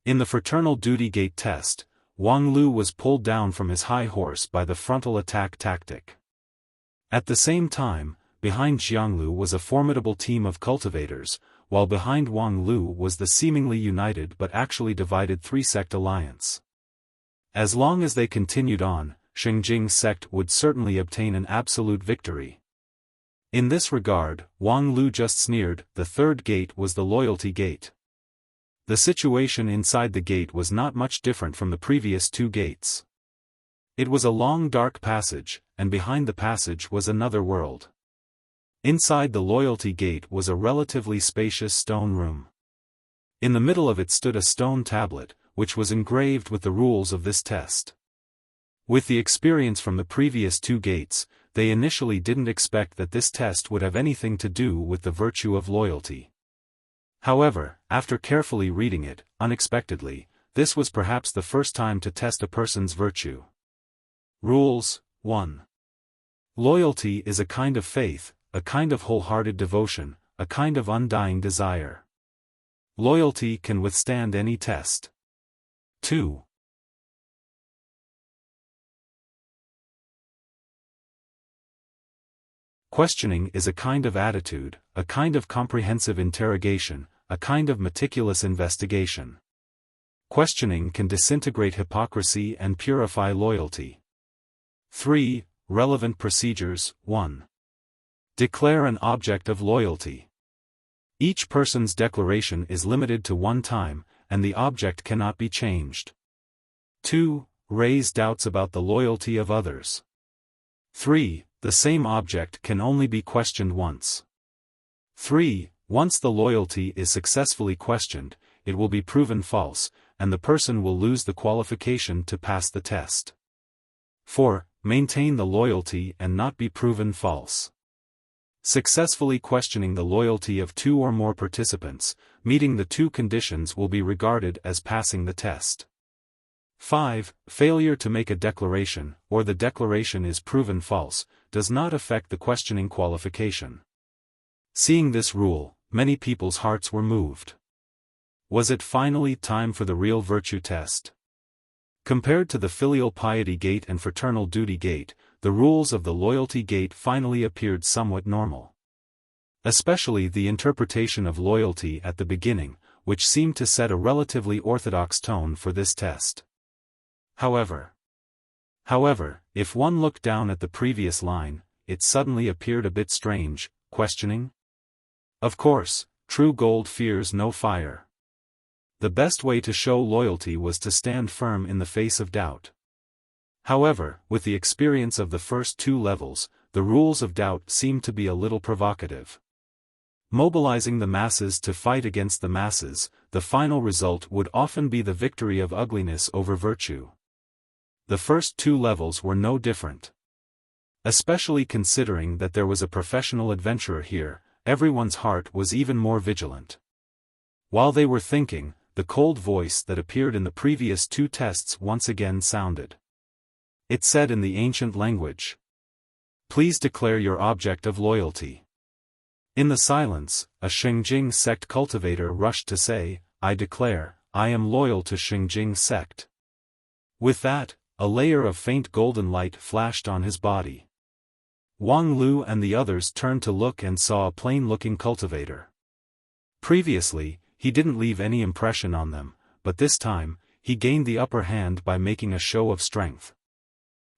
In the fraternal duty gate test, Wang Lu was pulled down from his high horse by the frontal attack tactic. At the same time, behind Jianglu was a formidable team of cultivators, while behind Wang Lu was the seemingly united but actually divided 3-sect alliance. As long as they continued on, Xinjing sect would certainly obtain an absolute victory. In this regard, Wang Lu just sneered. The 3rd gate was the loyalty gate. The situation inside the gate was not much different from the previous 2 gates. It was a long dark passage, and behind the passage was another world. Inside the loyalty gate was a relatively spacious stone room. In the middle of it stood a stone tablet, which was engraved with the rules of this test. With the experience from the previous 2 gates, they initially didn't expect that this test would have anything to do with the virtue of loyalty. However, after carefully reading it, unexpectedly, this was perhaps the first time to test a person's virtue. Rules 1. Loyalty is a kind of faith, a kind of wholehearted devotion, a kind of undying desire. Loyalty can withstand any test. 2. Questioning is a kind of attitude, a kind of comprehensive interrogation, a kind of meticulous investigation. Questioning can disintegrate hypocrisy and purify loyalty. 3. Relevant procedures. 1. Declare an object of loyalty. Each person's declaration is limited to 1 time, and the object cannot be changed. 2. Raise doubts about the loyalty of others. 3. The same object can only be questioned once. 3. Once the loyalty is successfully questioned, it will be proven false, and the person will lose the qualification to pass the test. 4. Maintain the loyalty and not be proven false. Successfully questioning the loyalty of 2 or more participants, meeting the 2 conditions will be regarded as passing the test. 5. Failure to make a declaration, or the declaration is proven false, does not affect the questioning qualification. Seeing this rule, many people's hearts were moved. Was it finally time for the real virtue test? Compared to the filial piety gate and fraternal duty gate, the rules of the loyalty gate finally appeared somewhat normal. Especially the interpretation of loyalty at the beginning, which seemed to set a relatively orthodox tone for this test. However, if one looked down at the previous line, it suddenly appeared a bit strange. Questioning? Of course, true gold fears no fire. The best way to show loyalty was to stand firm in the face of doubt. However, with the experience of the first 2 levels, the rules of doubt seemed to be a little provocative. Mobilizing the masses to fight against the masses, the final result would often be the victory of ugliness over virtue. The first 2 levels were no different. Especially considering that there was a professional adventurer here, everyone's heart was even more vigilant. While they were thinking, the cold voice that appeared in the previous 2 tests once again sounded. It said in the ancient language, "Please declare your object of loyalty." In the silence, a Xinjing sect cultivator rushed to say, "I declare, I am loyal to Xinjing sect." With that, a layer of faint golden light flashed on his body. Wang Lu and the others turned to look and saw a plain-looking cultivator. Previously, he didn't leave any impression on them, but this time, he gained the upper hand by making a show of strength.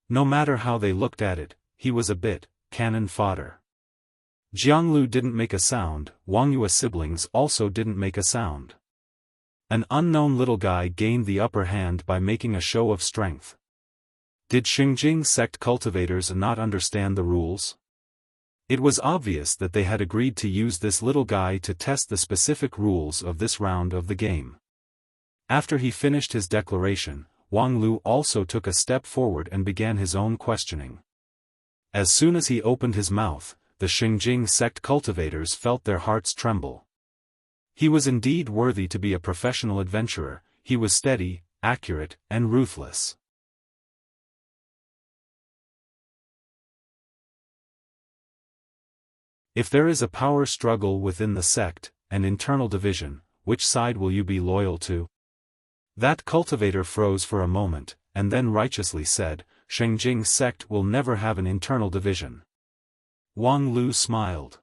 No matter how they looked at it, he was a bit cannon fodder. Jianglu didn't make a sound, Wang Yue's siblings also didn't make a sound. An unknown little guy gained the upper hand by making a show of strength. Did Xinjing sect cultivators not understand the rules? It was obvious that they had agreed to use this little guy to test the specific rules of this round of the game. After he finished his declaration, Wang Lu also took a step forward and began his own questioning. As soon as he opened his mouth, the Xinjing sect cultivators felt their hearts tremble. He was indeed worthy to be a professional adventurer. He was steady, accurate, and ruthless. If there is a power struggle within the sect, an internal division, which side will you be loyal to? That cultivator froze for a moment, and then righteously said, Xinjing sect will never have an internal division. Wang Lu smiled.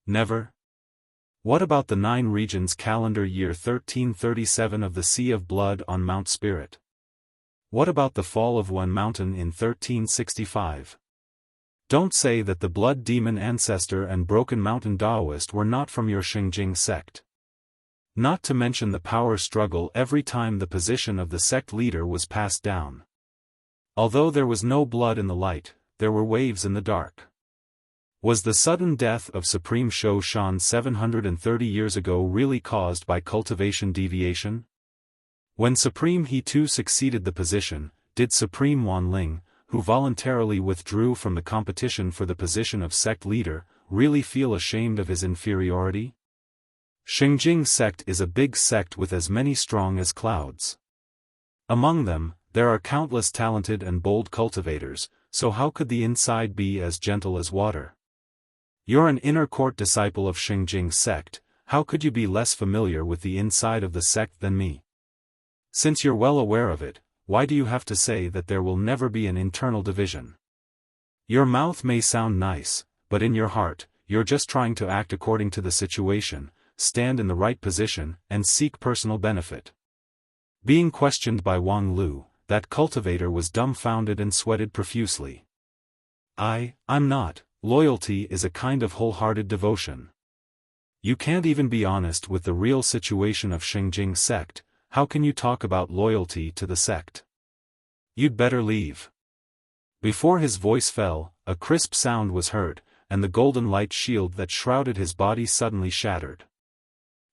Never? What about the 9 regions calendar year 1337 of the Sea of Blood on Mount Spirit? What about the fall of Wen Mountain in 1365? Don't say that the Blood Demon Ancestor and Broken Mountain Daoist were not from your Xinjing sect. Not to mention the power struggle every time the position of the sect leader was passed down. Although there was no blood in the light, there were waves in the dark. Was the sudden death of Supreme Xiaofan 730 years ago really caused by cultivation deviation? When Supreme He too succeeded the position, did Supreme Wanling, who voluntarily withdrew from the competition for the position of sect leader, really feel ashamed of his inferiority? Xinjing sect is a big sect with as many strong as clouds. Among them, there are countless talented and bold cultivators, so how could the inside be as gentle as water? You're an inner court disciple of Xinjing sect, how could you be less familiar with the inside of the sect than me? Since you're well aware of it, why do you have to say that there will never be an internal division? Your mouth may sound nice, but in your heart, you're just trying to act according to the situation, stand in the right position, and seek personal benefit. Being questioned by Wang Lu, that cultivator was dumbfounded and sweated profusely. I'm not. Loyalty is a kind of wholehearted devotion. You can't even be honest with the real situation of Xinjing sect. How can you talk about loyalty to the sect? You'd better leave. Before his voice fell, a crisp sound was heard, and the golden light shield that shrouded his body suddenly shattered.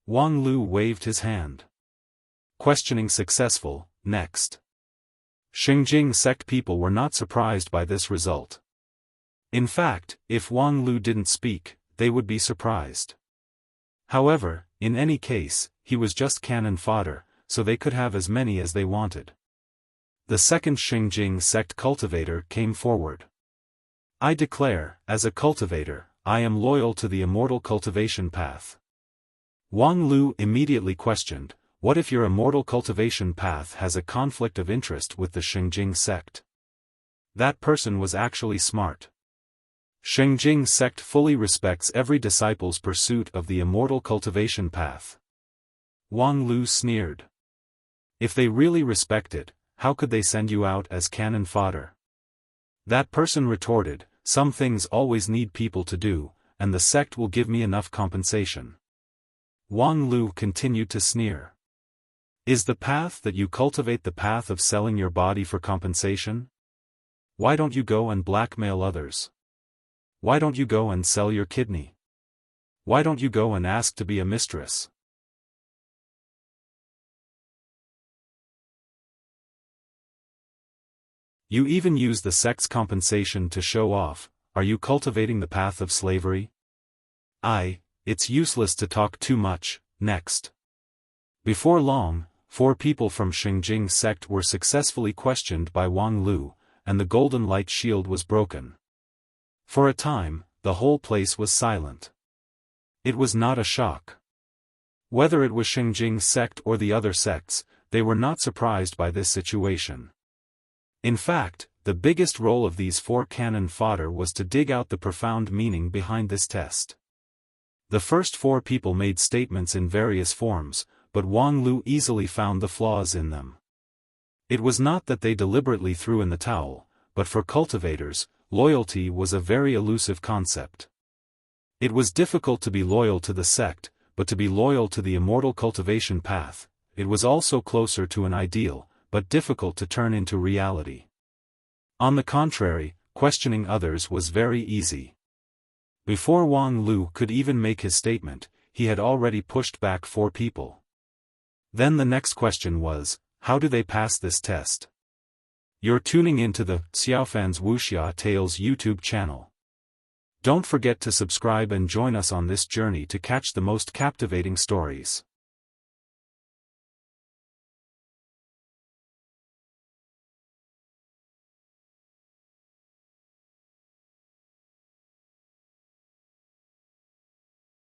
Wang Lu waved his hand. Questioning successful, next. Xinjing sect people were not surprised by this result. In fact, if Wang Lu didn't speak, they would be surprised. However, in any case, he was just cannon fodder, so they could have as many as they wanted. The second Xinjing sect cultivator came forward. I declare, as a cultivator, I am loyal to the immortal cultivation path. Wang Lu immediately questioned, what if your immortal cultivation path has a conflict of interest with the Xinjing sect? That person was actually smart. Xinjing sect fully respects every disciple's pursuit of the immortal cultivation path. Wang Lu sneered. If they really respect it, how could they send you out as cannon fodder? That person retorted, some things always need people to do, and the sect will give me enough compensation. Wang Lu continued to sneer. Is the path that you cultivate the path of selling your body for compensation? Why don't you go and blackmail others? Why don't you go and sell your kidney? Why don't you go and ask to be a mistress? You even use the sect's compensation to show off. Are you cultivating the path of slavery? It's useless to talk too much. Next. Before long, 4 people from Xinjing sect were successfully questioned by Wang Lu, and the golden light shield was broken. For a time, the whole place was silent. It was not a shock. Whether it was Xinjing sect or the other sects, they were not surprised by this situation. In fact, the biggest role of these 4 cannon fodder was to dig out the profound meaning behind this test. The first 4 people made statements in various forms, but Wang Lu easily found the flaws in them. It was not that they deliberately threw in the towel, but for cultivators, loyalty was a very elusive concept. It was difficult to be loyal to the sect, but to be loyal to the immortal cultivation path, it was also closer to an ideal, but difficult to turn into reality. On the contrary, questioning others was very easy. Before Wang Lu could even make his statement, he had already pushed back 4 people. Then the next question was, how do they pass this test? You're tuning into the Xiaofan's Wuxia Tales YouTube channel. Don't forget to subscribe and join us on this journey to catch the most captivating stories.